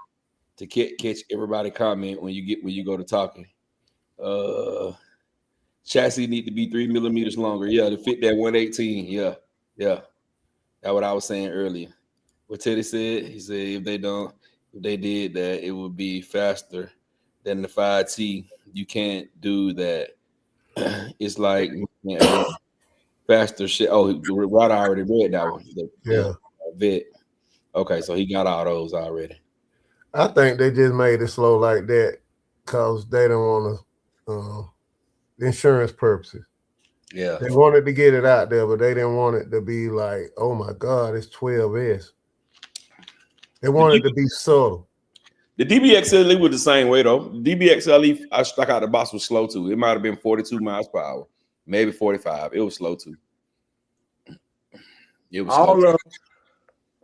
catch everybody comment when you go to talking. Chassis need to be 3 millimeters longer. Yeah, to fit that 118. Yeah. That's what I was saying earlier. What Teddy said, he said if they did that, it would be faster than the 5T. You can't do that. It's like faster shit. Oh, Rod already read that one. Vet. Okay, so he got all those already. I think they just made it slow like that because they don't want to insurance purposes. Yeah. They wanted to get it out there, but they didn't want it to be like, oh my God, it's 12S. They wanted it to be subtle. The DBXLE was the same way though. DBXLE, I stuck out the box was slow too. It might have been 42 miles per hour, maybe 45. It was slow too. It was all slow.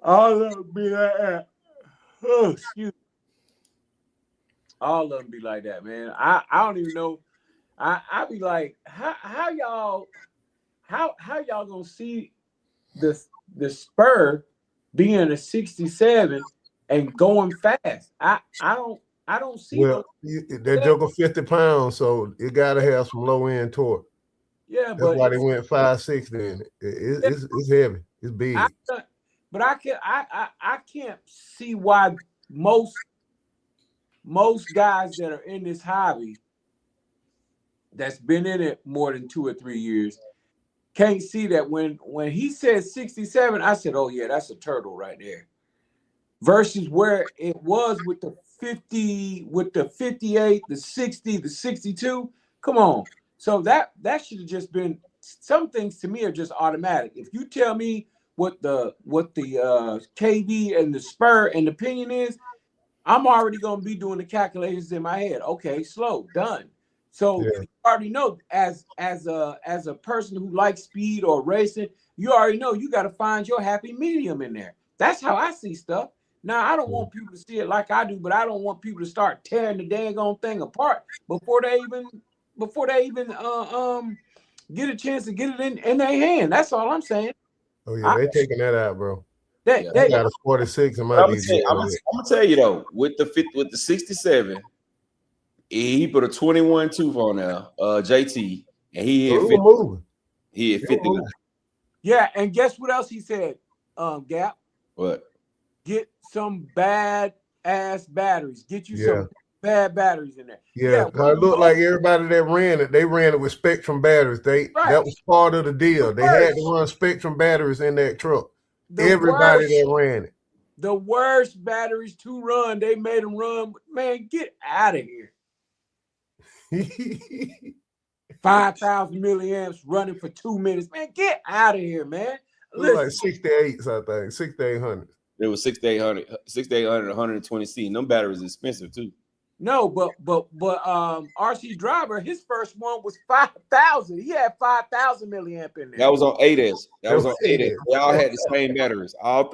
All of them be like that. Oh, excuse me. All of them be like that, man. I don't even know. I be like, how y'all gonna see the Spur being a 67 and going fast? I don't see. Well, that joker 50 pounds, so it gotta have some low end torque. Yeah, that's why they went 5.6 then. It's heavy. It's big. But I can't see why most guys that are in this hobby that's been in it more than 2 or 3 years can't see that when he said 67, I said, oh yeah, that's a turtle right there. Versus where it was with the 50, with the 58, the 60, the 62. Come on. So that should have just been, some things to me are just automatic. If you tell me what the KV and the Spur and the Pinion is, I'm already gonna be doing the calculations in my head. Okay, slow, done. So you already know, as a person who likes speed or racing, you already know you got to find your happy medium in there. That's how I see stuff. Now I don't want people to see it like I do, but I don't want people to start tearing the dang thing apart before they even get a chance to get it in their hand. That's all I'm saying. Oh yeah, they taking that out, bro. They got a 46 in my DJ. I'm gonna tell you though, with the 67, he put a 21 tooth on there, JT, and he hit 50. He hit 59. Yeah, and guess what else he said? Gap. What? Get some bad ass batteries. Get you some bad batteries in there. Yeah, it looked like everybody that ran it, they ran it with Spectrum batteries. That was part of the deal. They had to run Spectrum batteries in that truck. Everybody that ran it. The worst batteries to run, they made them run. Man, get out of here. 5,000 milliamps running for 2 minutes. Man, get out of here, man. Listen. Like 68s, I think. 6800. It was 6800, 120C. And them batteries expensive too. No, but RC Driver, his first one was 5,000. He had 5,000 milliamp in there. That was on 8S. That was on 8S. They all had the same batteries. All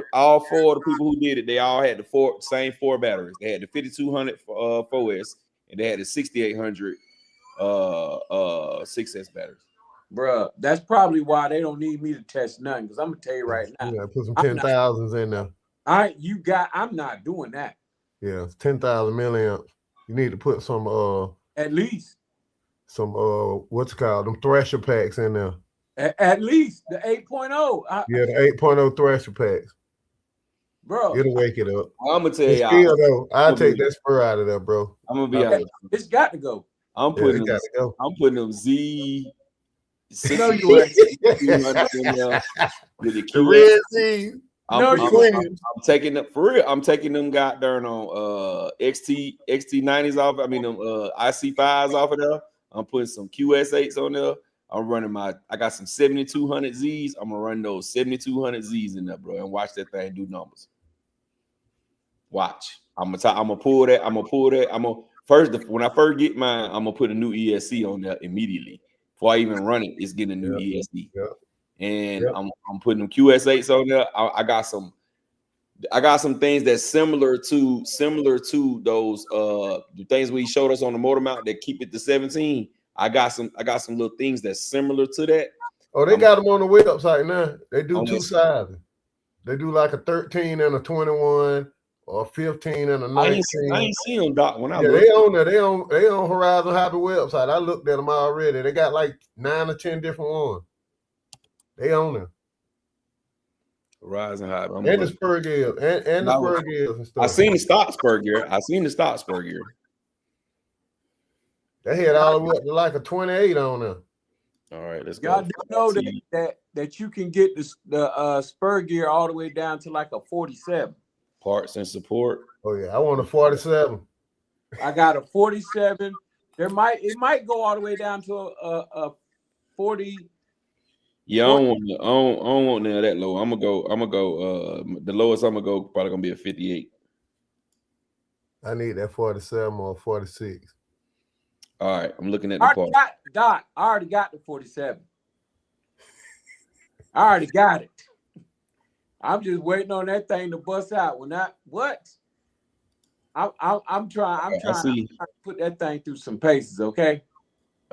four of the people who did it, they all had the same four batteries. They had the 5200 4S, and they had the 6800 6S batteries. Bruh, that's probably why they don't need me to test nothing, because I'm gonna tell you right now. Yeah, put some 10,000s in there. I'm not doing that. Yeah, 10,000 milliamps. You need to put some at least some what's it called, them Thresher packs in there. At least the 8.0. Yeah, the 8.0 Thresher packs. Bro, it'll wake it up. I'm gonna tell you, still though, I'll take that Spur out of there, bro. I'm gonna be honest. It's got to go. I'm putting them Z. No, you ain't. With the Red Z. I'm taking them for real. I'm taking them goddamn on XT90s off. I mean them IC5s off of there. I'm putting some QS8s on there. I'm running I got some 7200 Zs. I'm gonna run those 7200 Zs in there, bro, and watch that thing do numbers. Watch. I'm gonna pull that. When I first get mine, I'm gonna put a new ESC on there immediately. Before I even run it, it's getting a new ESC. And I'm putting them QS8s on there. I got some things that's similar to those the things we showed us on the motor mount that keep it to 17. I got some little things that's similar to that. Oh, they got them on the website now. They do two sizes. They do like a 13 and a 21 or 15 and a 19. I ain't seen them, Doc. When I they on there. They on Horizon Hobby website. I looked at them already. They got like 9 or 10 different ones. They on there. Horizon Hobby. And the Spur gears. And the Spur gears and stuff. I seen the stock Spur gear. They had all the way up to like a 28 on there. All right, let's go. Y'all do know that you can get the Spur gear all the way down to like a 47. Parts and support. Oh yeah, I want a 47. I got a 47. It might go all the way down to a 40. Yeah, I don't want none of that low. I'm gonna go. The lowest I'm gonna go probably gonna be a 58. I need that 47 or 46. All right, I'm looking at the part. Doc, I already got the 47. I already got it. I'm just waiting on that thing to bust out. I'm trying to put that thing through some paces, okay?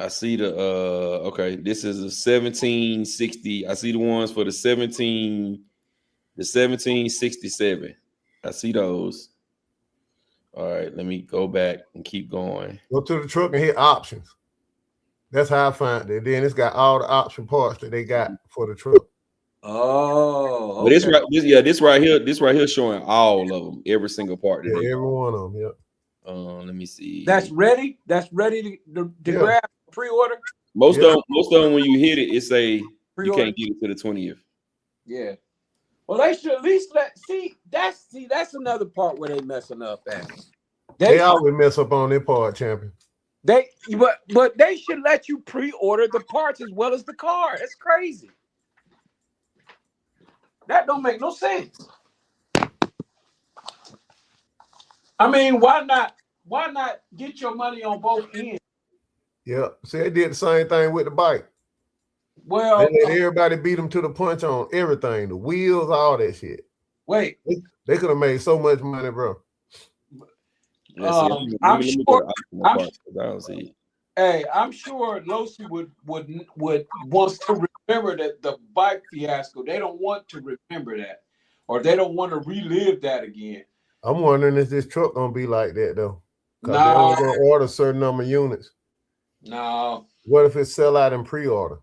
I see the okay. This is a 1760. I see the ones for the 1767. I see those. All right, let me go back and keep going. Go to the truck and hit options. That's how I find it. Then it's got all the option parts that they got for the truck. Oh, okay. But this right here showing all of them, every single part. Yeah, every one of them. Yep. Let me see. That's ready. That's ready to grab pre-order. Most of them, when you hit it, it say you can't get it to the 20th. Yeah. Well, they should at least that's another part where they messing up at. They always mess up on their part, champion. But they should let you pre-order the parts as well as the car. That's crazy. That don't make no sense. I mean, why not get your money on both ends? Yeah. See, they did the same thing with the bike. Well, they let everybody beat them to the punch on everything, the wheels, all that shit. Wait. They could have made so much money, bro. I'm sure Losi would wants to remember that the bike fiasco. They don't want to remember that, or they don't want to relive that again. I'm wondering if this truck gonna be like that though. No, they only gonna order a certain number of units. No. What if it sell out in pre-order?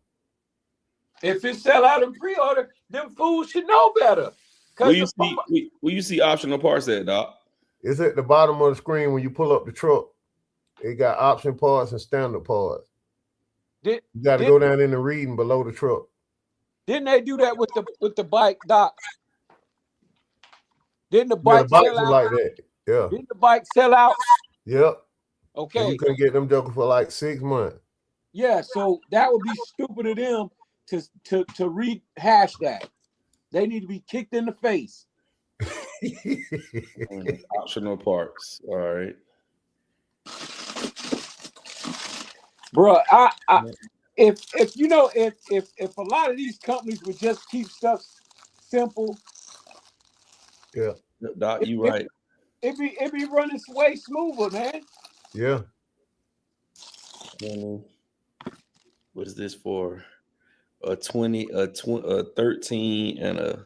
If it sell out in pre-order, them fools should know better. Where you see optional parts at, Doc? It's at the bottom of the screen when you pull up the truck. It got option parts and standard parts. You got to go down in the reading below the truck. Didn't they do that with the bike, Doc? Didn't the bike sell out like that? Yeah. Didn't the bike sell out? Yep. Okay. And you couldn't get them jokers for like 6 months. Yeah, so that would be stupid of them to rehash that. They need to be kicked in the face. Optional parts. All right. Bro, if you know if a lot of these companies would just keep stuff simple, yeah, Doc, you right. It be running way smoother, man. Yeah. What is this for? A 13, and a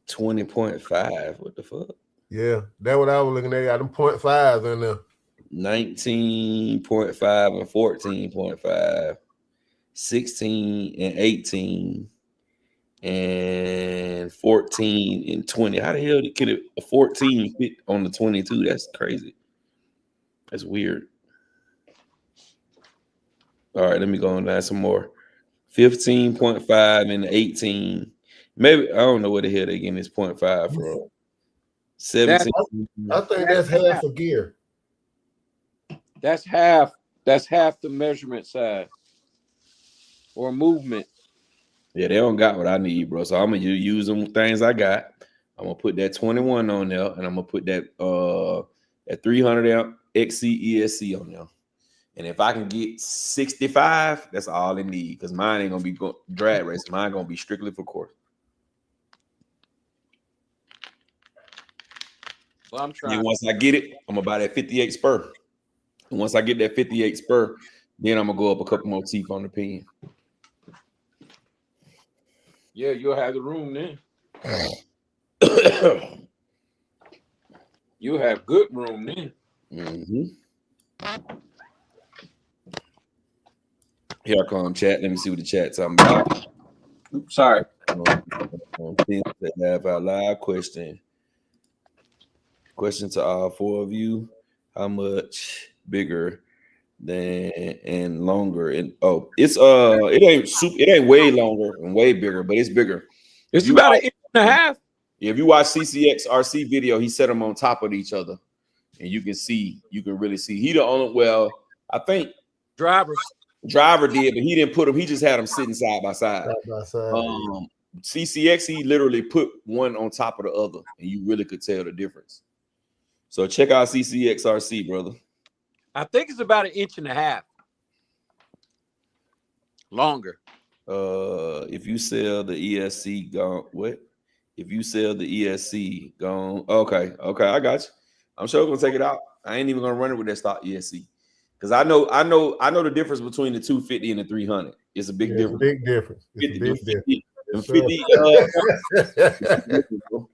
20.5. What the fuck? Yeah, that's what I was looking at. Got them 0.5s in there. 19.5 and 14.5, 16 and 18, and 14 and 20. How the hell could a 14 fit on the 22? That's crazy. That's weird. All right, let me go on down some more. 15.5 and 18. Maybe I don't know what the hell they're getting this 0.5 from. 17. I think that's half a gear. That's half the measurement size or movement. Yeah, they don't got what I need, bro. So I'm gonna use them things I got. I'm gonna put that 21 on there, and I'm gonna put that 300 amp XC ESC on there. And if I can get 65, that's all I need, because mine ain't gonna be drag race. Mine gonna be strictly for course. Well, I'm trying. And once I get it, I'm gonna buy that 58 spur. And once I get that 58 spur, then I'm gonna go up a couple more teeth on the pen. Yeah, you'll have the room then. You'll have good room then. Mm-hmm. Here I come, chat. Let me see what the chat's talking about. Oops, sorry. Have our live question. Question to all four of you: how much bigger than and longer? And it ain't way longer and way bigger, but it's bigger. It's about an inch and a half. If you watch CCX RC video, he set them on top of each other, and you can really see. He the only. Well, I think drivers. Driver did, but he didn't put them. He just had them sitting side by side. Side by side. CCX, he literally put one on top of the other, and you really could tell the difference. So check out CCX RC, brother. I think it's about 1.5 inches longer. If you sell the ESC, gone. What? If you sell the ESC, gone. Okay, I got you. I'm sure gonna take it out. I ain't even gonna run it with that stock ESC because I know the difference between the 250 and the 300. It's a big difference. Big difference. It's 50, a big difference.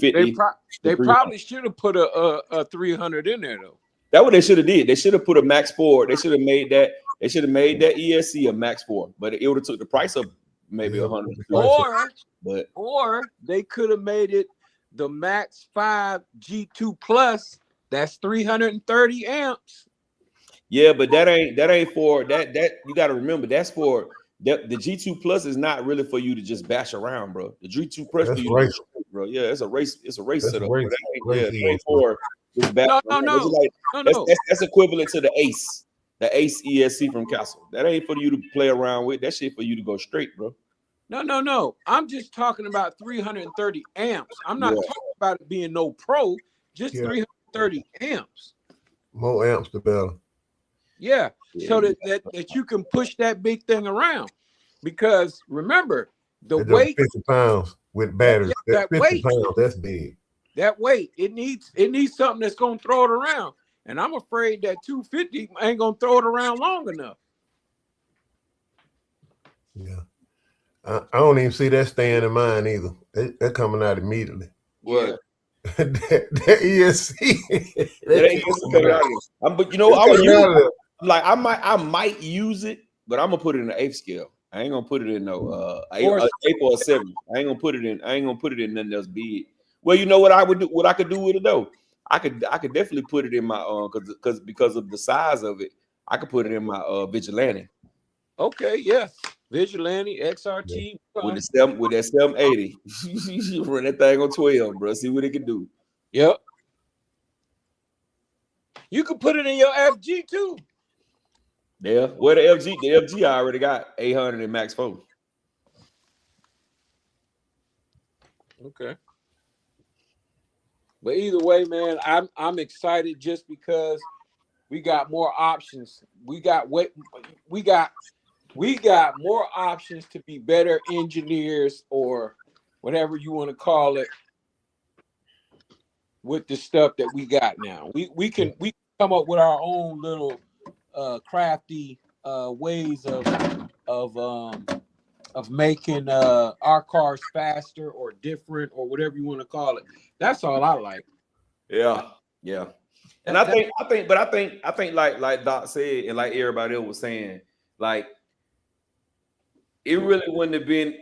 50, They probably should have put a 300 in there though. That's what they should have did. They should have put a Max 4. They should have made that. They should have made that ESC a Max 4, but it would have took the price up maybe 100. Or they could have made it the Max 5 G2 Plus. That's 330 amps. Yeah, but that ain't for that. You got to remember that's for the G2 Plus is not really for you to just bash around, bro. The G2 Plus, for you bro. Yeah, it's a race. It's a race setup. It ain't for this bash. No. That's equivalent to the Ace. The Ace ESC from Castle. That ain't for you to play around with. That shit for you to go straight, bro. No. I'm just talking about 330 amps. I'm not talking about it being no pro, just 330 amps. More amps, the better. Yeah. So that you can push that big thing around. Because remember, the weight 50 pounds with batteries. That 50 weight, pounds, that's big. That weight, it needs something that's gonna throw it around. And I'm afraid that 250 ain't gonna throw it around long enough. Yeah, I don't even see that staying in mine either. They're coming out immediately. What? that ESC. But you know, I might use it, but I'm gonna put it in the 8th scale. I ain't gonna put it in no 8 or 7. I ain't gonna put it in nothing else big. Well, you know what I would do? What I could do with it though? I could definitely put it in my because of the size of it. I could put it in my Vigilante. Okay, yeah, Vigilante XRT with that 780. You run that thing on 12, bro. See what it can do. Yep. You could put it in your FG too. Yeah, well the FG I already got 800 in Max 4. Okay. But either way, man, I'm excited just because we got more options. We got more options to be better engineers or whatever you want to call it with the stuff that we got now. We can come up with our own little crafty ways of making our cars faster or different or whatever you want to call it. That's all I like. Yeah. And I think like Doc said, and like everybody else was saying, like it really wouldn't have been.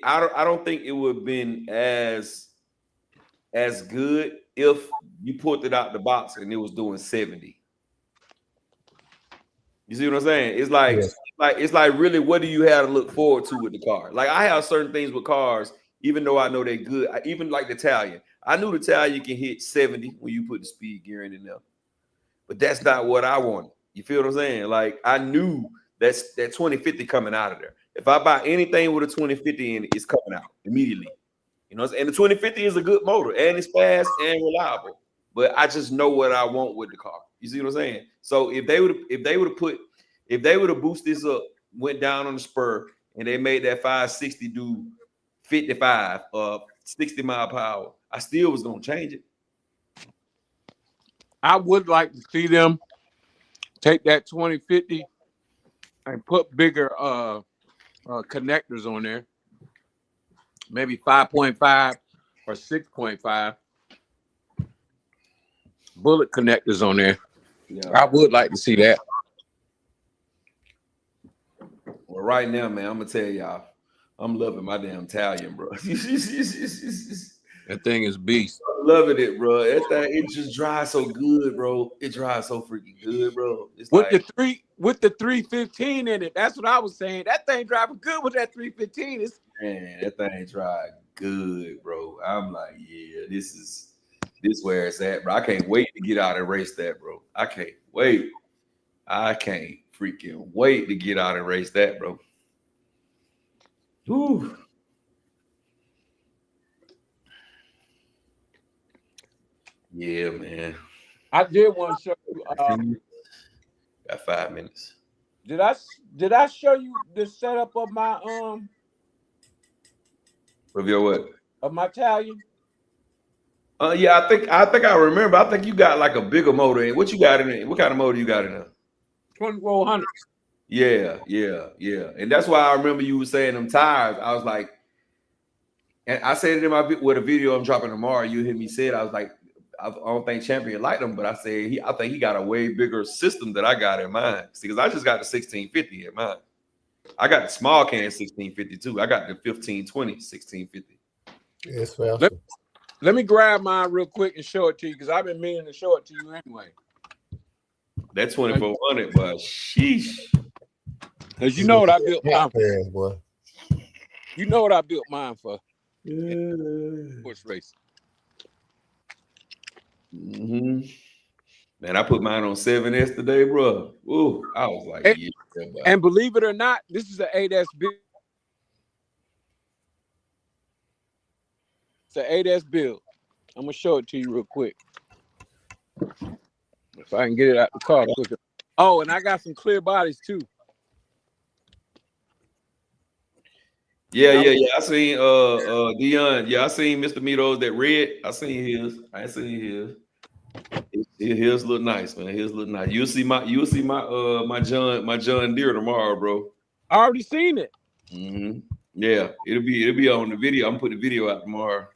I don't think it would have been as good if you pulled it out the box and it was doing 70. You see what I'm saying? It's like really, what do you have to look forward to with the car? Like I have certain things with cars, even though I know they're good. Even like the Italian. I knew the Italian can hit 70 when you put the speed gear in there. But that's not what I wanted. You feel what I'm saying? Like I knew that's that 2050 coming out of there. If I buy anything with a 2050 in it, it's coming out immediately. You know, and the 2050 is a good motor and it's fast and reliable. But I just know what I want with the car. You see what I'm saying? So if they would have boosted this up, went down on the spur, and they made that 560 do 55 60 mile per hour, I still was gonna change it. I would like to see them take that 2050 and put bigger connectors on there, maybe 5.5 or 6.5 bullet connectors on there. Yeah. I would like to see that. Well, right now, man, I'm gonna tell y'all, I'm loving my damn Italian, bro. That thing is beast. I'm loving it, bro. That thing, it just drives so good, bro. It drives so freaking good, bro. It's with the 315 in it. That's what I was saying. That thing driving good with that 315. Man, that thing drive good, bro. I'm like, yeah, this where it's at, bro. I can't wait to get out and race that, bro. I can't wait. I can't freaking wait to get out and race that, bro. Whew. Yeah, man. I did want to show you. Got 5 minutes. Did I show you the setup of my Of your what? Of my Italian? Yeah, I think I remember. I think you got like a bigger motor in. What you got in it? What kind of motor you got in there? 2400. Yeah. And that's why I remember you were saying them tires. I was like, and I said it in my with a video I'm dropping tomorrow. You hear me say it. I was like, I don't think Champion liked them, but I said I think he got a way bigger system that I got in mine. See, because I just got the 1650 in mine. I got the small can 1650 too. I got the 1520 1650. It's faster. Let me grab mine real quick and show it to you because I've been meaning to show it to you anyway. That 2400, but sheesh. Because you know what I built mine for. Boy. You know what I built mine for. Horse race. Man, I put mine on 7S today, bro. Ooh, I was like, and believe it or not, this is an 8S build. It's an 8S build. I'm gonna show it to you real quick. If I can get it out the car quicker. Oh, and I got some clear bodies too. Yeah. I seen Dion. Yeah, I seen Mr. Mito's that red. I seen his. I ain't seen his. His look nice, man. His look nice. You'll see my my John Deere tomorrow, bro. I already seen it. Yeah, it'll be on the video. I'm gonna put the video out tomorrow.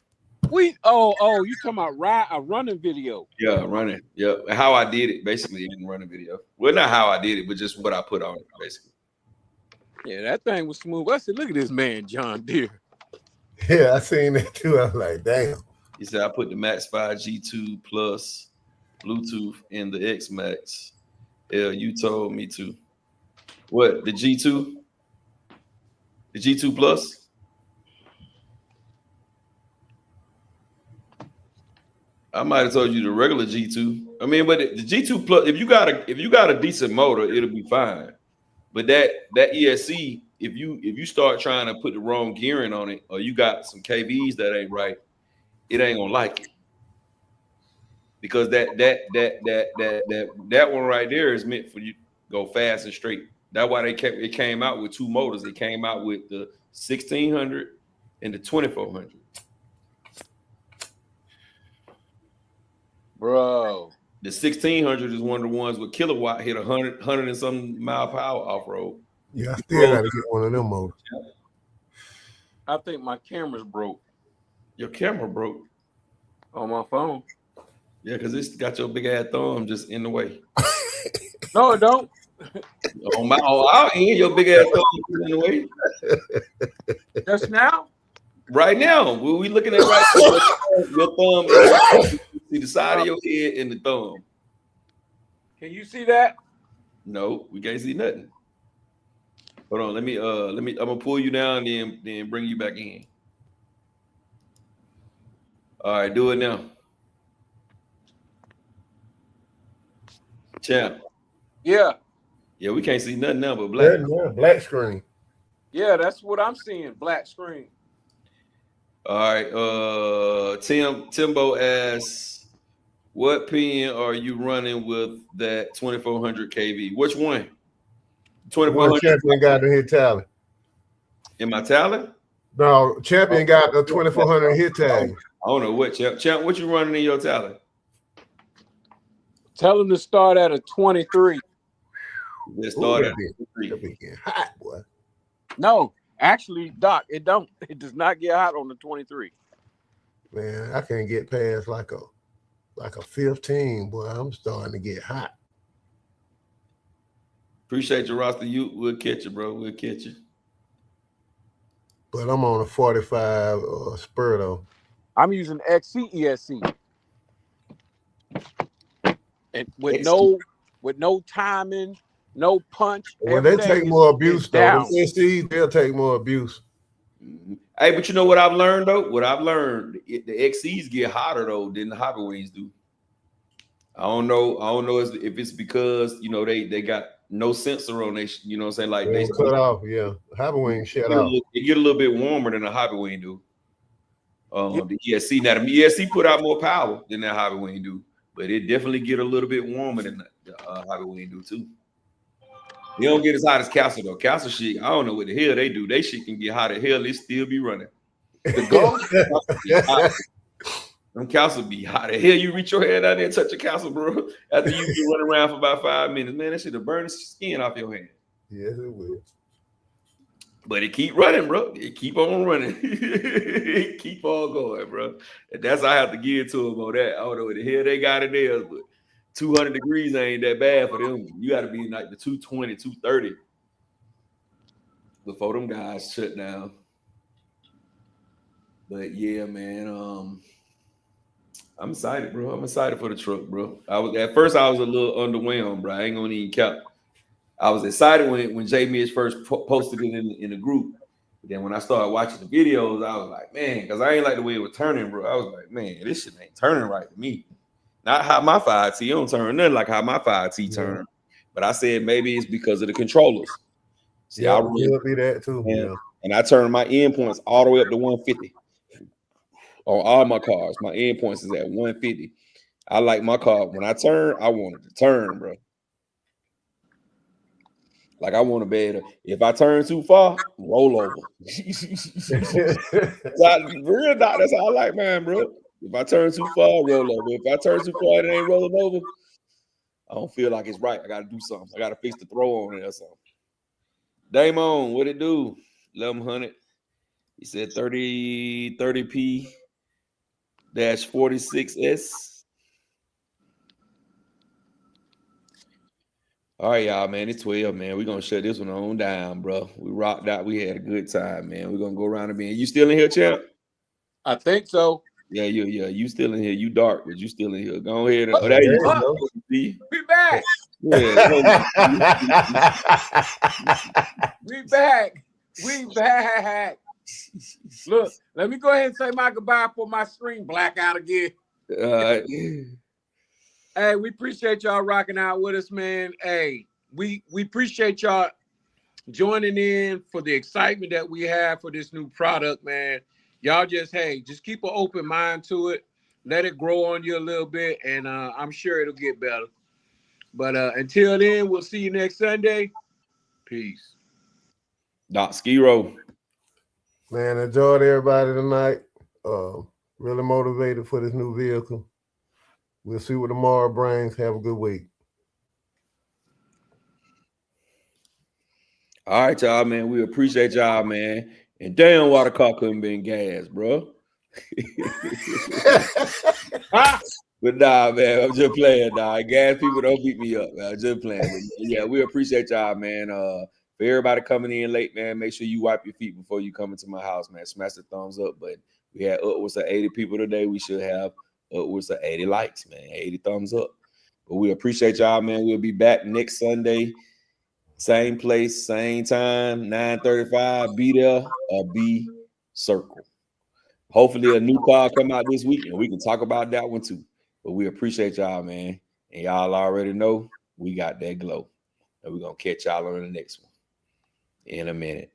You talking about a running video? Yeah, running. Yeah, how I did it basically in the running video. Well, not how I did it, but just what I put on it basically. Yeah, that thing was smooth. I said, look at this man, John Deere. Yeah, I seen that too. I was like, damn. He said I put the Max 5 G2 Plus Bluetooth in the X Max. Yeah, you told me to. What, the G2? The G2 Plus? I might have told you the regular G2. I mean, but the G2 Plus, if you got a decent motor, it'll be fine. But that ESC, if you start trying to put the wrong gearing on it, or you got some KVs that ain't right, it ain't gonna like it. Because that one right there is meant for you to go fast and straight. That's why it came out with two motors. It came out with the 1600 and the 2400. Bro, the 1600 is one of the ones with kilowatt hit 100 and some mile per hour off road. Yeah, I still got to get one of them motors. I think my camera's broke. Your camera broke on my phone. Yeah, because it's got your big ass thumb just in the way. No, it don't. On our end, your big ass thumb is in the way. Just now? Right now, we looking at right now. Your thumb, see the side of your head and the thumb. Can you see that? No, we can't see nothing. Hold on, let me. I'm gonna pull you down, then bring you back in. All right, do it now. Champ. Yeah. Yeah, we can't see nothing now but black. Yeah, black screen. Yeah, that's what I'm seeing. Black screen. All right. Timbo asks, what pin are you running with that 2400 kV? Which one? 2400. Champion got to hit tally. In my tally? No, Champion got the 2400 hit tally. I don't know what Champ. What you running in your tally? Tell him to start at a 23. Let's start at 23. Hot, boy. No, actually, Doc, it does not get hot on the 23. Man, I can't get past like a 15, boy. I'm starting to get hot. Appreciate your roster. We'll catch you, bro. We'll catch you. But I'm on a 45 spur though. I'm using XC ESC. And with no timing, no punch. Well, they take more abuse though. The SCs, they'll take more abuse. Mm-hmm. Hey, but you know what I've learned though? What I've learned, the XCs get hotter though than the Hobby Wings do. I don't know if it's because they got no sensor on they, you know what I'm saying? Like they cut off, yeah. Hobby Wing shut off. It get a little bit warmer than a Hobby Wing do. The ESC, now the ESC put out more power than that Hobby Wing do, but it definitely get a little bit warmer than the Hobby Wing do too. They don't get as hot as Castle though. Castle shit, I don't know what the hell they do. They shit can get hot as hell. It still be running. The gold, them Castle be hot as hell. You reach your head out there and touch a Castle, bro. After you be running around for about 5 minutes, man, that shit'll burn the skin off your hand. Yes, it will. But it keep running, bro. It keep on running. It keep on going, bro. And that's how I have to give to them on that. I don't know what the hell they got in there, but 200 degrees ain't that bad for them. You got to be in like the 220, 230 before them guys shut down. But yeah, man. I'm excited, bro. I'm excited for the truck, bro. At first I was a little underwhelmed, bro. I ain't gonna even count. I was excited when J Mitch first posted it in the group. But then when I started watching the videos, I was like, man, because I ain't like the way it was turning, bro. I was like, man, this shit ain't turning right to me. Not how my 5T don't turn, nothing like how my 5T turn. But I said maybe it's because of the controllers. See, yeah, I will be that too. And I turned my endpoints all the way up to 150 on all my cars. My endpoints is at 150. I like my car. When I turn, I want it to turn, bro. Like I want to be able to, if I turn too far, roll over. That's how I like mine, bro. If I turn too far, roll over. If I turn too far, it ain't rolling over. I don't feel like it's right. I got to do something. I got to fix the throw on it or something. Damon, what it do? 1100. He said 30P -46S. All right, y'all, man. It's 12, man. We're going to shut this one on down, bro. We rocked out. We had a good time, man. We're going to go around again. You still in here, champ? I think so. Yeah. You still in here. You dark, but you still in here. Go ahead. There you go. We back. Yeah. We back. We back. Look, let me go ahead and say my goodbye for my screen blackout again. Hey, we appreciate y'all rocking out with us, man. Hey, we appreciate y'all joining in for the excitement that we have for this new product, man. Y'all just keep an open mind to it. Let it grow on you a little bit, and I'm sure it'll get better. But until then, we'll see you next Sunday. Peace. Doc Skiro. Man, enjoyed everybody tonight. Really motivated for this new vehicle. We'll see what tomorrow brings. Have a good week. All right, y'all, man. We appreciate y'all, man. And damn, why the car couldn't be in gas, bro. But nah, man, I'm just playing, dog. Gas people don't beat me up, man. I'm just playing. But yeah, we appreciate y'all, man. For everybody coming in late, man, make sure you wipe your feet before you come into my house, man. Smash the thumbs up. But we had upwards of 80 people today. We should have upwards of 80 likes, man. 80 thumbs up. But we appreciate y'all, man. We'll be back next Sunday. Same place, same time, 9:35. Be there or be circle. Hopefully a new car come out this week and we can talk about that one too. But we appreciate y'all, man. And y'all already know we got that glow. And we're going to catch y'all on the next one in a minute.